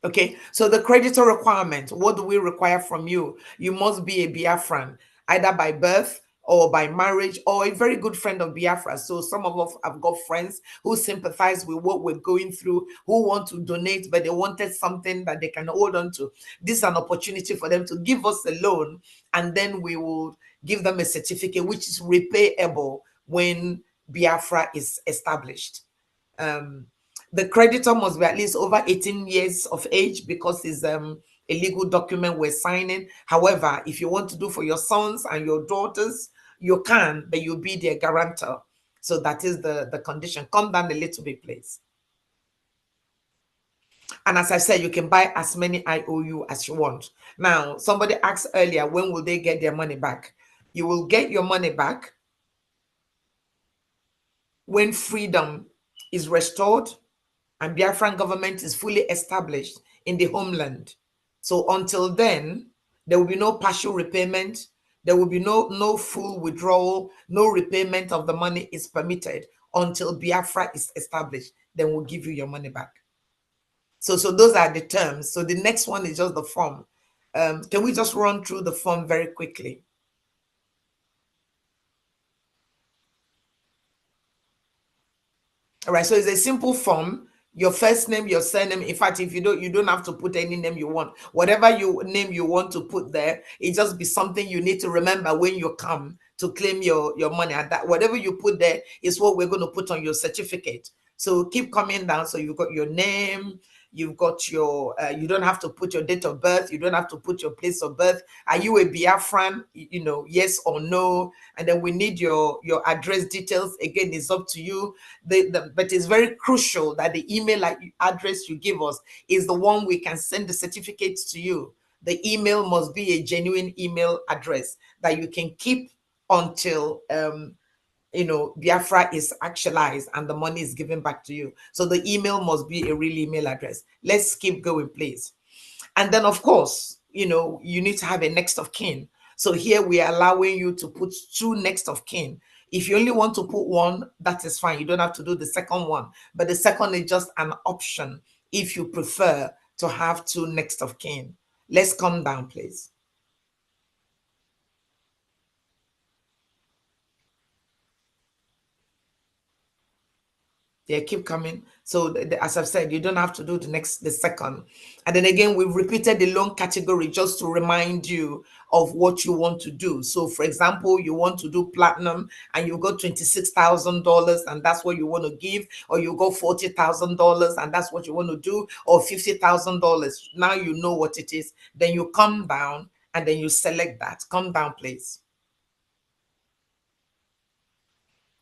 Okay, so the creditor requirement, what do we require from you? You must be a Biafran, either by birth or by marriage, or a very good friend of Biafra. So some of us have got friends who sympathize with what we're going through, who want to donate, but they wanted something that they can hold on to. This is an opportunity for them to give us a loan, and then we will give them a certificate which is repayable when Biafra is established. The creditor must be at least over 18 years of age, because it's a legal document we're signing. However, if you want to do for your sons and your daughters, you can, but you'll be their guarantor. So that is the condition. Come down a little bit, please. And as I said, you can buy as many IOU as you want. Now, somebody asked earlier, when will they get their money back? You will get your money back when freedom is restored and Biafran government is fully established in the homeland. So until then, there will be no partial repayment. There will be no full withdrawal. No repayment of the money is permitted until Biafra is established. Then we'll give you your money back. So those are the terms. So the next one is just the form. Can we just run through the form very quickly? All right, so it's a simple form. Your first name, your surname. In fact, if you don't have to put any name you want. Whatever name you want to put there, it just be something you need to remember when you come to claim your money. And that whatever you put there is what we're going to put on your certificate. So keep coming down. So you've got your name, you've got your, you don't have to put your date of birth, you don't have to put your place of birth. Are you a Biafran? Yes or no. And then we need your address details. Again, it's up to you. But it's very crucial that the email address you give us is the one we can send the certificates to you. The email must be a genuine email address that you can keep until Biafra is actualized and the money is given back to you. So the email must be a real email address. Let's keep going, please. And then, of course, you need to have a next of kin. So here we are allowing you to put 2 next of kin. If you only want to put 1, that is fine. You don't have to do the second one. But the second is just an option if you prefer to have 2 next of kin. Let's come down, please. They keep coming. So as I've said, you don't have to do the second. And then again, we've repeated the loan category just to remind you of what you want to do. So for example, you want to do platinum and you got $26,000 and that's what you want to give, or you got $40,000 and that's what you want to do, or $50,000. Now you know what it is. Then you come down and then you select that. Come down, please.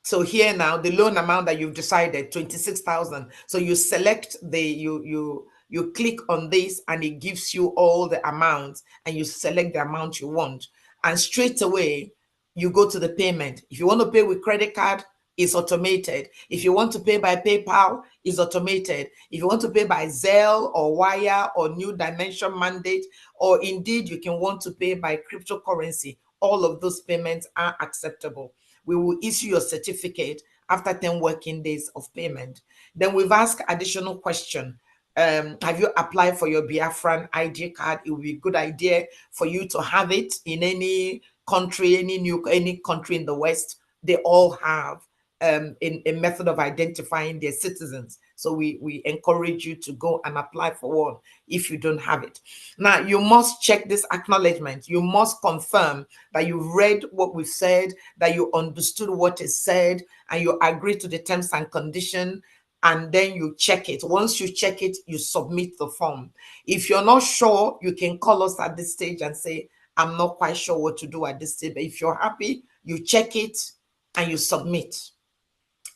So here now, the loan amount that you've decided, 26,000. So you select you click on this and it gives you all the amounts and you select the amount you want. And straight away, you go to the payment. If you want to pay with credit card, it's automated. If you want to pay by PayPal, it's automated. If you want to pay by Zelle or Wire or New Dimension Mandate, or indeed you can want to pay by cryptocurrency, all of those payments are acceptable. We will issue your certificate after 10 working days of payment. Then we've asked additional question. Have you applied for your Biafran ID card? It would be a good idea for you to have it in any country, any country in the West. They all have a method of identifying their citizens. So we encourage you to go and apply for one if you don't have it. Now, you must check this acknowledgement. You must confirm that you've read what we've said, that you understood what is said, and you agree to the terms and conditions, and then you check it. Once you check it, you submit the form. If you're not sure, you can call us at this stage and say, I'm not quite sure what to do at this stage. But if you're happy, you check it and you submit.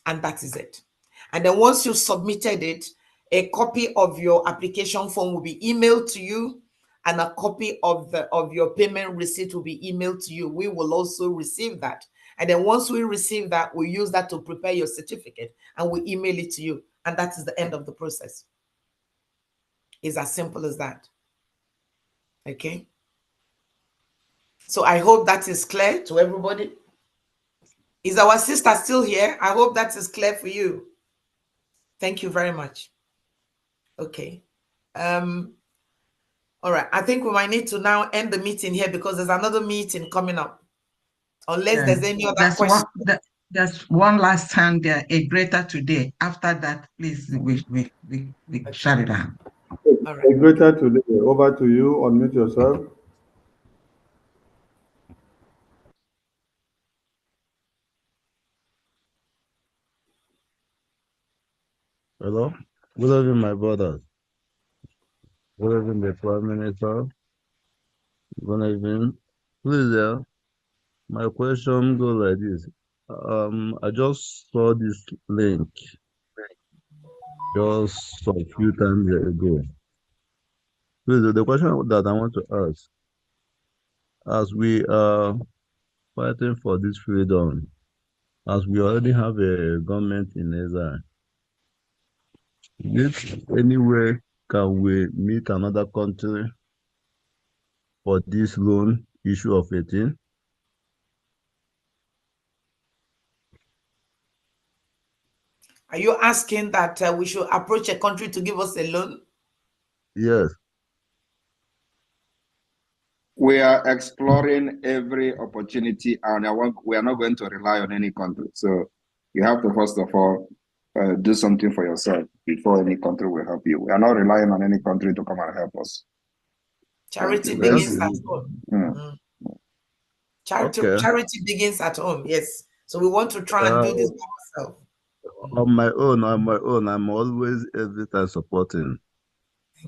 And that is it. And then once you've submitted it, a copy of your application form will be emailed to you, and a copy of your payment receipt will be emailed to you. We will also receive that. And then once we receive that, we use that to prepare your certificate and we email it to you. And that is the end of the process. It's as simple as that. Okay. So I hope that is clear to everybody. Is our sister still here? I hope that is clear for you. Thank you very much. Okay. All right. I think we might need to now end the meeting here because there's another meeting coming up. Unless there's any other question. There's one last time there, a greater today. After that, please, we shut it down. All right. A greater today. Over to you. Unmute yourself. Hello. Good evening, my brothers. Good evening, the Prime Minister. Good evening. Please, my question goes like this. I just saw this link just a few times ago. Please, the question that I want to ask, as we are fighting for this freedom, as we already have a government in exile, this anyway can we meet another country for this loan issue of 18? Are you asking that we should approach a country to give us a loan? Yes. We are exploring every opportunity, and we are not going to rely on any country. So you have to, first of all, do something for yourself before any country will help you. We are not relying on any country to come and help us. Charity begins at home. Charity begins at home, yes. So we want to try and do this by ourselves. On my own, I'm always every time supporting.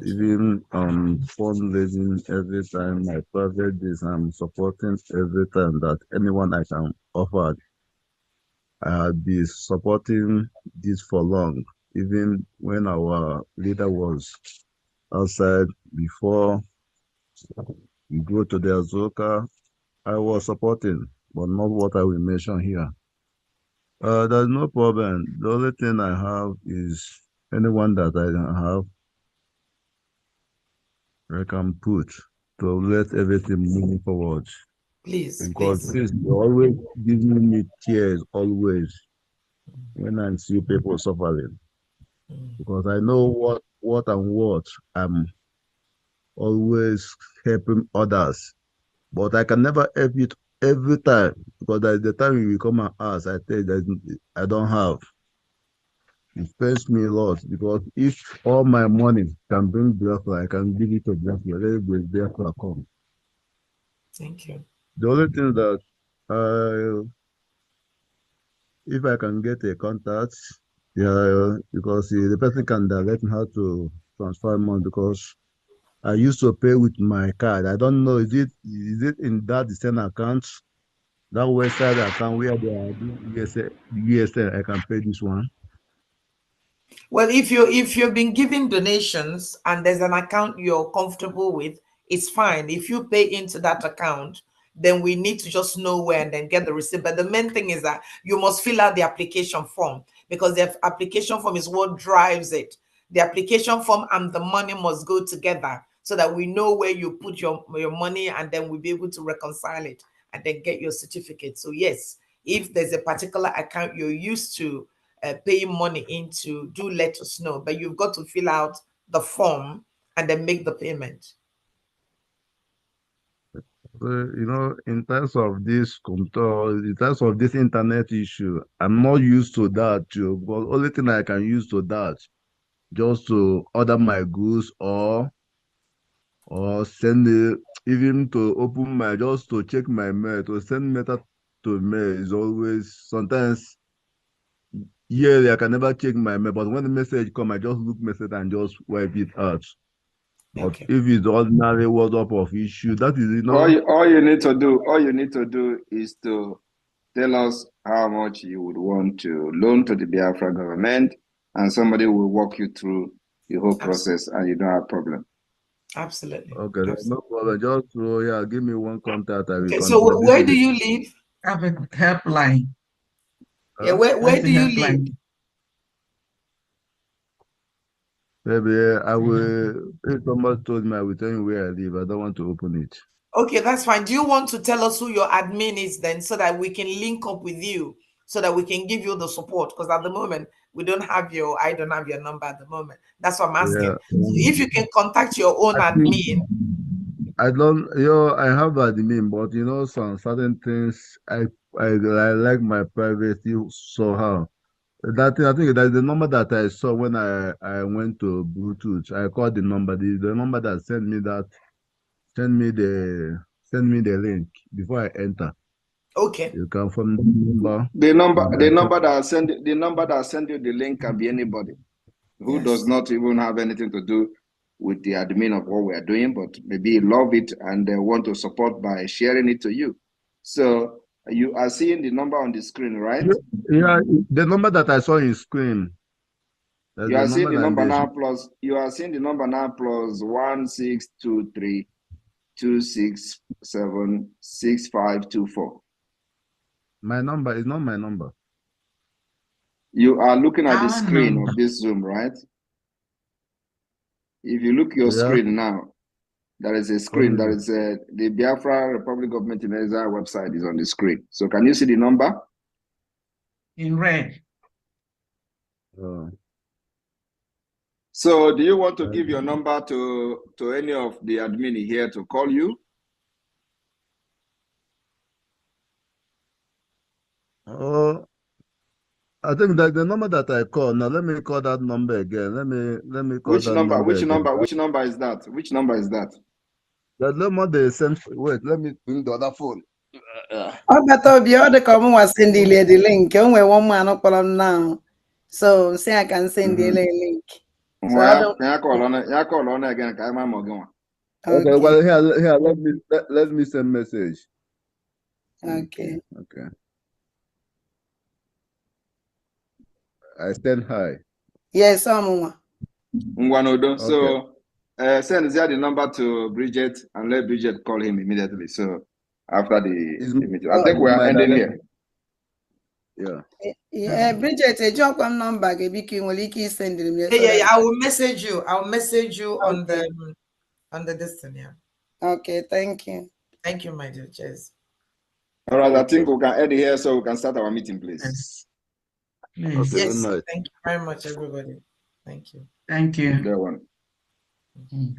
Even fundraising every time, my private days, I'm supporting every time that anyone I can offer. I'll be supporting this for long. Even when our leader was outside before we go to the Azoka, I was supporting, but not what I will mention here. There's no problem. The only thing I have is anyone that I have, I can put to let everything move forward. Please, because please. This always giving me tears always when I see people suffering. Because I know what I'm always helping others. But I can never help it every time because at the time you come and ask, I tell you that I don't have. It pains me a lot because if all my money can bring Biafra, I can give it to Biafra. Let Biafra come. Thank you. The only thing that if I can get a contact, yeah, because the person can direct me how to transfer money because I used to pay with my card. I don't know, is it in that the same account, that website account where they are doing USL, I can pay this one? Well, if you've been giving donations and there's an account you're comfortable with, it's fine. If you pay into that account, then we need to just know where and then get the receipt. But the main thing is that you must fill out the application form, because the application form is what drives it. The application form and the money must go together so that we know where you put your money, and then we'll be able to reconcile it and then get your certificate. So yes, if there's a particular account you're used to paying money into, do let us know. But you've got to fill out the form and then make the payment. In terms of this in terms of this internet issue, I'm not used to that too. But only thing I can use to that, just to order my goods or send it, even to open my, just to check my mail, to send mail to mail is always, sometimes yearly I can never check my mail, but when the message come, I just look message and just wipe it out. But Okay. if it's ordinary WhatsApp of issue, that is, all you need to do is to tell us how much you would want to loan to the Biafra government, and somebody will walk you through the whole process, and you don't have problem. Absolutely. Okay, no problem. Just give me one contact. I will Okay, contact. so where do you live? I have a helpline. Yeah, where do you live? Maybe I will, if somebody told me, I will tell you where I live. I don't want to open it. Okay, that's fine. Do you want to tell us who your admin is then, so that we can link up with you, so that we can give you the support? Because at the moment, I don't have your number at the moment. That's what I'm asking. Yeah. So if you can contact your own admin. I don't, I have admin, but some certain things, I like my privacy somehow. That thing, I think that's the number that I saw when I went to Bluetooth. I called the number. The number that sent me the link before I enter. Okay. You can from the number. The number that send you the link can be anybody who does not even have anything to do with the admin of what we are doing, but maybe love it and they want to support by sharing it to you. So you are seeing the number on the screen, right? Yeah, the number that I saw in screen. You are seeing the number now plus. You are seeing the number now plus 1623 267 6524. My number is not my number. You are looking at the screen of this Zoom, right? If you look your screen now, there is a screen. There is the Biafra Republic Government in Exile website is on the screen. So can you see the number? In red. So do you want to give your number to any of the admin here to call you? I think that the number that I call now. Let me call that number again. Let me call that number. Which number is that? Which number is that? The number they sent. Wait, let me bring the other phone. Send the link. Only one man column now. So say I can send the link. So I call on again. Okay, well here let me send message. Okay. Okay. I send hi. Yes, I'm Nwanodo. So send the number to Bridget and let Bridget call him immediately. So after the meeting, I think we are ending here. Yeah. Bridget, a job number. Send them. Yeah. I will message you. I'll message you on the distance. Yeah. Okay. Thank you. Thank you, my dear. Cheers. All right. I think we can end here so we can start our meeting, please. Yes. Please. Yes. Thank you very much, everybody. Thank you. Thank you. Good one. Mm.